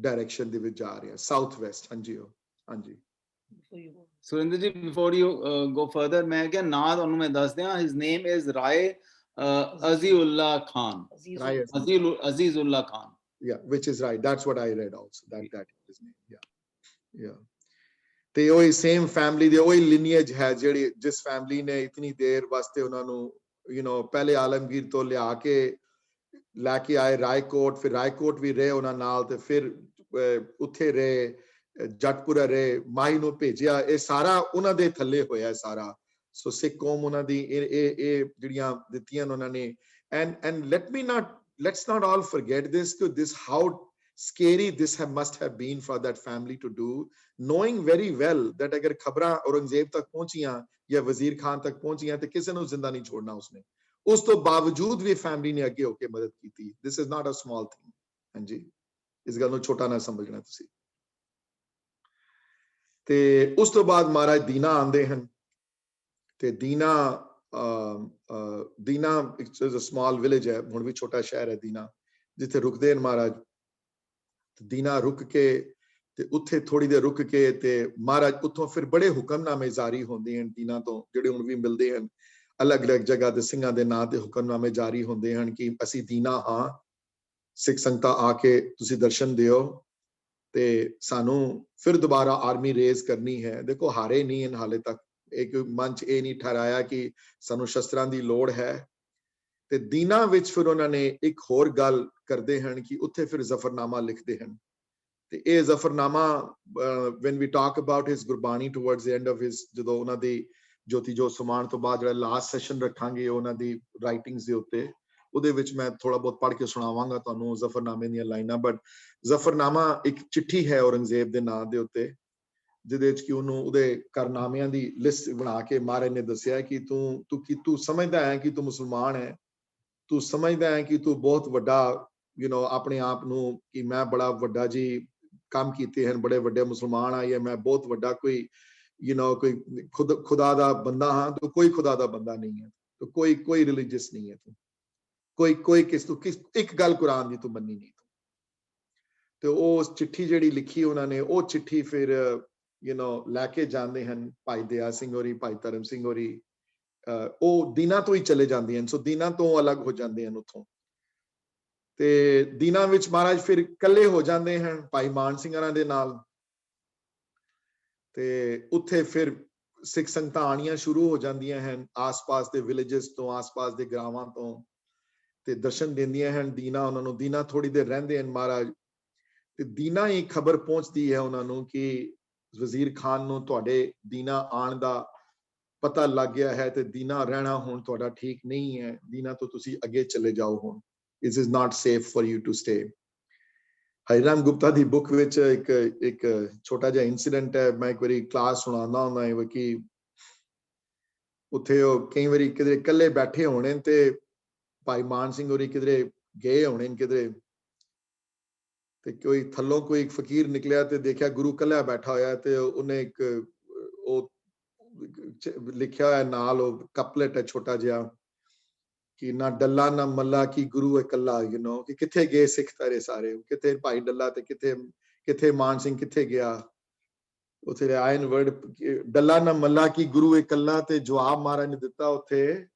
A: direction ਦੇ ਵਿੱਚ ਜਾ ਰਹੇ ਹਾਂ, south west। ਹਾਂਜੀ ਹਾਂਜੀ
J: ਸੁਰਿੰਦਰ ਜੀ, before you go further, ਮੈਂ ਕਿਹਾ ਨਾਂ ਤੁਹਾਨੂੰ ਮੈਂ ਦੱਸ ਦਿਆਂ, his name is Rai ਅਜ਼ੀਉल्ला Khan. Azizullah Khan.
A: Yeah, which is right. That's what I read also. That is his name. Yeah. ਤੇ ਉਹੀ same family ਦੇ ਉਹੀ lineage ਹੈ ਜਿਹੜੀ ਜਿਸ family ਨੇ ਇਤਨੀ ਦੇਰ ਵਾਸਤੇ ਉਹਨਾਂ ਨੂੰ ਪਹਿਲੇ ਆਲਮਗੀਰ ਤੋਂ ਲਿਆ ਕੇ ਲੈ ਕੇ ਆਏ ਰਾਏਕੋਟ, ਫਿਰ ਰਾਏਕੋਟ ਵੀ ਰਹੇ ਉਹਨਾਂ ਨਾਲ, ਤੇ ਫਿਰ ਉੱਥੇ ਰਹੇ, ਜਟਪੁਰਾ ਰਹੇ, ਮਾਈ ਨੂੰ ਭੇਜਿਆ। ਇਹ ਸਾਰਾ ਉਹਨਾਂ ਦੇ ਥੱਲੇ ਹੋਇਆ ਸਾਰਾ। ਸੋ ਸਿੱਖ ਕੌਮ ਉਹਨਾਂ ਦੀ ਇਹ ਜਿਹੜੀਆਂ ਦਿੱਤੀਆਂ ਉਹਨਾਂ ਨੇ। and let's not all forget this how scary this must have been for that family to do, knowing very well that ਅਗਰ ਖਬਰਾਂ ਔਰੰਗਜ਼ੇਬ ਤੱਕ ਪਹੁੰਚੀਆਂ ਜਾਂ ਵਜ਼ੀਰ ਖਾਨ ਤੱਕ ਪਹੁੰਚੀਆਂ ਤੇ ਕਿਸੇ ਨੂੰ ਜ਼ਿੰਦਾ ਨਹੀਂ ਛੋੜਨਾ ਉਸਨੇ। ਉਸ ਤੋਂ ਬਾਵਜੂਦ ਵੀ ਫੈਮਿਲੀ ਨੇ ਅੱਗੇ ਹੋ ਕੇ ਮਦਦ ਕੀਤੀ। this is not a small thing। ਹਾਂਜੀ, ਇਸ ਗੱਲ ਨੂੰ ਛੋਟਾ ਨਾ ਸਮਝਣਾ ਤੁਸੀਂ। ਤੇ ਉਸ ਤੋਂ ਬਾਅਦ ਮਹਾਰਾਜ ਦੀਨਾ ਆਉਂਦੇ ਹਨ ਤੇ ਦੀਨਾ ਇਟਸ ਅ ਸਮਾਲ ਵਿਲੇਜ ਹੈ, ਹੁਣ ਵੀ ਛੋਟਾ ਸ਼ਹਿਰ ਹੈ ਦੀਨਾ, ਜਿੱਥੇ ਰੁਕਦੇ ਹਨ ਮਹਾਰਾਜ। ਦੀਨਾ ਰੁਕ ਕੇ ਤੇ ਉੱਥੇ ਥੋੜੀ ਦੇਰ ਰੁਕ ਕੇ ਤੇ ਮਹਾਰਾਜ ਉੱਥੋਂ ਫਿਰ ਬੜੇ ਹੁਕਮਨਾਮੇ ਜਾਰੀ ਹੁੰਦੇ ਹਨ ਦੀਨਾ ਤੋਂ, ਜਿਹੜੇ ਹੁਣ ਵੀ ਮਿਲਦੇ ਹਨ। ਅਲੱਗ-ਅਲੱਗ ਜਗ੍ਹਾ ਤੇ ਸਿੰਘਾਂ ਦੇ ਨਾਂ ਤੇ ਹੁਕਮਨਾਮੇ ਜਾਰੀ ਹੁੰਦੇ ਹਨ ਕਿ ਅਸੀਂ ਦੀਨਾ ਹਾਂ, ਸਿੱਖ ਸੰਗਤਾਂ ਆ ਕੇ ਤੁਸੀਂ ਦਰਸ਼ਨ ਦਿਓ ਤੇ ਸਾਨੂੰ ਫਿਰ ਦੁਬਾਰਾ ਆਰਮੀ ਰੇਜ਼ ਕਰਨੀ ਹੈ। ਦੇਖੋ ਹਾਰੇ ਨਹੀਂ ਹਨ ਹਾਲੇ ਤੱਕ, ਇੱਕ ਮੰਚ ਇਹ ਨਹੀਂ ਠਹਿਰਾਇਆ ਕਿ ਸਾਨੂੰ ਸ਼ਸਤਰਾਂ ਦੀ ਲੋੜ ਹੈ। ਤੇ ਦੀਨਾ ਵਿੱਚ ਫਿਰ ਉਹਨਾਂ ਨੇ ਇੱਕ ਹੋਰ ਗੱਲ ਕਰਦੇ ਹਨ ਕਿ ਉੱਥੇ ਫਿਰ ਜ਼ਫਰਨਾਮਾ ਲਿਖਦੇ ਹਨ। ਤੇ ਇਹ Zafarnama when we talk about his Gurbani towards the end of his, ਜਦੋਂ ਉਹਨਾਂ ਦੀ ਜੋਤੀ ਜੋਤ ਸਮਾਉਣ ਤੋਂ ਬਾਅਦ ਜਿਹੜਾ ਲਾਸਟ ਸੈਸ਼ਨ ਰੱਖਾਂਗੇ ਉਹਨਾਂ ਦੀ ਰਾਈਟਿੰਗਸ ਦੇ ਉੱਤੇ, ਉਹਦੇ ਵਿੱਚ ਮੈਂ ਥੋੜਾ ਬਹੁਤ ਪੜ੍ਹ ਕੇ ਸੁਣਾਵਾਂਗਾ ਤੁਹਾਨੂੰ ਜ਼ਫਰਨਾਮੇ ਦੀਆਂ ਲਾਈਨਾਂ। ਬਟ ਜ਼ਫਰਨਾਮਾ ਇੱਕ ਚਿੱਠੀ ਹੈ ਔਰੰਗਜ਼ੇਬ ਦੇ ਨਾਂ ਦੇ ਉੱਤੇ, ਜਿਹਦੇ ਵਿੱਚ ਕਿ ਉਹਨੂੰ ਉਹਦੇ ਕਾਰਨਾਮਿਆਂ ਦੀ ਲਿਸਟ ਬਣਾ ਕੇ ਮਹਾਰਾਜ ਨੇ ਦੱਸਿਆ ਕਿ ਤੂੰ ਸਮਝਦਾ ਹੈ ਕਿ ਤੂੰ ਮੁਸਲਮਾਨ ਹੈ, ਤੂੰ ਸਮਝਦਾ ਹੈ ਕਿ ਤੂੰ ਬਹੁਤ ਵੱਡਾ ਆਪਣੇ ਆਪ ਨੂੰ ਕਿ ਮੈਂ ਬੜਾ ਵੱਡਾ ਜੀ ਕੰਮ ਕੀਤੇ ਹਨ, ਬੜੇ ਵੱਡੇ ਮੁਸਲਮਾਨ ਆ, ਜਾਂ ਮੈਂ ਬਹੁਤ ਵੱਡਾ ਕੋਈ ਕੋਈ ਖੁਦਾ ਦਾ ਬੰਦਾ ਹਾਂ। ਤੂੰ ਕੋਈ ਖੁਦਾ ਦਾ ਬੰਦਾ ਨਹੀਂ ਹੈ, ਤੂੰ ਕੋਈ ਰਿਲੀਜੀਅਸ ਨਹੀਂ ਹੈ, ਤੂੰ ਕੋਈ ਕਿਸ ਇੱਕ ਗੱਲ ਕੁਰਾਨ ਦੀ ਤੂੰ ਮੰਨੀ ਨਹੀਂ। ਤੇ ਉਹ ਚਿੱਠੀ ਜਿਹੜੀ ਲਿਖੀ ਉਹਨਾਂ ਨੇ, ਉਹ ਚਿੱਠੀ ਫਿਰ ਲੈ ਕੇ ਜਾਂਦੇ ਹਨ ਭਾਈ ਦਇਆ ਸਿੰਘ ਹੋਰੀ, ਭਾਈ ਧਰਮ ਸਿੰਘ ਹੋਰੀ, ਉਹ ਦੀਨਾ ਤੋਂ ਹੀ ਚਲੇ ਜਾਂਦੇ ਹਨ। ਸੋ ਦੀਨਾ ਤੋਂ ਅਲੱਗ ਹੋ ਜਾਂਦੇ ਹਨ ਉੱਥੋਂ। ਤੇ ਦੀਨਾ ਵਿੱਚ ਮਹਾਰਾਜ ਫਿਰ ਇਕੱਲੇ ਹੋ ਜਾਂਦੇ ਹਨ ਭਾਈ ਮਾਨ ਸਿੰਘਾਂ ਦੇ ਨਾਲ। ਤੇ ਉੱਥੇ ਫਿਰ ਸਿੱਖ ਸੰਗਤਾਂ ਆਣੀਆਂ ਸ਼ੁਰੂ ਹੋ ਜਾਂਦੀਆਂ ਹਨ ਆਸ-ਪਾਸ ਦੇ ਵਿਲੇजेस ਤੋਂ, ਆਸ-ਪਾਸ ਦੇ ਗ੍ਰਾਵਾਂ ਤੋਂ, ਤੇ ਦਰਸ਼ਨ ਦਿੰਦੀਆਂ ਹਨ ਦੀਨਾ ਉਹਨਾਂ ਨੂੰ। ਦੀਨਾ ਥੋੜੀ ਦੇਰ ਰਹਿੰਦੇ ਹਨ ਮਹਾਰਾਜ, ਤੇ ਦੀਨਾ ਹੀ ਖਬਰ ਪਹੁੰਚਦੀ ਹੈ ਉਹਨਾਂ ਨੂੰ ਕਿ ਵਜ਼ੀਰ ਖਾਨ ਨੂੰ ਤੁਹਾਡੇ ਦੀਨਾ ਆਉਣ ਦਾ ਪਤਾ ਲੱਗ ਗਿਆ ਹੈ ਤੇ ਦੀਨਾ ਰਹਿਣਾ ਹੁਣ ਤੁਹਾਡਾ ਠੀਕ ਨਹੀਂ ਹੈ, ਦੀਨਾ ਤੋਂ ਤੁਸੀਂ ਅੱਗੇ ਚਲੇ ਜਾਓ, ਹੁਣ it is not safe for you to stay। Hariram Gupta ਦੀ ਬੁੱਕ ਵਿੱਚ ਇੱਕ ਛੋਟਾ ਜਿਹਾ ਇਨਸੀਡੈਂਟ ਹੈ, ਮੈਂ ਇੱਕ ਵਾਰੀ ਕਲਾਸ ਸੁਣਾਉਂਦਾ ਹੁੰਦਾ ਹੈ ਕਿ ਉੱਥੇ ਉਹ ਕਈ ਵਾਰੀ ਕਿਧਰੇ ਇਕੱਲੇ ਬੈਠੇ ਹੋਣੇ ਤੇ ਭਾਈ ਮਾਨ ਸਿੰਘ ਹੋਰੀ ਕਿਧਰੇ ਗਏ ਹੋਣੇ ਕਿਧਰੇ, ਤੇ ਕੋਈ ਥੱਲੋਂ ਕੋਈ ਇੱਕ ਫਕੀਰ ਨਿਕਲਿਆ ਤੇ ਦੇਖਿਆ ਗੁਰੂ ਕੱਲਾ ਬੈਠਾ ਹੋਇਆ, ਤੇ ਉਹਨੇ ਇੱਕ ਉਹ ਲਿਖਿਆ ਹੋਇਆ ਨਾਲ ਉਹ ਕਪਲੇਟ ਹੈ ਛੋਟਾ ਜਿਹਾ ਕਿ ਨਾ ਡੱਲਾ ਨਾ ਮੱਲਾ ਕੀ ਗੁਰੂ ਇਕੱਲਾ, ਕਿ ਕਿੱਥੇ ਗਏ ਸਿੱਖ ਤਾਰੇ ਸਾਰੇ, ਕਿੱਥੇ ਭਾਈ ਡੱਲਾ ਤੇ ਕਿੱਥੇ ਮਾਨ ਸਿੰਘ ਕਿੱਥੇ ਗਿਆ। ਉੱਥੇ ਆਇਨ ਵਰਡ ਡੱਲਾ ਨਾ ਮੱਲਾ ਕੀ ਗੁਰੂ ਇਕੱਲਾ, ਤੇ ਜਵਾਬ ਮਹਾਰਾਜ ਨੇ ਦਿੱਤਾ ਉੱਥੇ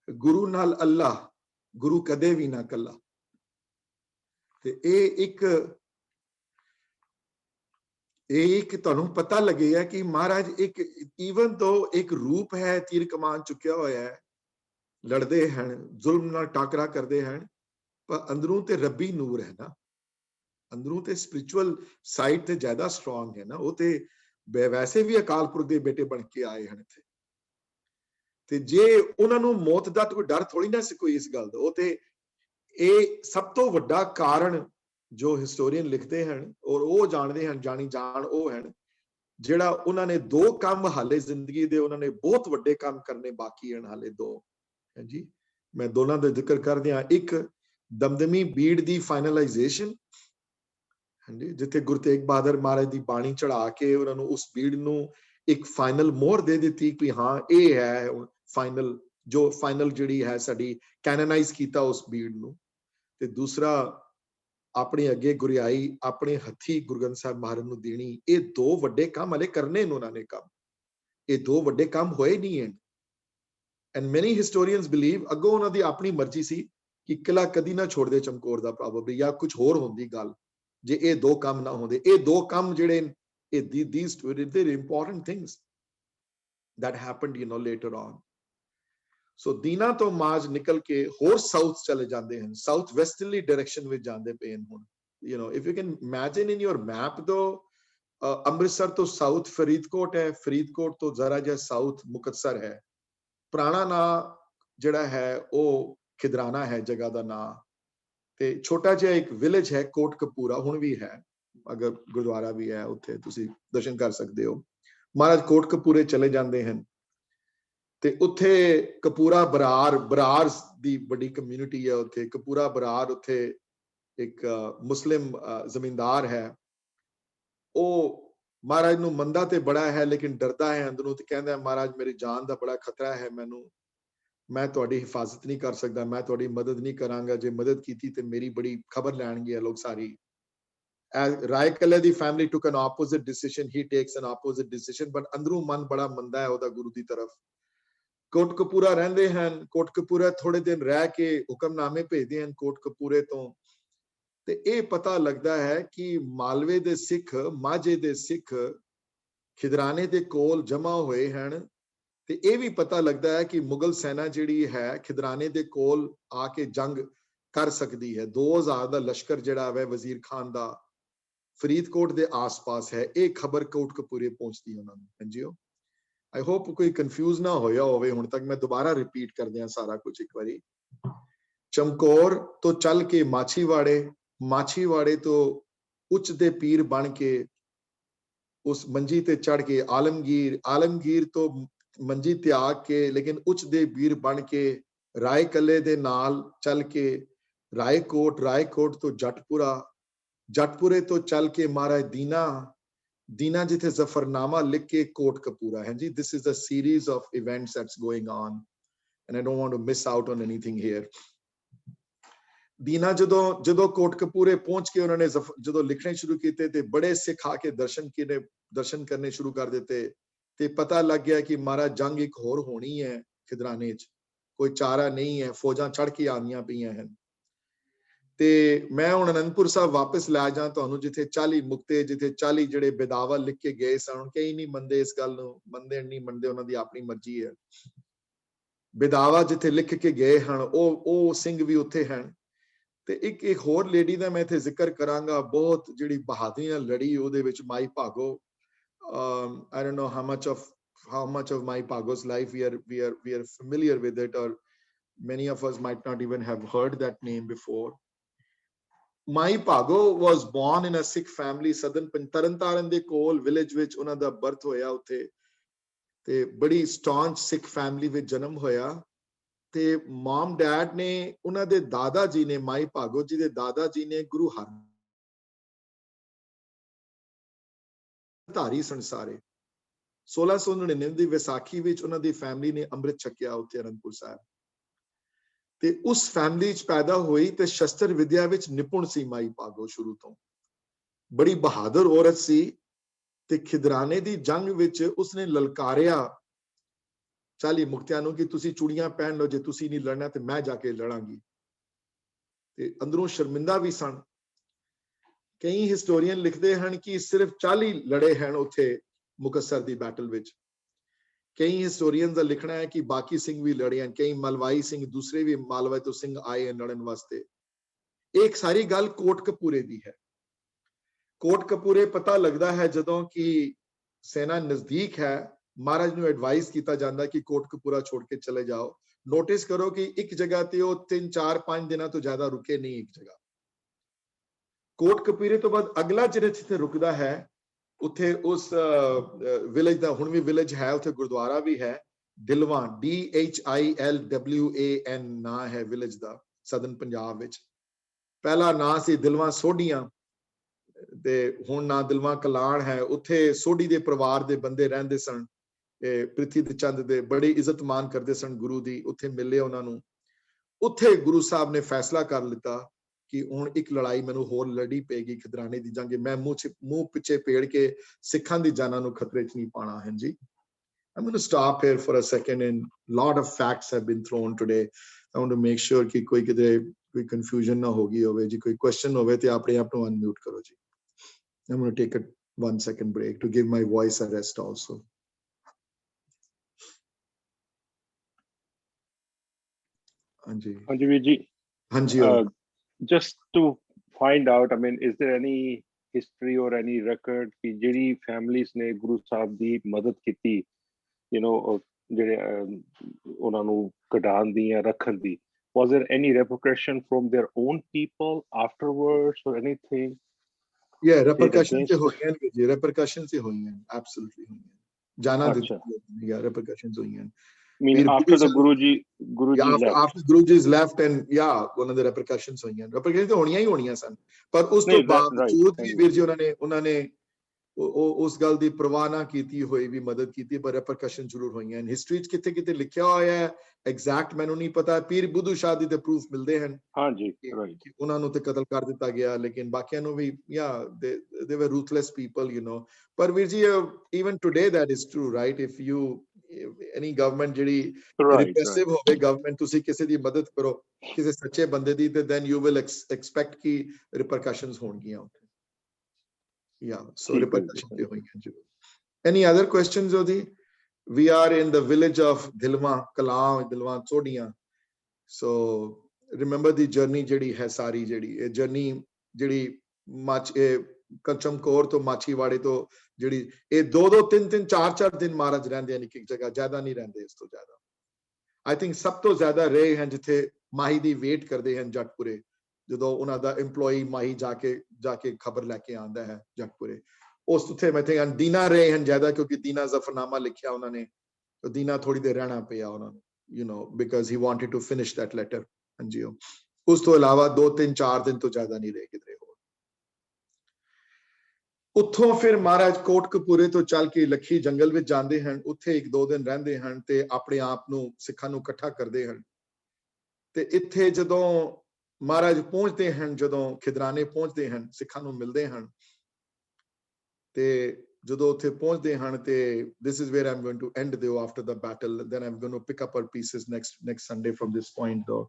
A: ਗੁਰੂ ਨਾਲ ਅੱਲਾ, ਗੁਰੂ ਕਦੇ ਵੀ ਨਾ ਇਕੱਲਾ। ਤੇ ਇਹ ਇੱਕ ਤੁਹਾਨੂੰ ਪਤਾ ਲੱਗੇਗਾ ਕਿ ਮਹਾਰਾਜ ਇੱਕ ਈਵਨ ਤੋਂ ਇੱਕ ਰੂਪ ਹੈ, ਤੀਰ ਕਮਾਨ ਚੁੱਕਿਆ ਹੋਇਆ ਹੈ, ਲੜਦੇ ਹਨ, ਜ਼ੁਲਮ ਨਾਲ ਟਾਕਰਾ ਕਰਦੇ ਹਨ, ਪਰ ਅੰਦਰੋਂ ਤੇ ਰੱਬੀ ਨੂਰ ਹੈ ਨਾ, ਅੰਦਰੋਂ ਤੇ ਸਪਿਰਿਚੁਅਲ ਸਾਈਡ ਤੇ ਜ਼ਿਆਦਾ ਸਟਰੋਂਗ ਹੈ ਨਾ। ਉਹ ਤੇ ਵੈਸੇ ਵੀ ਅਕਾਲ ਪੁਰਖ ਦੇ ਬੇਟੇ ਬਣ ਕੇ ਆਏ ਹਨ ਇੱਥੇ, ਤੇ ਜੇ ਉਹਨਾਂ ਨੂੰ ਮੌਤ ਦਾ ਕੋਈ ਡਰ ਥੋੜੀ ਨਾ ਸੀ ਕੋਈ ਇਸ ਗੱਲ ਦਾ। ਉਹ ਤੇ ਇਹ ਸਭ ਤੋਂ ਵੱਡਾ ਕਾਰਨ ਜੋ ਹਿਸਟੋਰੀਅਨ ਲਿਖਦੇ ਹਨ ਔਰ ਉਹ ਜਾਣਦੇ ਹਨ, ਜਾਣੀ ਜਾਣ ਉਹ ਹਨ, ਜਿਹੜਾ ਉਹਨਾਂ ਨੇ ਦੋ ਕੰਮ ਹਾਲੇ ਜ਼ਿੰਦਗੀ ਦੇ, ਉਹਨਾਂ ਨੇ ਬਹੁਤ ਵੱਡੇ ਕੰਮ ਕਰਨੇ ਬਾਕੀ ਹਨ ਹਾਲੇ ਦੋ। ਹਾਂਜੀ, ਮੈਂ ਦੋਨਾਂ ਦਾ ਜ਼ਿਕਰ ਕਰਦੇ ਹਾਂ। ਇੱਕ ਦਮਦਮੀ ਬੀੜ ਦੀ ਫਾਈਨਲਾਈਜੇਸ਼ਨ, ਹਾਂਜੀ, ਜਿੱਥੇ ਗੁਰੂ ਤੇਗ ਬਹਾਦਰ ਮਹਾਰਾਜ ਦੀ ਬਾਣੀ ਚੜਾ ਕੇ ਉਹਨਾਂ ਨੂੰ ਉਸ ਬੀੜ ਨੂੰ ਇੱਕ ਫਾਈਨਲ ਮੋਹਰ ਦੇ ਦਿੱਤੀ ਕਿ ਹਾਂ ਇਹ ਹੈ ਫਾਈਨਲ, ਜੋ ਫਾਈਨਲ ਜਿਹੜੀ ਹੈ ਸਾਡੀ ਕੈਨੋਨਾਈਜ਼ ਕੀਤਾ ਉਸ ਬੀੜ ਨੂੰ। ਤੇ ਦੂਸਰਾ ਆਪਣੇ ਅੱਗੇ ਗੁਰਿਆਈ ਆਪਣੇ ਹੱਥੀ ਗੁਰੂ ਗ੍ਰੰਥ ਸਾਹਿਬ ਮਹਾਰਾਜ ਨੂੰ ਦੇਣੀ। ਇਹ ਦੋ ਵੱਡੇ ਕੰਮ ਹਲੇ ਕਰਨੇ ਨੇ ਉਹਨਾਂ ਨੇ ਕੰਮ, ਇਹ ਦੋ ਵੱਡੇ ਕੰਮ ਹੋਏ ਨਹੀਂ ਹਨ। and many historians believe ਅੱਗੋਂ ਉਹਨਾਂ ਦੀ ਆਪਣੀ ਮਰਜ਼ੀ ਸੀ ਕਿ ਕਿਲਾ ਕਦੀ ਨਾ ਛੋੜਦੇ ਚਮਕੌਰ ਦਾ, probably, ਜਾਂ ਕੁਝ ਹੋਰ ਹੁੰਦੀ ਗੱਲ ਜੇ ਇਹ ਦੋ ਕੰਮ ਨਾ ਹੁੰਦੇ। ਇਹ ਦੋ ਕੰਮ ਜਿਹੜੇ these they're important things that happened later on। ਸੋ ਦੀਨਾ ਤੋਂ ਮਾਜ ਨਿਕਲ ਕੇ ਹੋਰ ਸਾਊਥ ਚਲੇ ਜਾਂਦੇ ਹਨ, ਸਾਊਥ ਵੈਸਟਰਲੀ ਡਾਇਰੈਕਸ਼ਨ ਵਿੱਚ ਜਾਂਦੇ ਪਏ ਹਨ ਹੁਣ। if you can imagine in your map though, Amritsar ਤੋਂ ਸਾਊਥ ਫਰੀਦਕੋਟ ਹੈ, ਫਰੀਦਕੋਟ ਤੋਂ ਜ਼ਰਾ ਜਿਹਾ ਸਾਊਥ ਮੁਕਤਸਰ ਹੈ, ਪੁਰਾਣਾ ਨਾਂ ਜਿਹੜਾ ਹੈ ਉਹ ਖਿਦਰਾਣਾ ਹੈ ਜਗ੍ਹਾ ਦਾ ਨਾਂ, ਤੇ ਛੋਟਾ ਜਿਹਾ ਇੱਕ ਵਿਲੇਜ ਹੈ ਕੋਟ ਕਪੂਰਾ, ਹੁਣ ਵੀ ਹੈ, ਅਗਰ ਗੁਰਦੁਆਰਾ ਵੀ ਹੈ ਉੱਥੇ ਤੁਸੀਂ ਦਰਸ਼ਨ ਕਰ ਸਕਦੇ ਹੋ। ਮਹਾਰਾਜ ਕੋਟ ਕਪੂਰੇ ਚਲੇ ਜਾਂਦੇ ਹਨ ਤੇ ਉੱਥੇ ਕਪੂਰਾ ਬਰਾਰ ਦੀ ਵੱਡੀ ਕਮਿਊਨਿਟੀ ਹੈ ਉੱਥੇ। ਕਪੂਰਾ ਬਰਾਰ ਉੱਥੇ ਇੱਕ ਮੁਸਲਿਮ ਜ਼ਮੀਂਦਾਰ ਹੈ, ਉਹ महाराज नूं मंदा ते बड़ा है लेकिन डरदा है अंदरों, ते कहंदा है महाराज मेरी जान दा बड़ा खतरा है, मैनू मैं तुहाडी हिफाजत नहीं कर सकदा, मैं तुहाडी मदद नहीं करांगा, जे मदद कीती ते मेरी बड़ी खबर लैणगे लोग सारी। राय कल्ले दी family took an opposite decision, he takes an opposite decision, but अंदरों मन बड़ा मंदा है ओदा गुरु दी तरफ। कोटकपूरा रहंदे हन, कोटकपूरा थोड़े दिन रह के हुक्मनामे भेजदे हन कोटकपूरे तो, ते ये पता लगदा है कि मालवे दे सिख, माझे दे सिख खिदराने दे कोल जमा होए हन, ते ये भी पता लगदा है कि मुगल सेना जिहड़ी है खिदराने दे कोल आके जंग कर सकदी है। 2000 दा लश्कर जिहड़ा है वजीर खान दा फरीदकोट दे आस-पास है, ये खबर कोटकपूरे पहुंचदी है उन्हां नूं। हांजी, आई होप कोई कंफ्यूज ना होया होवे। हुण तक मैं दोबारा रिपीट कर दियां सारा कुछ एक बारी। चमकौर तो चल के माछीवाड़े, माछीवाड़े तो उच्च दे पीर बन के उस मंजी ते चढ़ के आलमगीर, आलमगीर तो मंजी त्याग के लेकिन उच्च दे पीर बन के राय कले दे नाल चल के रायकोट, रायकोट तो जटपुरा, जटपुरे तो चल के महाराज दीना, दीना जिथे जफरनामा लिख के कोटकपूरा है जी। This is the series of events that's going on and I don't want to miss out on anything here. दीना जदों जदों कोटकपूरे पहुंच के उन्होंने जदों लिखने शुरू किए ते बड़े सिख आके दर्शन करने शुरू कर देते, ते पता लग गया कि महाराज जंग एक होर होनी है खिदराने च, कोई चारा नहीं है, फौजां चढ़ के आंदियां पईयां हन। ते मैं हुण अनंदपुर साहब वापस लै जा तुहानूं, जिथे 40 मुक्ते, जिथे 40 जिहड़े बेदावा लिख के गए सन, कई नहीं मनदे इस गल नूं, मनदे नहीं मनदे उन्हां दी अपनी मर्जी है। बेदावा जिथे लिख के गए हन ओ सिंह भी उत्थे हन। ते एक होर लेडी दा मैं इत्थे जिक्र करांगा, बहुत जिहड़ी बहादरी नाल लड़ी ओहदे विच माई भागो। I don't know how much of Mai Pago's life we are familiar with it, or many of us might not even have heard that name before. Mai Pago was born in a Sikh family, southern Tarantaran de Kol village which una da birth hoya uthe, te badi staunch Sikh family ਵਿੱਚ ਜਨਮ ਹੋਇਆ। ਤੇ ਮਮ dad ਨੇ ਉਹਨਾਂ ਦੇ ਦਾਦਾ ਜੀ ਨੇ, ਮਾਈ ਭਾਗੋ ਜੀ ਦੇ ਦਾਦਾ ਜੀ ਨੇ ਗੁਰੂ ਹਰਧਾਰੀ ਸੰਸਾਰੇ 1699 ਦੀ ਵਿਸਾਖੀ ਵਿੱਚ ਉਹਨਾਂ ਦੀ ਫੈਮਿਲੀ ਨੇ ਅੰਮ੍ਰਿਤ ਛਕਿਆ ਉੱਥੇ ਅਨੰਦਪੁਰ ਸਾਹਿਬ। ਤੇ ਉਸ ਫੈਮਿਲੀ ਚ ਪੈਦਾ ਹੋਈ ਤੇ ਸ਼ਸਤਰ ਵਿਦਿਆ ਵਿੱਚ ਨਿਪੁੰਨ ਸੀ ਮਾਈ ਭਾਗੋ ਸ਼ੁਰੂ ਤੋਂ, ਬੜੀ ਬਹਾਦਰ ਔਰਤ ਸੀ। ਤੇ ਖਿਦਰਾਨੇ ਦੀ ਜੰਗ ਵਿੱਚ ਉਸਨੇ ਲਲਕਾਰਿਆ 40 ਮੁਕਤਿਆਂ ਨੂੰ ਕਿ ਤੁਸੀਂ ਚੂੜੀਆਂ ਪਹਿਨ ਲਓ, ਜੇ ਤੁਸੀਂ ਨਹੀਂ ਲੜਨਾ ਤੇ ਮੈਂ ਜਾ ਕੇ ਲੜਾਂਗੀ। ਤੇ ਅੰਦਰੋਂ ਸ਼ਰਮਿੰਦਾ ਵੀ ਸਨ। ਕਈ ਹਿਸਟੋਰੀਅਨ ਲਿਖਦੇ ਹਨ ਕਿ ਸਿਰਫ 40 ਲੜੇ ਹਨ ਉੱਥੇ ਮੁਕੱਸਰ ਦੀ ਬੈਟਲ ਵਿੱਚ। ਕਈ ਹਿਸਟੋਰੀਅਨ ਦਾ ਲਿਖਣਾ ਹੈ ਕਿ ਬਾਕੀ ਸਿੰਘ ਵੀ ਲੜੇ ਹਨ, ਕਈ ਮਲਵਾਈ ਸਿੰਘ, ਦੂਸਰੇ ਵੀ ਮਾਲਵਾ ਤੋਂ ਸਿੰਘ ਆਏ ਹਨ ਲੜਨ ਵਾਸਤੇ। ਇੱਕ ਸਾਰੀ ਗੱਲ ਕੋਟਕਪੂਰੇ ਦੀ ਹੈ। ਕੋਟਕਪੂਰੇ ਪਤਾ ਲੱਗਦਾ ਹੈ ਜਦੋਂ ਕਿ ਸੈਨਾ ਨਜ਼ਦੀਕ ਹੈ, महाराज ਨੂੰ एडवाइस किया जाता है कि कोटकपूरा छोड़ के चले जाओ। नोटिस करो कि एक जगह ते वो 3, 4, 5 दिनों तो ज्यादा रुके नहीं एक जगह। कोटकपूरे तो बाद अगला जिथे रुकदा है उत्थे उस विलेज दा हुण भी विलेज है, उत्थे गुरुद्वारा भी है, दिलवान, DHILWAN ना है विलेज दा सदन पंजाब विच। पहला ना सी दिलवान सोढियां ते हुण ना दिलवान कलाण है। उत्थे सोढी दे परिवार दे बंदे रहंदे सन, ਪ੍ਰਿਥੀ ਚੰਦ ਦੇ ਬੜੀ ਇੱਜ਼ਤ ਮਾਨ ਕਰਦੇ ਸਨ ਗੁਰੂ ਦੀ। ਉੱਥੇ ਮਿਲੇ ਉਹਨਾਂ ਨੂੰ। ਉੱਥੇ ਗੁਰੂ ਸਾਹਿਬ ਨੇ ਫੈਸਲਾ ਕਰ ਲਿੱਤਾ ਕਿ ਹੁਣ ਇੱਕ ਲੜਾਈ ਮੈਨੂੰ ਹੋਰ ਲੜੀ ਪਏਗੀ ਖਿਦਰਾਨੇ ਦੀ ਜੰਗ। ਮੈਂ ਮੂੰਹ ਪਿੱਛੇ ਪੇੜ ਕੇ ਸਿੱਖਾਂ ਦੀ ਜਾਨਾਂ ਨੂੰ ਖਤਰੇ 'ਚ ਨਹੀਂ ਪਾਣਾ ਹੈ ਜੀ। I'm going to stop here for a second, and lot of facts have been thrown today. I want to make sure ਕਿ ਕੋਈ ਕਿਤੇ ਕੋਈ confusion ਨਾ ਹੋ ਗਈ ਹੋਵੇ ਜੀ। ਕੋਈ question ਹੋਵੇ ਤੇ ਆਪਣੇ ਆਪ ਨੂੰ unmute ਕਰੋ ਜੀ। I'm going to take a 1 second break to give my voice a rest also. Hanji Veer ji. Hanji.
K: Just to find out, I mean, is there any history or any record कि जिहड़ी families ने गुरु साहब दी मदद कीती, you know, जिहड़े उन्हां नूं कढाण दी या रखण दी, was there any repercussion from their own people afterwards or anything?
A: Yeah, repercussions से होईयां जी, repercussions से होईयां, absolutely होईयां। जाना दी, yeah, repercussions होईयां।
K: I mean, after the Guruji left.
A: After Guruji's left, and yeah, one of the repercussions ਹੋਈਆਂ। repercussions ਹੋਣੀਆਂ ਹੀ ਹੋਣੀਆਂ ਸਨ, ਪਰ ਉਸ ਤੋਂ ਬਾਵਜੂਦ ਵੀ ਵੀਰ ਜੀ ਉਹਨਾਂ ਨੇ ਉਸ ਗੱਲ ਦੀ ਪਰਵਾਹ ਨਾ ਕੀਤੀ ਹੋਈ ਵੀ ਮਦਦ ਕੀਤੀ, ਪਰ ਰਿਪਰਕਸ਼ਨ ਜ਼ਰੂਰ ਹੋਈਆਂ। ਹਿਸਟਰੀ 'ਚ ਕਿਤੇ ਕਿਤੇ ਲਿਖਿਆ ਹੋਇਆ ਹੈ, ਐਗਜ਼ੈਕਟ ਮੈਨੂੰ ਨਹੀਂ ਪਤਾ, ਪੀਰ ਬੁੱਧੂ ਸ਼ਾਹ ਦੀ ਤੇ ਪ੍ਰੂਫ ਮਿਲਦੇ ਹਨ
K: ਹਾਂਜੀ
A: ਕਿ ਉਹਨਾਂ ਨੂੰ ਤੇ ਕਤਲ ਕਰ ਦਿੱਤਾ ਗਿਆ, ਲੇਕਿਨ ਬਾਕੀਆਂ ਨੂੰ ਵੀ they were ruthless people, you know। ਪਰ ਵੀਰ ਜੀ even today that is true, right? if any government ਜਿਹੜੀ repressive ਹੋਵੇ government, ਤੁਸੀਂ ਕਿਸੇ ਦੀ ਮਦਦ ਕਰੋ ਕਿਸੇ ਸੱਚੇ ਬੰਦੇ ਦੀ, ਤੇ then you will expect ਕਿ repercussions ਹੋਣਗੀਆਂ ਉੱਥੇ। So repercussions ਤੇ ਹੋਈਆਂ ਜ਼ਰੂਰ। Any other questions Odi? We are in the village of Dhilwa, Kalam, Dhilwa, Chodiyan. So remember the journey ਜਿਹੜੀ ਹੈ ਸਾਰੀ, ਜਿਹੜੀ ਇਹ journey ਜਿਹੜੀ ਚਮਕੌਰ ਤੋਂ ਮਾਛੀਵਾੜੇ ਤੋਂ ਜਿਹੜੀ ਇਹ 2-2 3-3 4-4 ਦਿਨ ਮਹਾਰਾਜ ਰਹਿੰਦੇ ਹਨ ਇੱਕ ਜਗ੍ਹਾ, ਜ਼ਿਆਦਾ ਨਹੀਂ ਰਹਿੰਦੇ ਇਸ ਤੋਂ ਜ਼ਿਆਦਾ। I think ਸਭ ਤੋਂ ਜ਼ਿਆਦਾ ਰਹੇ ਹਨ ਜਿੱਥੇ ਮਾਹੀ ਦੀ ਵੇਟ ਕਰਦੇ ਹਨ ਜੱਟਪੁਰੇ, ਜਦੋਂ ਉਹਨਾਂ ਦਾ EMPLOYEE ਮਾਹੀ ਜਾ ਕੇ ਖਬਰ ਲੈ ਕੇ ਆਉਂਦਾ ਹੈ ਜੱਟਪੁਰੇ, ਉਸ ਉੱਥੇ ਮੈਂ think ਦੀਨਾ ਰਹੇ ਹਨ ਜ਼ਿਆਦਾ, ਕਿਉਂਕਿ ਦੀਨਾ ਜ਼ਫਰਨਾਮਾ ਲਿਖਿਆ ਉਹਨਾਂ ਨੇ, ਤਾਂ ਦੀਨਾ ਥੋੜੀ ਦੇਰ ਰਹਿਣਾ ਪਿਆ ਉਹਨਾਂ ਨੂੰ, you know, because he wanted to finish that letter। ਹਾਂਜੀ, ਉਸ ਤੋਂ ਇਲਾਵਾ 2-3-4 ਦਿਨ ਤੋਂ ਜ਼ਿਆਦਾ ਨਹੀਂ ਰਹੇ ਕਿਧਰੇ ਹੋਰ। ਉੱਥੋਂ ਫਿਰ ਮਹਾਰਾਜ ਕੋਟਕਪੂਰੇ ਤੋਂ ਚੱਲ ਕੇ ਲੱਖੀ ਜੰਗਲ ਵਿੱਚ ਜਾਂਦੇ ਹਨ, ਉੱਥੇ 1-2 ਦਿਨ ਰਹਿੰਦੇ ਹਨ ਤੇ ਆਪਣੇ ਆਪ ਨੂੰ ਸਿੱਖਾਂ ਨੂੰ ਇਕੱਠਾ ਕਰਦੇ ਹਨ। ਤੇ ਇੱਥੇ ਜਦੋਂ ਮਹਾਰਾਜ ਪਹੁੰਚਦੇ ਹਨ, ਜਦੋਂ ਖਿਦਰਾਨੇ ਪਹੁੰਚਦੇ ਹਨ, ਸਿੱਖਾਂ ਨੂੰ ਮਿਲਦੇ ਹਨ, ਤੇ ਜਦੋਂ ਉੱਥੇ ਪਹੁੰਚਦੇ ਹਨ ਤੇ this is where I'm going to end though after the battle, then I'm going to pick up our pieces next Sunday from this point though।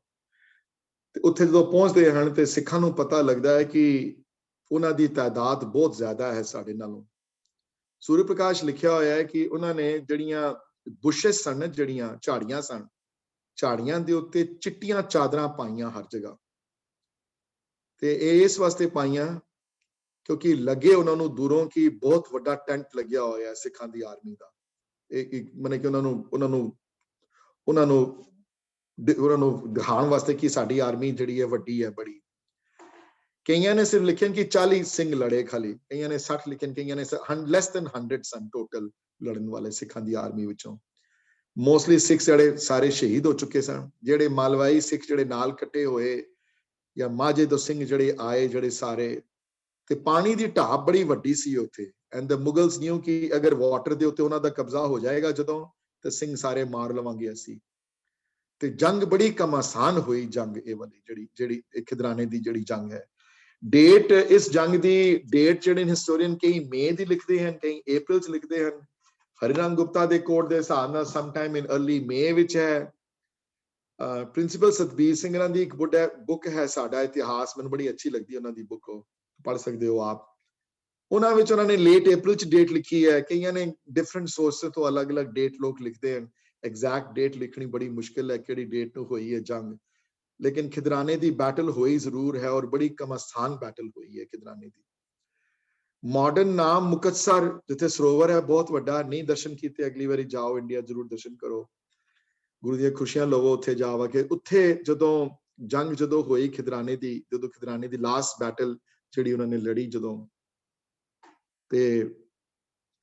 A: ਤੇ ਉੱਥੇ ਜਦੋਂ ਪਹੁੰਚਦੇ ਹਨ ਤੇ ਸਿੱਖਾਂ ਨੂੰ ਪਤਾ ਲੱਗਦਾ ਹੈ ਕਿ ਉਹਨਾਂ ਦੀ ਤਾਦਾਦ ਬਹੁਤ ਜ਼ਿਆਦਾ ਹੈ ਸਾਡੇ ਨਾਲੋਂ। ਸੂਰਜ ਪ੍ਰਕਾਸ਼ ਲਿਖਿਆ ਹੋਇਆ ਹੈ ਕਿ ਉਹਨਾਂ ਨੇ ਜਿਹੜੀਆਂ ਬੁਸ਼ਸ ਸਨ, ਜਿਹੜੀਆਂ ਝਾੜੀਆਂ ਸਨ, ਝਾੜੀਆਂ ਦੇ ਉੱਤੇ ਚਿੱਟੀਆਂ ਚਾਦਰਾਂ ਪਾਈਆਂ ਹਰ ਜਗ੍ਹਾ, ਤੇ ਇਹ ਇਸ ਵਾਸਤੇ ਪਾਈਆਂ ਕਿਉਂਕਿ ਲੱਗੇ ਉਹਨਾਂ ਨੂੰ ਦੂਰੋਂ ਕਿ ਬਹੁਤ ਵੱਡਾ ਟੈਂਟ ਲੱਗਿਆ ਹੋਇਆ ਸਿੱਖਾਂ ਦੀ ਆਰਮੀ ਦਾ। ਇਹ ਮਨੇ ਕਿ ਉਹਨਾਂ ਨੂੰ ਦਿਖਾਉਣ ਵਾਸਤੇ ਕਿ ਸਾਡੀ ਆਰਮੀ ਜਿਹੜੀ ਹੈ ਵੱਡੀ ਹੈ ਬੜੀ। ਕਈਆਂ ਨੇ ਸਿਰਫ ਲਿਖਿਆ ਕਿ 40 ਸਿੰਘ ਲੜੇ ਖਾਲੀ, ਕਈਆਂ ਨੇ 60 ਲਿਖਿਆ, ਕਈਆਂ ਨੇ less than 100 ਸਨ ਟੋਟਲ ਲੜਨ ਵਾਲੇ ਸਿੱਖਾਂ ਦੀ ਆਰਮੀ ਵਿੱਚੋਂ। ਮੋਸਟਲੀ ਸਿੱਖ ਜਿਹੜੇ ਸਾਰੇ ਸ਼ਹੀਦ ਹੋ ਚੁੱਕੇ ਸਨ, ਜਿਹੜੇ ਮਾਲਵਾਈ ਸਿੱਖ ਜਿਹੜੇ ਨਾਲ ਕੱਟੇ ਹੋਏ ਜਾਂ ਮਾਝੇ ਤੋਂ ਸਿੰਘ ਜਿਹੜੇ ਆਏ ਜਿਹੜੇ ਸਾਰੇ, ਤੇ ਪਾਣੀ ਦੀ ਢਾਬ ਬੜੀ ਵੱਡੀ ਸੀ ਉੱਥੇ। ਐਂਡ ਦ ਮੁਗਲਸ ਨਿਊ ਕਿ ਅਗਰ ਵਾਟਰ ਦੇ ਉੱਤੇ ਉਹਨਾਂ ਦਾ ਕਬਜ਼ਾ ਹੋ ਜਾਏਗਾ ਜਦੋਂ, ਤੇ ਸਿੰਘ ਸਾਰੇ ਮਾਰ ਲਵਾਂਗੇ ਅਸੀਂ। ਤੇ ਜੰਗ ਬੜੀ ਕਮ ਆਸਾਨ ਹੋਈ ਜੰਗ ਇਹ ਵਾਲੀ ਜਿਹੜੀ ਖਿਦਰਾਨੇ ਦੀ ਜਿਹੜੀ ਜੰਗ ਹੈ। ਡੇਟ ਇਸ ਜੰਗ ਦੀ ਡੇਟ ਜਿਹੜੇ ਹਿਸਟੋਰੀਅਨ ਕਈ ਮਈ ਦੀ ਲਿਖਦੇ ਹਨ, ਕਈ ਅਪ੍ਰੈਲ 'ਚ ਲਿਖਦੇ ਹਨ। ਹਰੀਰਾਮ ਗੁਪਤਾ ਦੇ ਕੋਡ ਦੇ ਹਿਸਾਬ ਨਾਲ ਸਮਟਾਈਮ ਇਨ ਅਰਲੀ ਮਈ ਵਿੱਚ ਹੈ। ਪ੍ਰਿੰਸੀਪਲ ਸਤਬੀਰ ਸਿੰਘ ਇਹਨਾਂ ਦੀ ਇੱਕ ਬੁੱਕ ਹੈ ਸਾਡਾ ਇਤਿਹਾਸ, ਮੈਨੂੰ ਬੜੀ ਅੱਛੀ ਲੱਗਦੀ ਉਹਨਾਂ ਦੀ ਬੁੱਕ, ਪੜ੍ਹ ਸਕਦੇ ਹੋ ਆਪ। ਉਹਨਾਂ ਵਿੱਚ ਉਹਨਾਂ ਨੇ ਲੇਟ ਅਪ੍ਰੈਲ 'ਚ ਡੇਟ ਲਿਖੀ ਹੈ। ਕਈਆਂ ਨੇ ਡਿਫਰੈਂਟ ਸੋਰਸਸ ਤੋਂ ਅਲੱਗ-ਅਲੱਗ ਡੇਟ ਲੋਕ ਲਿਖਦੇ ਹਨ। ਐਗਜ਼ੈਕਟ ਡੇਟ ਲਿਖਣੀ ਬੜੀ ਮੁਸ਼ਕਿਲ ਹੈ ਕਿਹੜੀ ਡੇਟ ਨੂੰ ਹੋਈ ਹੈ ਜੰਗ, ਲੇਕਿਨ ਖਿਦਰਾਨੇ ਦੀ ਬੈਟਲ ਹੋਈ ਜ਼ਰੂਰ ਹੈ ਔਰ ਬੜੀ ਕਮਸਥਾਨ ਬੈਟਲ ਹੋਈ ਹੈ ਖਿਦਰਾਨੇ ਦੀ। ਮਾਡਰਨ ਨਾਮ ਮੁਕਤਸਰ, ਜਿੱਥੇ ਸਰੋਵਰ ਹੈ ਬਹੁਤ ਵੱਡਾ, ਨਹੀਂ ਦਰਸ਼ਨ ਕੀਤੇ ਅਗਲੀ ਵਾਰੀ ਜਾਓ ਇੰਡੀਆ ਜ਼ਰੂਰ ਦਰਸ਼ਨ ਕਰੋ, ਗੁਰੂ ਦੀਆਂ ਖੁਸ਼ੀਆਂ ਲਵੋ ਉੱਥੇ ਜਾ ਕੇ। ਉੱਥੇ ਜਦੋਂ ਜੰਗ ਹੋਈ ਖਿਦਰਾਨੇ ਦੀ, ਜਦੋਂ ਖਿਦਰਾਨੇ ਦੀ ਲਾਸਟ ਬੈਟਲ ਜਿਹੜੀ ਉਹਨਾਂ ਨੇ ਲੜੀ ਜਦੋਂ, ਤੇ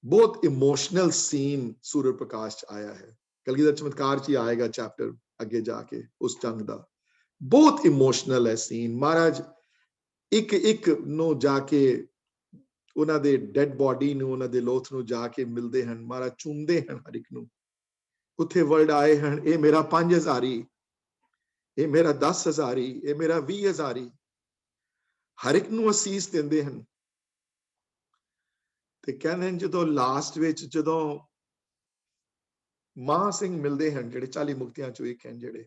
A: ਬਹੁਤ ਇਮੋਸ਼ਨਲ ਸੀਨ ਸੂਰਜ ਪ੍ਰਕਾਸ਼ 'ਚ ਆਇਆ ਹੈ। ਕਲਗੀਧਰ ਚਮਤਕਾਰ 'ਚ ਹੀ ਆਏਗਾ ਚੈਪਟਰ ਅੱਗੇ ਜਾ ਕੇ ਉਸ ਜੰਗ ਦਾ। ਬਹੁਤ ਇਮੋਸ਼ਨਲ ਹੈ ਸੀਨ। ਮਹਾਰਾਜ ਇੱਕ ਨੂੰ ਜਾ ਕੇ ਉਹਨਾਂ ਦੇ ਡੈਡ ਬੋਡੀ ਨੂੰ, ਉਹਨਾਂ ਦੇ ਲੋਥ ਨੂੰ ਜਾ ਕੇ ਮਿਲਦੇ ਹਨ, ਮਹਾਰਾਜ ਚੂਮਦੇ ਹਨ ਹਰ ਇੱਕ ਨੂੰ। ਉੱਥੇ ਵਰਡ ਆਏ ਹਨ, ਇਹ ਮੇਰਾ 5000 ਇਹ ਮੇਰਾ 10,000, ਇਹ ਮੇਰਾ 20,000, ਹਰ ਇੱਕ ਨੂੰ ਅਸੀਸ ਦਿੰਦੇ ਹਨ। ਤੇ ਕਹਿੰਦੇ ਹਨ ਜਦੋਂ ਲਾਸਟ ਵਿੱਚ ਜਦੋਂ ਮਹਾਂ ਸਿੰਘ ਮਿਲਦੇ ਹਨ, ਜਿਹੜੇ 40 ਮੁਕਤਿਆਂ ਚੋਂ ਇੱਕ ਹਨ ਜਿਹੜੇ,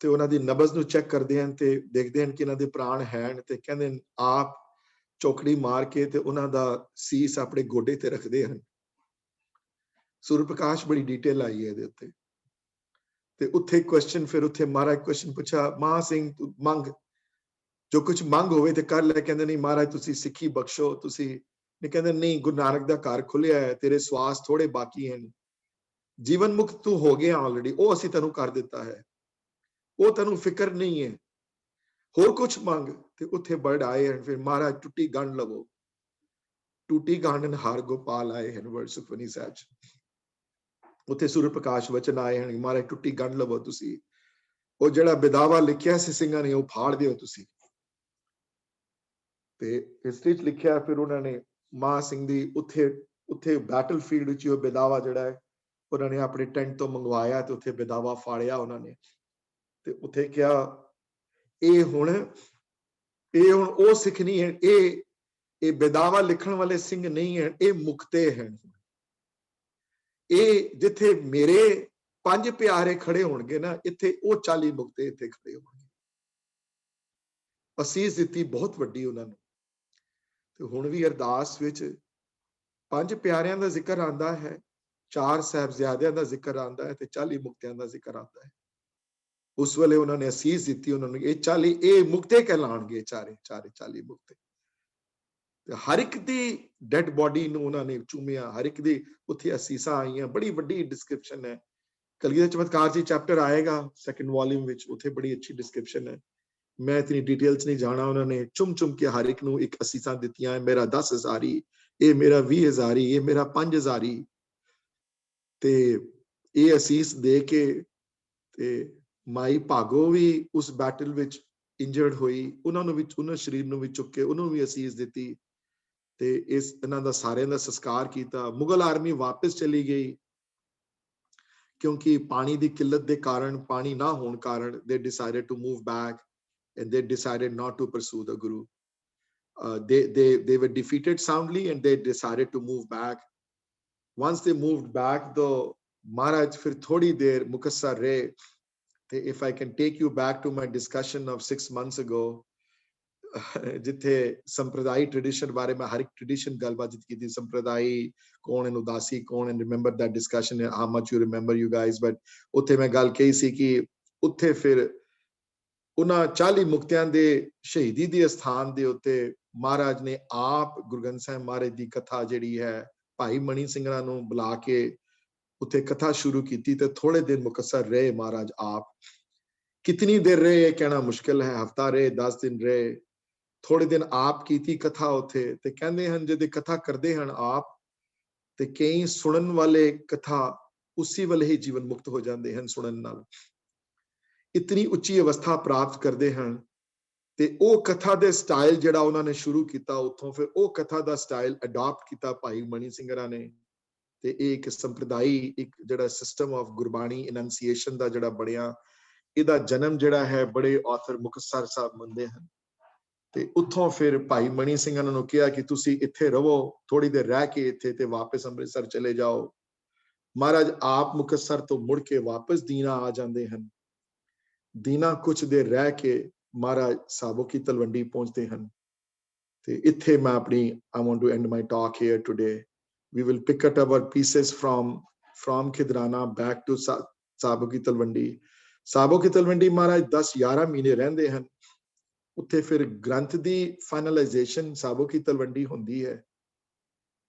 A: ਤੇ ਉਹਨਾਂ ਦੀ ਨਬਜ਼ ਨੂੰ ਚੈੱਕ ਕਰਦੇ ਹਨ ਤੇ ਦੇਖਦੇ ਹਨ ਕਿ ਇਹਨਾਂ ਦੇ ਪ੍ਰਾਣ ਹਨ, ਤੇ ਕਹਿੰਦੇ ਹਨ ਆਪ ਚੌਕੜੀ ਮਾਰ ਕੇ ਤੇ ਉਹਨਾਂ ਦਾ ਸੀਸ ਆਪਣੇ ਗੋਡੇ ਤੇ ਰੱਖਦੇ ਹਨ। ਸੂਰਜ ਪ੍ਰਕਾਸ਼ ਬੜੀ ਡਿਟੇਲ ਆਈ ਹੈ ਇਹਦੇ ਉੱਤੇ। ਤੇ ਉੱਥੇ ਕੁਐਸਚਨ, ਫਿਰ ਉੱਥੇ ਮਹਾਰਾਜ ਕੁਐਸਚਨ ਪੁੱਛਿਆ, ਮਹਾਂ ਸਿੰਘ ਤੂੰ ਮੰਗ, ਜੋ ਕੁਝ ਮੰਗ ਹੋਵੇ ਤੇ ਕਰ ਲੈ। ਕਹਿੰਦੇ ਨਹੀਂ ਮਹਾਰਾਜ ਤੁਸੀਂ ਸਿੱਖੀ ਬਖਸ਼ੋ, ਤੁਸੀਂ ਨਹੀਂ। ਕਹਿੰਦੇ ਨਹੀਂ, ਗੁਰੂ ਨਾਨਕ ਦਾ ਘਰ ਖੁੱਲਿਆ ਹੈ, ਤੇਰੇ ਸਵਾਸ ਥੋੜੇ ਬਾਕੀ ਹਨ, ਜੀਵਨ ਮੁਕਤ ਤੂੰ ਹੋ ਗਿਆ ਆਲਰੇਡੀ, ਉਹ ਅਸੀਂ ਤੈਨੂੰ ਕਰ ਦਿੱਤਾ ਹੈ, ਉਹ ਤੈਨੂੰ ਫਿਕਰ ਨਹੀਂ ਹੈ, ਹੋਰ ਕੁਝ ਮੰਗ। ਤੇ ਉੱਥੇ ਵਰਡ ਆਏ ਹਨ, ਫਿਰ ਮਹਾਰਾਜ ਟੁੱਟੀ ਗੰਢ ਲਵੋ, ਟੂਟੀ ਗੰਢ ਹਰ ਗੋਪਾਲ ਆਏ ਹਨ ਵਰਡ ਸੁਖਮਨੀ ਸਾਹਿਬ 'ਚ। ਉੱਥੇ ਸੂਰਜ ਪ੍ਰਕਾਸ਼ ਵਚਨ ਆਏ ਹਨ, ਮਹਾਰਾਜ ਟੁੱਟੀ ਗੰਢ ਲਵੋ ਤੁਸੀਂ, ਉਹ ਜਿਹੜਾ ਬਿਦਾਵਾ ਲਿਖਿਆ ਸੀ ਸਿੰਘਾਂ ਨੇ ਉਹ ਫਾੜ ਦਿਓ ਤੁਸੀਂ। ਤੇ ਹਿਸਟਰੀ 'ਚ ਲਿਖਿਆ, ਫਿਰ ਉਹਨਾਂ ਨੇ ਮਾਂ ਸਿੰਘ ਦੀ ਉੱਥੇ ਬੈਟਲਫੀਲਡ ਵਿੱਚ ਉਹ ਬਿਦਾਵਾ ਜਿਹੜਾ ਹੈ ਉਹਨਾਂ ਨੇ ਆਪਣੇ ਟੈਂਟ ਤੋਂ ਮੰਗਵਾਇਆ ਤੇ ਉੱਥੇ ਬਿਦਾਵਾ ਫਾੜਿਆ ਉਹਨਾਂ ਨੇ ਤੇ ਉੱਥੇ ਕਿਹਾ ਇਹ ਹੁਣ ਉਹ ਸਿੱਖ ਨਹੀਂ ਹੈ, ਇਹ ਬਿਦਾਵਾ ਲਿਖਣ ਵਾਲੇ ਸਿੰਘ ਨਹੀਂ ਹੈ, ਇਹ ਮੁਕਤੇ ਹਨ। ਇਹ ਜਿੱਥੇ ਮੇਰੇ 5 ਪਿਆਰੇ ਖੜੇ ਹੋਣਗੇ ਨਾ, ਇੱਥੇ ਉਹ 40 ਮੁਕਤੇ ਇੱਥੇ ਖੜੇ ਹੋਣਗੇ। ਅਸੀਸ ਦਿੱਤੀ ਬਹੁਤ ਵੱਡੀ ਉਹਨਾਂ ਨੂੰ। ਤੇ ਹੁਣ ਵੀ ਅਰਦਾਸ ਵਿੱਚ 5 ਪਿਆਰਿਆਂ ਦਾ ਜ਼ਿਕਰ ਆਉਂਦਾ ਹੈ, 4 ਸਾਹਿਬਜ਼ਾਦਿਆਂ ਦਾ ਜ਼ਿਕਰ ਆਉਂਦਾ ਹੈ ਤੇ 40 ਮੁਕਤਿਆਂ ਦਾ ਜ਼ਿਕਰ ਆਉਂਦਾ ਹੈ। ਉਸ ਵੇਲੇ ਉਹਨਾਂ ਨੇ ਅਸੀਸ ਦਿੱਤੀ ਉਹਨਾਂ ਨੂੰ, ਇਹ ਮੁਕਤੇ ਕਹਿਲਾਣਗੇ, ਚਾਰੇ 40 ਮੁਕਤੇ। ਤੇ ਹਰ ਇੱਕ ਦੀ ਡੈਡ ਬੋਡੀ ਨੂੰ ਉਹਨਾਂ ਨੇ ਚੂਮਿਆ, ਹਰ ਇੱਕ ਦੀ ਉੱਥੇ ਅਸੀਸਾਂ ਆਈਆਂ। ਬੜੀ ਵੱਡੀ ਡਿਸਕ੍ਰਿਪਸ਼ਨ ਹੈ, ਕਲਗੀਧਰ ਚਮਤਕਾਰ ਜੀ ਚੈਪਟਰ ਆਏਗਾ 2nd ਵੋਲਿਊਮ ਵਿੱਚ, ਉੱਥੇ ਬੜੀ ਅੱਛੀ ਡਿਸਕ੍ਰਿਪਸ਼ਨ ਹੈ। ਮੈਂ ਇਤਨੀ ਡਿਟੇਲਸ ਨਹੀਂ ਜਾਣਾ। ਉਹਨਾਂ ਨੇ ਚੁੰਮ ਕੇ ਹਰ ਇੱਕ ਨੂੰ ਇੱਕ ਅਸੀਸਾਂ ਦਿੱਤੀਆਂ, ਮੇਰਾ 10 ਹਜ਼ਾਰੀ, ਇਹ ਮੇਰਾ 20 ਹਜ਼ਾਰੀ, ਇਹ ਮੇਰਾ 5 ਹਜ਼ਾਰੀ। ਤੇ ਇਹ ਅਸੀਸ ਦੇ ਕੇ ਤੇ ਮਾਈ ਭਾਗੋ ਵੀ ਉਸ ਬੈਟਲ ਵਿੱਚ ਇੰਜਰਡ ਹੋਈ, ਉਹਨਾਂ ਸਰੀਰ ਨੂੰ ਵੀ ਚੁੱਕ ਕੇ ਉਹਨੂੰ ਵੀ ਅਸੀਸ ਦਿੱਤੀ ਤੇ ਇਹਨਾਂ ਦਾ ਸਾਰਿਆਂ ਦਾ ਸੰਸਕਾਰ ਕੀਤਾ। ਮੁਗਲ ਆਰਮੀ ਵਾਪਸ ਚਲੀ ਗਈ ਕਿਉਂਕਿ ਪਾਣੀ ਦੀ ਕਿੱਲਤ ਦੇ ਕਾਰਨ, ਪਾਣੀ ਨਾ ਹੋਣ ਕਾਰਨ they decided to move back and they decided not to pursue the Guru. They were defeated soundly and they decided to move back. Once they moved back, though, Maharaj फिर थोड़ी देर मुकस्सर रहे। If I can take you back to my discussion of 6 months ago, जिथे संप्रदायी tradition बारे में हर एक tradition गलबात की थी, संप्रदायी कौन है, उदासी कौन है, remember that discussion, how much you remember you guys, but उत्थे मैं गल कही सी कि उत्थे फिर उन्हां 40 मुक्तियां दे शहीदी दे स्थान दे उत्ते महाराज ने आप गुरु ग्रंथ साहिब महाराज दी कथा जिहड़ी है भाई मणि ਸਿੰਘਣਾ ਨੂੰ बुला के उत्थे कथा शुरू की ते थोड़े दिन मुकस्सर रहे महाराज आप। कितनी देर रहे ये कहना मुश्किल है, हफ्ता रहे, 10 दिन रहे, थोड़े दिन आप कीती कथा उत्थे ते कहंदे हन जदे कथा करदे हन आप ते कई सुनन वाले कथा उसी वाले ही जीवन मुक्त हो जाते हैं सुनन नाल, इतनी उच्ची अवस्था प्राप्त करते हैं। ते ओ कथा दे स्टाइल जिहड़ा उन्होंने शुरू किया, उत्थों फिर ओ कथा दा स्टाइल अडॉप्ट किया भाई मणि ਸਿੰਘਣਾ ने। ते एक संप्रदायी एक जिहड़ा सिस्टम ऑफ गुरबाणी इनंसीएशन दा जिहड़ा बणिया, इहदा जन्म जिहड़ा है बड़े ऑथर मुकत्सर साहब मंदे हन। ते उत्थों फिर भाई मणि ਸਿੰਘਣਾ ਨੂੰ किया कि तुसी इत्थे रहो, थोड़ी देर रह के इत्थे ते वापस अमृतसर चले जाओ। महाराज आप मुकत्सर तो मुड़ के वापस दीना आ जाते हैं। दीना कुछ देर रह के महाराज साबो की तलवंडी पहुंचते हैं। ते इत्थे मैं अपनी I want to end my talk here today. We will pick up our pieces from Khidrana back to साबो की तलवंडी। साबो की तलवंडी महाराज 10-11 महीने रहंदे हैं। उत्थे फिर ग्रंथ दी फाइनलाइजेशन साबो की तलवंडी होंदी है।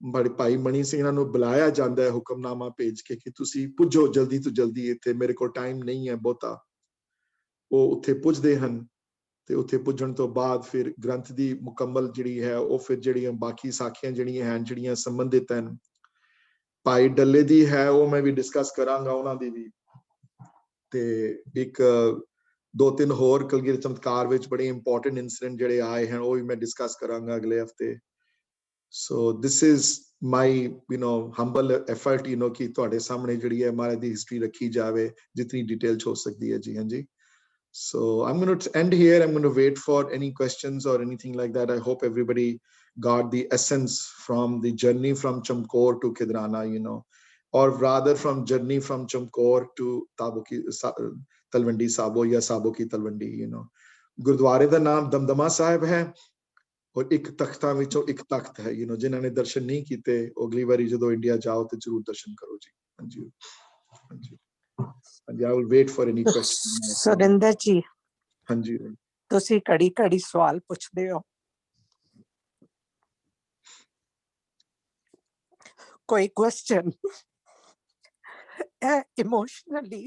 A: बड़े भाई मणि ਸਿੰਘਣਾ ਨੂੰ बुलाया जाता है हुक्मनामा भेज के कि तुसी पुजो जल्दी तो जल्दी, इत्थे मेरे को टाइम नहीं है बहुता। वो उत्थे पुजदे हन ते उत्थे पुजण तो बाद फिर ग्रंथ दी मुकम्मल जिहड़ी है वो फिर जिहड़ियां बाकी साखियां जिहड़ियां हैं जिहड़ियां संबंधित हैं भाई डल्ले दी है वो मैं भी डिस्कस करांगा उन्हां दी भी। ते एक 2-3 होर कलगीधर चमत्कार विच बड़े इंपॉर्टेंट इंसिडेंट जिहड़े आए हैं वो भी मैं डिस्कस करांगा अगले हफ्ते। So this is my humble effort कि तुहाडे सामने जिहड़ी है महाराज दी हिस्ट्री रखी जावे जितनी डिटेल हो सकती है जी। हाँ जी। So I'm going to end here. I'm going to wait for any questions or anything like that. I hope everybody got the essence from the journey from Chamkor to Khidrana, or rather from journey from Chamkor to Talwandi Sabo या Sabo की तलवंडी। गुरुद्वारे का नाम दमदमा साहिब है और एक तख्तां विचों एक तख्त है। जिन्हां ने दर्शन नहीं कीते अगली बारी जदों इंडिया जाओ तो जरूर दर्शन करो जी। हाँ जी, हाँ जी। I will wait for any questions.
L: Surinder जी,
A: हाँ जी,
L: ਤੁਸੀਂ ਘੜੀ ਸਵਾਲ ਪੁੱਛਦੇ ਹੋ, ਕੋਈ ਕੁਐਸਚਨ ਇਮੋਸ਼ਨਲੀ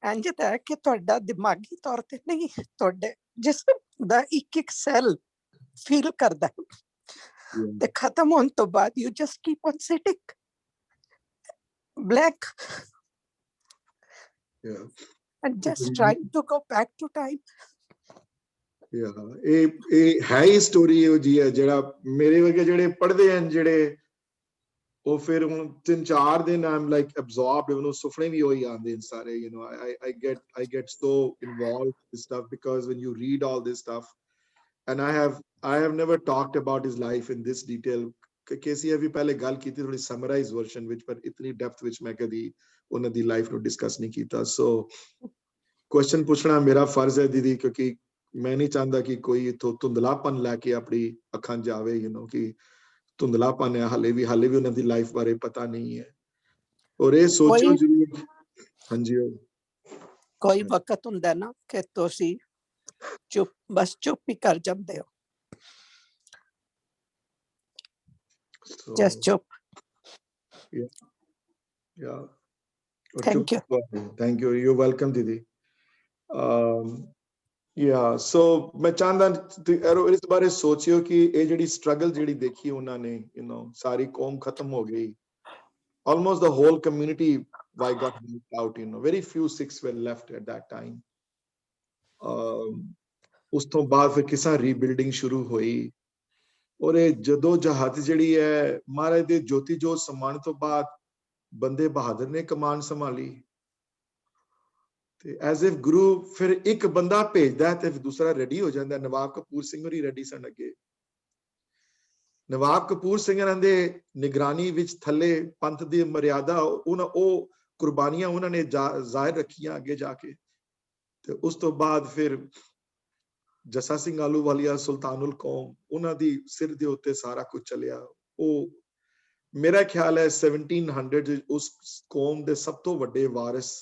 L: ਇੰਜ ਹੈ ਕਿ ਤੁਹਾਡਾ ਦਿਮਾਗੀ ਤੌਰ ਤੇ ਨਹੀਂ, ਤੁਹਾਡੇ ਜਿਸਮ ਦਾ ਇੱਕ ਸੈੱਲ ਫੀਲ ਕਰਦਾ ਤੇ ਖਤਮ ਹੋਣ ਤੋਂ ਬਾਅਦ you just keep on sitting blank and just trying to go back to time.
A: ਇਹ ਹੈ ਹੀ ਸਟੋਰੀ ਇਹੋ ਜੀ ਹੈ ਜਿਹੜਾ ਮੇਰੇ ਵਰਗੇ ਜਿਹੜੇ ਪੜ੍ਹਦੇ ਹਨ ਜਿਹੜੇ ਉਹ ਫਿਰ ਹੁਣ 3-4 ਦਿਨ I'm like absorbed ਉਹਨੂੰ ਸੁਪਨੇ ਵੀ ਉਹੀ ਆਉਂਦੇ ਨੇ ਸਾਰੇ you know I get so involved in stuff because when you read all this stuff and I have never talked about his life in this detail KCF ਵੀ ਪਹਿਲੇ ਗੱਲ ਕੀਤੀ ਥੋੜੀ ਸਮਰਾਈਜ਼ ਵਰਜ਼ਨ ਵਿੱਚ ਪਰ ਇਤਨੀ ਡੈਪਥ ਵਿੱਚ ਮੈਂ ਕਦੀ ਉਹਨਾਂ ਦੀ ਲਾਈਫ ਨੂੰ ਡਿਸਕਸ ਨਹੀਂ ਕੀਤਾ ਸੋ ਕੁਐਸਚਨ ਪੁੱਛਣਾ ਮੇਰਾ ਫਰਜ਼ ਹੈ ਦੀਦੀ ਕਿਉਂਕਿ ਮੈਂ ਨਹੀਂ ਚਾਹੁੰਦਾ ਕਿ ਕੋਈ ਇਥੋਂ ਧੁੰਦਲਾਪਨ ਲੈ ਕੇ ਆਪਣੀ ਅੱਖਾਂ ਜਾਵੇ you know ਕਿ ਧੁੰਦਲਾਪਨ ਹੈ ਹਾਲੇ ਵੀ ਉਹਨਾਂ ਦੀ ਲਾਈਫ ਬਾਰੇ ਪਤਾ ਨਹੀਂ ਹੈ ਔਰ ਇਹ ਸੋਚੋ ਜ਼ਰੂਰ ਹਾਂਜੀ
L: ਕੋਈ ਵਕਤ ਹੁੰਦਾ ਨਾ ਕਿ ਤੁਸੀਂ ਚੁੱਪ ਹੀ ਕਰ ਜਾਂਦੇ ਹੋ just chop
A: yeah
L: thank
A: you you're welcome didi yeah so ਮੈਂ ਚਾਹੁੰਦਾ ਇਸ ਬਾਰੇ ਸੋਚਿਓ ਕਿ ਇਹ ਜਿਹੜੀ ਸਟਰਗਲ ਜਿਹੜੀ ਦੇਖੀ ਉਹਨਾਂ ਨੇ you know ਸਾਰੀ ਕੌਮ ਖਤਮ ਹੋ ਗਈ almost the whole community got wiped out you know very few Sikhs were left at that time ਉਸ ਤੋਂ ਬਾਅਦ ਫਿਰ ਕਿਸਾ ਰੀਬਿਲਡਿੰਗ ਸ਼ੁਰੂ ਹੋਈ ਔਰ ਇਹ ਜਦੋਂ ਜਹਾਦ ਜਿਹੜੀ ਹੈ ਮਹਾਰਾਜ ਦੇ ਜੋਤੀ ਜੋਤ ਸਮਾਨ ਤੋਂ ਬਾਅਦ ਬੰਦੇ ਬਹਾਦਰ ਨੇ ਕਮਾਨ ਸੰਭਾਲੀ ਤੇ ਐਜ਼ ਇਫ ਗੁਰੂ ਫਿਰ ਇੱਕ ਬੰਦਾ ਭੇਜਦਾ ਤੇ ਦੂਸਰਾ ਰੈਡੀ ਹੋ ਜਾਂਦਾ ਨਵਾਬ ਕਪੂਰ ਸਿੰਘ ਹੋਰੀ ਰੈਡੀ ਸਨ ਅੱਗੇ ਨਵਾਬ ਕਪੂਰ ਸਿੰਘਾਂ ਦੇ ਨਿਗਰਾਨੀ ਵਿੱਚ ਥੱਲੇ ਪੰਥ ਦੀ ਮਰਿਆਦਾ ਉਹ ਕੁਰਬਾਨੀਆਂ ਉਹਨਾਂ ਨੇ ਜ਼ਾਹਿਰ ਰੱਖੀਆਂ ਅੱਗੇ ਜਾ ਕੇ ਤੇ ਉਸ ਤੋਂ ਬਾਅਦ ਫਿਰ ਜੱਸਾ ਸਿੰਘ ਆਲੂਵਾਲੀਆ ਸੁਲਤਾਨੁਲ ਕੌਮ ਉਹਨਾਂ ਦੀ ਸਿਰ ਦੇ ਉੱਤੇ ਸਾਰਾ ਕੁਝ ਚੱਲਿਆ ਉਹ ਮੇਰਾ ਖਿਆਲ ਹੈ 1700 ਉਸ ਕੌਮ ਦੇ ਸਭ ਤੋਂ ਵੱਡੇ ਵਾਰਿਸ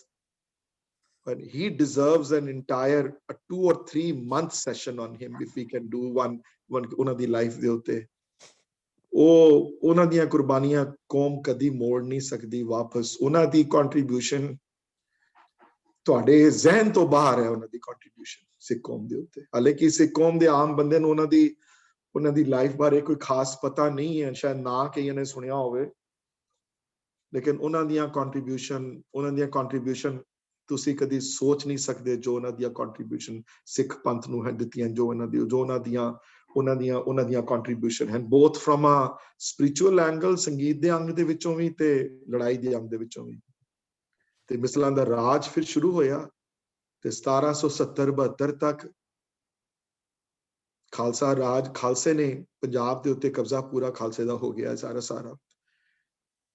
A: but he deserves an entire 2 or 3 month session on him if we can do one ਉਹਨਾਂ ਦੀ ਲਾਈਫ ਦੇ ਉੱਤੇ ਉਹਨਾਂ ਦੀਆਂ ਕੁਰਬਾਨੀਆਂ ਕੌਮ ਕਦੀ ਮੋੜ ਨਹੀਂ ਸਕਦੀ ਵਾਪਸ ਉਹਨਾਂ ਦੀ ਕੰਟਰੀਬਿਊਸ਼ਨ ਤੁਹਾਡੇ ਜ਼ਿਹਨ ਤੋਂ ਬਾਹਰ ਹੈ ਉਹਨਾਂ ਦੀ ਕੰਟਰੀਬਿਊਸ਼ਨ ਸਿੱਖ ਕੌਮ ਦੇ ਉੱਤੇ ਹਾਲਾਂਕਿ ਸਿੱਖ ਕੌਮ ਦੇ ਆਮ ਬੰਦੇ ਨੂੰ ਉਹਨਾਂ ਦੀ ਲਾਈਫ ਬਾਰੇ ਕੋਈ ਖਾਸ ਪਤਾ ਨਹੀਂ ਹੈ ਸ਼ਾਇਦ ਨਾ ਕਈਆਂ ਨੇ ਸੁਣਿਆ ਹੋਵੇ ਲੇਕਿਨ ਉਹਨਾਂ ਦੀਆਂ ਕੰਟਰੀਬਿਊਸ਼ਨ ਤੁਸੀਂ ਕਦੀ ਸੋਚ ਨਹੀਂ ਸਕਦੇ ਜੋ ਉਹਨਾਂ ਦੀਆਂ ਕੰਟਰੀਬਿਊਸ਼ਨ ਸਿੱਖ ਪੰਥ ਨੂੰ ਹੈ ਦਿੱਤੀਆਂ ਜੋ ਉਹਨਾਂ ਦੀਆਂ ਕੰਟਰੀਬਿਊਸ਼ਨ ਹਨ both from a spiritual angle ਸੰਗੀਤ ਦੇ ਅੰਗ ਦੇ ਵਿੱਚੋਂ ਵੀ ਤੇ ਲੜਾਈ ਦੇ ਅੰਗ ਦੇ ਵਿੱਚੋਂ ਵੀ ਤੇ ਮਿਸਲਾਂ ਦਾ ਰਾਜ ਫਿਰ ਸ਼ੁਰੂ ਹੋਇਆ ਤੇ 1770-72 ਤੱਕ ਖਾਲਸਾ ਰਾਜ ਖਾਲਸੇ ਨੇ ਪੰਜਾਬ ਦੇ ਉੱਤੇ ਕਬਜ਼ਾ ਪੂਰਾ ਖਾਲਸੇ ਦਾ ਹੋ ਗਿਆ ਸਾਰਾ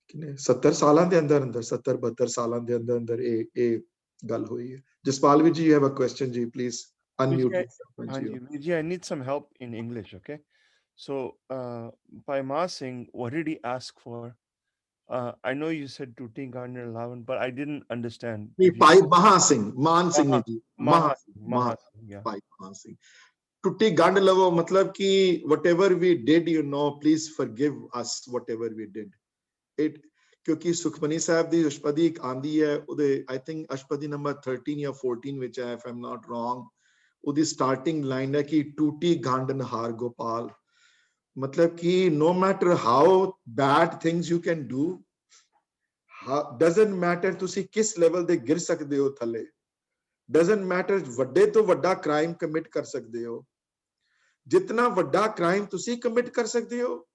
A: ਕਿਨੇ 70 ਸਾਲਾਂ ਦੇ ਅੰਦਰ 70-72 ਸਾਲਾਂ ਦੇ ਅੰਦਰ ਇਹ ਗੱਲ ਹੋਈ ਹੈ ਜਸਪਾਲ ਵੀ ਜੀ ਹੈਵ ਅ ਕੁਐਸਚਨ ਜੀ please unmute
M: Vijay, I need some help in English, okay? So by Ma Singh, what did he ask for? I know you said Tuti Garner Lavan, but I didn't understand.
A: Bhai Mahan Singh, Mahan Singh ji.
M: Mahan Singh,
A: Bhai Mahan Singh. Tuti Garner Lavan matlab ki whatever we did, you know, please forgive us whatever we did. It ਕਿਉਂਕਿ ਸੁਖਮਨੀ ਸਾਹਿਬ ਦੀ ਅਸ਼ਪਦੀ ਇੱਕ ਆਂਦੀ ਹੈ ਉਹਦੇ I think ਅਸ਼ਪਦੀ number 13 ਜਾਂ 14 ਵਿੱਚ ਹੈ if I'm not wrong ਉਹਦੀ starting line ਹੈ ਕਿ ਟੂਟੀ ਗੰਢ ਨਹਾਰ ਗੋਪਾਲ ਮਤਲਬ ਕਿ no matter how bad things you can do doesn't matter ਤੁਸੀਂ ਕਿਸ ਲੈਵਲ ਤੇ ਗਿਰ ਸਕਦੇ ਹੋ ਥੱਲੇ doesn't matter ਵੱਡੇ ਤੋਂ ਵੱਡਾ ਕ੍ਰਾਈਮ ਕਮਿਟ ਕਰ ਸਕਦੇ ਹੋ ਜਿੰਨਾ ਵੱਡਾ ਕ੍ਰਾਈਮ ਤੁਸੀਂ ਕਮਿਟ ਕਰ ਸਕਦੇ ਹੋ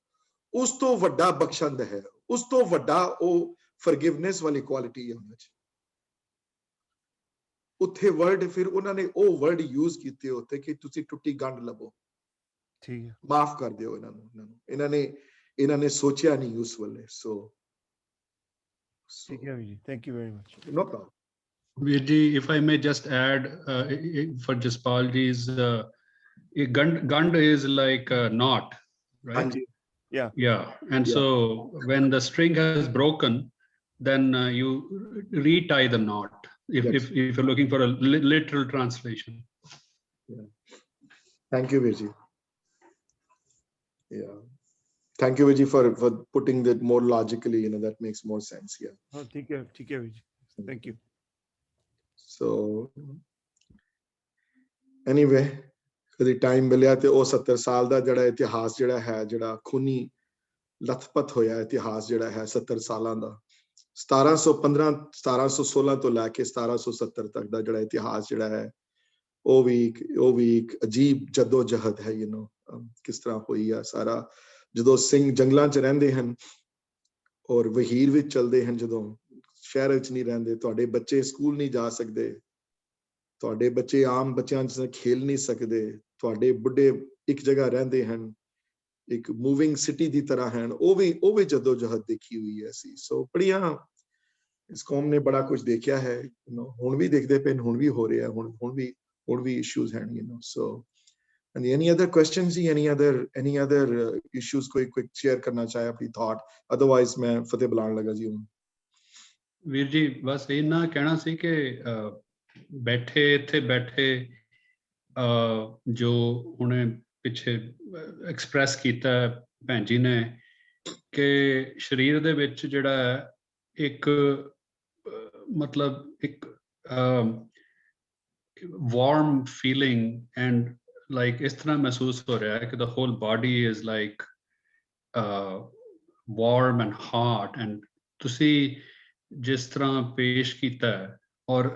A: ਉਸ ਤੋਂ ਵੱਡਾ ਬਖਸ਼ੰਦ ਹੈ ਉਸ ਤੋਂ ਵੱਡਾ ਉਹ ਫੋਰਗਿਵਨੈਸ ਵਾਲੀ ਕੁਆਲਿਟੀ ਹੈ ਉਹਨਾਂ 'ਚ ਉੱਥੇ ਵਰਡ ਫਿਰ ਉਹਨਾਂ ਨੇ ਉਹ ਵਰਡ ਯੂਜ਼ ਕੀਤੇ ਉੱਤੇ ਕਿ ਤੁਸੀਂ ਟੁੱਟੀ ਗੰਢ ਲਵੋ
M: ਠੀਕ ਹੈ
A: ਮਾਫ ਕਰ ਦਿਓ ਇਹਨਾਂ ਨੇ ਸੋਚਿਆ ਨਹੀਂ ਉਸ ਵੇਲੇ ਸੋ
M: ਠੀਕ ਹੈ ਜੀ thank you very much
A: no problem
I: ਵੀਰ ਜੀ if I may just add for Jaspal ji's gand is like a knot, right? Yeah and so when the string has broken then you retie the knot if you're looking for a literal translation.
A: Thank you Virji. Thank you Virji for putting that more logically, you know, that makes more sense.
M: ठीक है Virji, thank you.
A: So anyway ਕਦੀ time ਮਿਲਿਆ ਤੇ ਉਹ 70 ਸਾਲ ਦਾ ਜਿਹੜਾ ਇਤਿਹਾਸ ਜਿਹੜਾ ਹੈ ਜਿਹੜਾ ਖੂਨੀ ਲਥਪਥ ਹੋਇਆ ਇਤਿਹਾਸ ਜਿਹੜਾ ਹੈ 70 ਸਾਲਾਂ ਦਾ 1716 ਤੋਂ ਲੈ ਕੇ 1770 ਤੱਕ ਦਾ ਜਿਹੜਾ ਇਤਿਹਾਸ ਜਿਹੜਾ ਹੈ ਉਹ ਵੀ ਇੱਕ ਅਜੀਬ ਜੱਦੋ ਜਹਦ ਹੈ, ਕਿਸ ਤਰ੍ਹਾਂ ਹੋਈ ਆ ਸਾਰਾ। ਜਦੋਂ ਸਿੰਘ ਜੰਗਲਾਂ 'ਚ ਰਹਿੰਦੇ ਹਨ ਔਰ ਵਹੀਰ ਵਿੱਚ ਚਲਦੇ ਹਨ, ਜਦੋਂ ਸ਼ਹਿਰ ਵਿੱਚ ਨਹੀਂ ਰਹਿੰਦੇ, ਤੁਹਾਡੇ ਬੱਚੇ ਸਕੂਲ ਨਹੀਂ ਜਾ ਸਕਦੇ, ਤੁਹਾਡੇ ਬੱਚੇ ਆਮ ਬੱਚਿਆਂ 'ਚ ਖੇਲ ਨਹੀਂ ਸਕਦੇ, ਤੁਹਾਡੇ ਬੁੱਢੇ ਇੱਕ ਜਗ੍ਹਾ ਰਹਿੰਦੇ ਹਨ, ਇੱਕ ਮੂਵਿੰਗ ਸਿਟੀ ਦੀ ਤਰ੍ਹਾਂ ਹਨ, ਉਹ ਵੀ ਜੱਦੋ ਜਹਦ ਦੇਖੀ ਹੋਈ ਹੈ ਸੀ। ਸੋ ਬੜੀਆਂ ਇਸ ਕੌਮ ਨੇ ਬੜਾ ਕੁਝ ਦੇਖਿਆ ਹੈ, ਹੁਣ ਵੀ ਦੇਖਦੇ ਪਏ, ਹੁਣ ਵੀ ਹੋ ਰਿਹਾ, ਹੁਣ ਵੀ ਇਸ਼ੂਜ਼ ਹਨ, ਸੋ and any other questions, any other issues ਕੋਈ quick share ਕਰਨਾ ਚਾਹੇ ਆਪਣੀ thought, otherwise ਮੈਂ ਫਤਿਹ ਬੁਲਾਉਣ ਲੱਗਾ ਜੀ ਹੁਣ।
I: ਵੀਰ ਜੀ ਬਸ ਇੰਨਾ ਕਹਿਣਾ ਸੀ ਕਿ ਇੱਥੇ ਬੈਠੇ ਜੋ ਹੁਣੇ ਪਿੱਛੇ ਐਕਸਪ੍ਰੈਸ ਕੀਤਾ ਭੈਣ ਜੀ ਨੇ ਕਿ ਸਰੀਰ ਦੇ ਵਿੱਚ ਜਿਹੜਾ ਹੈ ਇੱਕ ਮਤਲਬ ਇੱਕ ਵਾਰਮ ਫੀਲਿੰਗ ਐਂਡ ਲਾਈਕ ਇਸ ਤਰ੍ਹਾਂ ਮਹਿਸੂਸ ਹੋ ਰਿਹਾ ਹੈ ਕਿ the whole body is like warm and hot, and ਤੁਸੀਂ ਜਿਸ ਤਰ੍ਹਾਂ ਪੇਸ਼ ਕੀਤਾ ਹੈ, ਔਰ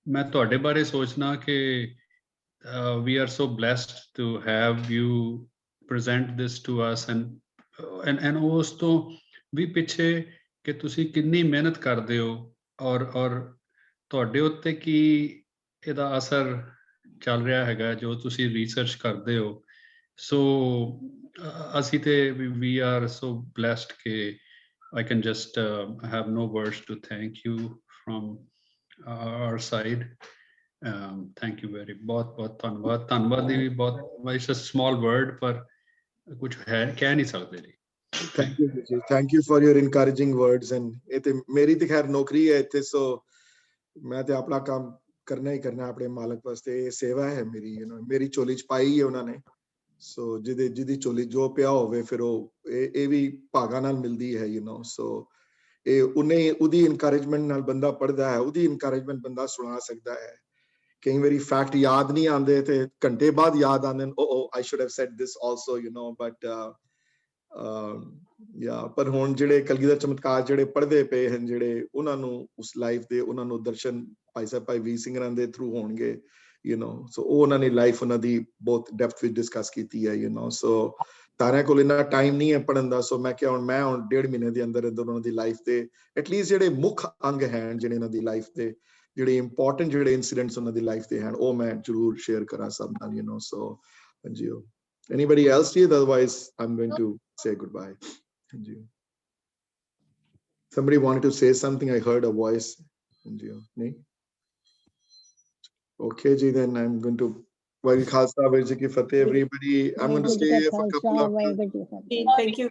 I: ਮੈਂ ਤੁਹਾਡੇ ਬਾਰੇ ਸੋਚਣਾ ਕਿ we are so blessed to have you present this to us, and ਉਸ ਤੋਂ ਵੀ ਪਿੱਛੇ ਕਿ ਤੁਸੀਂ ਕਿੰਨੀ ਮਿਹਨਤ ਕਰਦੇ ਹੋ ਔਰ ਤੁਹਾਡੇ ਉੱਤੇ ਕੀ ਇਹਦਾ ਅਸਰ ਚੱਲ ਰਿਹਾ ਹੈਗਾ ਜੋ ਤੁਸੀਂ ਰਿਸਰਚ ਕਰਦੇ ਹੋ। ਸੋ ਅਸੀਂ ਤੇ we are so blessed ਕਿ I can just have no words to thank you from our side. Thank you very ਬਹੁਤ ਧੰਨਵਾਦ ਦੀ ਵੀ ਬਹੁਤ it's a small word ਪਰ ਕੁਝ ਹੈ ਕਹਿ ਨਹੀਂ ਸਕਦੇ ਜੀ।
A: Thank you for your encouraging words, and ਇਹ ਤੇ ਮੇਰੀ ਤੇ ਖੈਰ ਨੌਕਰੀ ਹੈ ਇੱਥੇ, ਸੋ ਮੈਂ ਤੇ ਆਪਣਾ ਕੰਮ ਕਰਨਾ ਹੀ ਕਰਨਾ ਆਪਣੇ ਮਾਲਕ ਵਾਸਤੇ, ਇਹ ਸੇਵਾ ਹੈ ਮੇਰੀ, ਮੇਰੀ ਝੋਲੀ 'ਚ ਪਾਈ ਹੈ ਉਹਨਾਂ ਨੇ, ਸੋ ਜਿਹਦੀ ਝੋਲੀ ਜੋ ਪਿਆ ਹੋਵੇ ਫਿਰ ਇਹ ਵੀ ਭਾਗਾਂ ਨਾਲ ਮਿਲਦੀ ਹੈ, ਸੋ ਇਹ ਉਹਦੀ ਇਨਕਰੇਜਮੈਂਟ ਨਾਲ ਬੰਦਾ ਪੜ੍ਹਦਾ ਹੈ, ਉਹਦੀ ਇਨਕਰੇਜਮੈਂਟ ਬੰਦਾ ਸੁਣਾ ਸਕਦਾ ਹੈ। ਕਈ ਵਾਰੀ ਫੈਕਟ ਯਾਦ ਨਹੀਂ ਆਉਂਦੇ ਤੇ ਘੰਟੇ ਬਾਅਦ ਯਾਦ ਆਉਂਦੇ ਨੇ, I should have said this also, but ਪਰ ਹੁਣ ਜਿਹੜੇ ਕਲਗੀਧਰ ਚਮਤਕਾਰ ਜਿਹੜੇ ਪੜ੍ਹਦੇ ਪਏ ਹਨ, ਜਿਹੜੇ ਉਹਨਾਂ ਨੂੰ ਉਸ ਲਾਈਫ ਦੇ ਉਹਨਾਂ ਨੂੰ ਦਰਸ਼ਨ ਭਾਈ ਸਾਹਿਬ ਭਾਈ ਵੀਰ ਸਿੰਘ ਦੇ ਥਰੂ ਹੋਣਗੇ, ਸੋ ਉਹ ਉਹਨਾਂ ਨੇ ਲਾਈਫ ਉਹਨਾਂ ਦੀ ਬਹੁਤ ਡੈਪਥ ਵਿੱਚ ਡਿਸਕਸ ਕੀਤੀ ਹੈ, ਸੋ ਤਾਰਿਆਂ ਕੋਲ ਇੰਨਾ ਟਾਈਮ ਨਹੀਂ ਹੈ ਪੜ੍ਹਨ ਦਾ, ਸੋ ਮੈਂ ਕਿਹਾ ਹੁਣ 1.5 ਮਹੀਨੇ ਦੇ ਅੰਦਰ ਉਹਨਾਂ ਦੀ ਲਾਈਫ ਦੇ ਐਟਲੀਸਟ ਜਿਹੜੇ ਮੁੱਖ ਅੰਗ ਹਨ, ਜਿਹੜੇ ਇਹਨਾਂ ਦੀ ਲਾਈਫ ਦੇ ਜਿਹੜੇ ਇੰਪੋਰਟੈਂਟ ਜਿਹੜੇ ਇਨਸੀਡੈਂਟਸ ਉਹਨਾਂ ਦੀ ਲਾਈਫ ਦੇ ਹਨ, ਉਹ ਮੈਂ ਜ਼ਰੂਰ ਸ਼ੇਅਰ ਕਰਾਂ ਸਭ ਨਾਲ, ਸੋ ਹਾਂਜੀ। Anybody else here? Otherwise, I'm going to say goodbye. Somebody wanted to say something. I heard a voice. Okay, ji. Then I'm going to. Well, Khalsa, Virji ki Fateh, everybody. I'm going to stay for a couple of.
B: Thank you.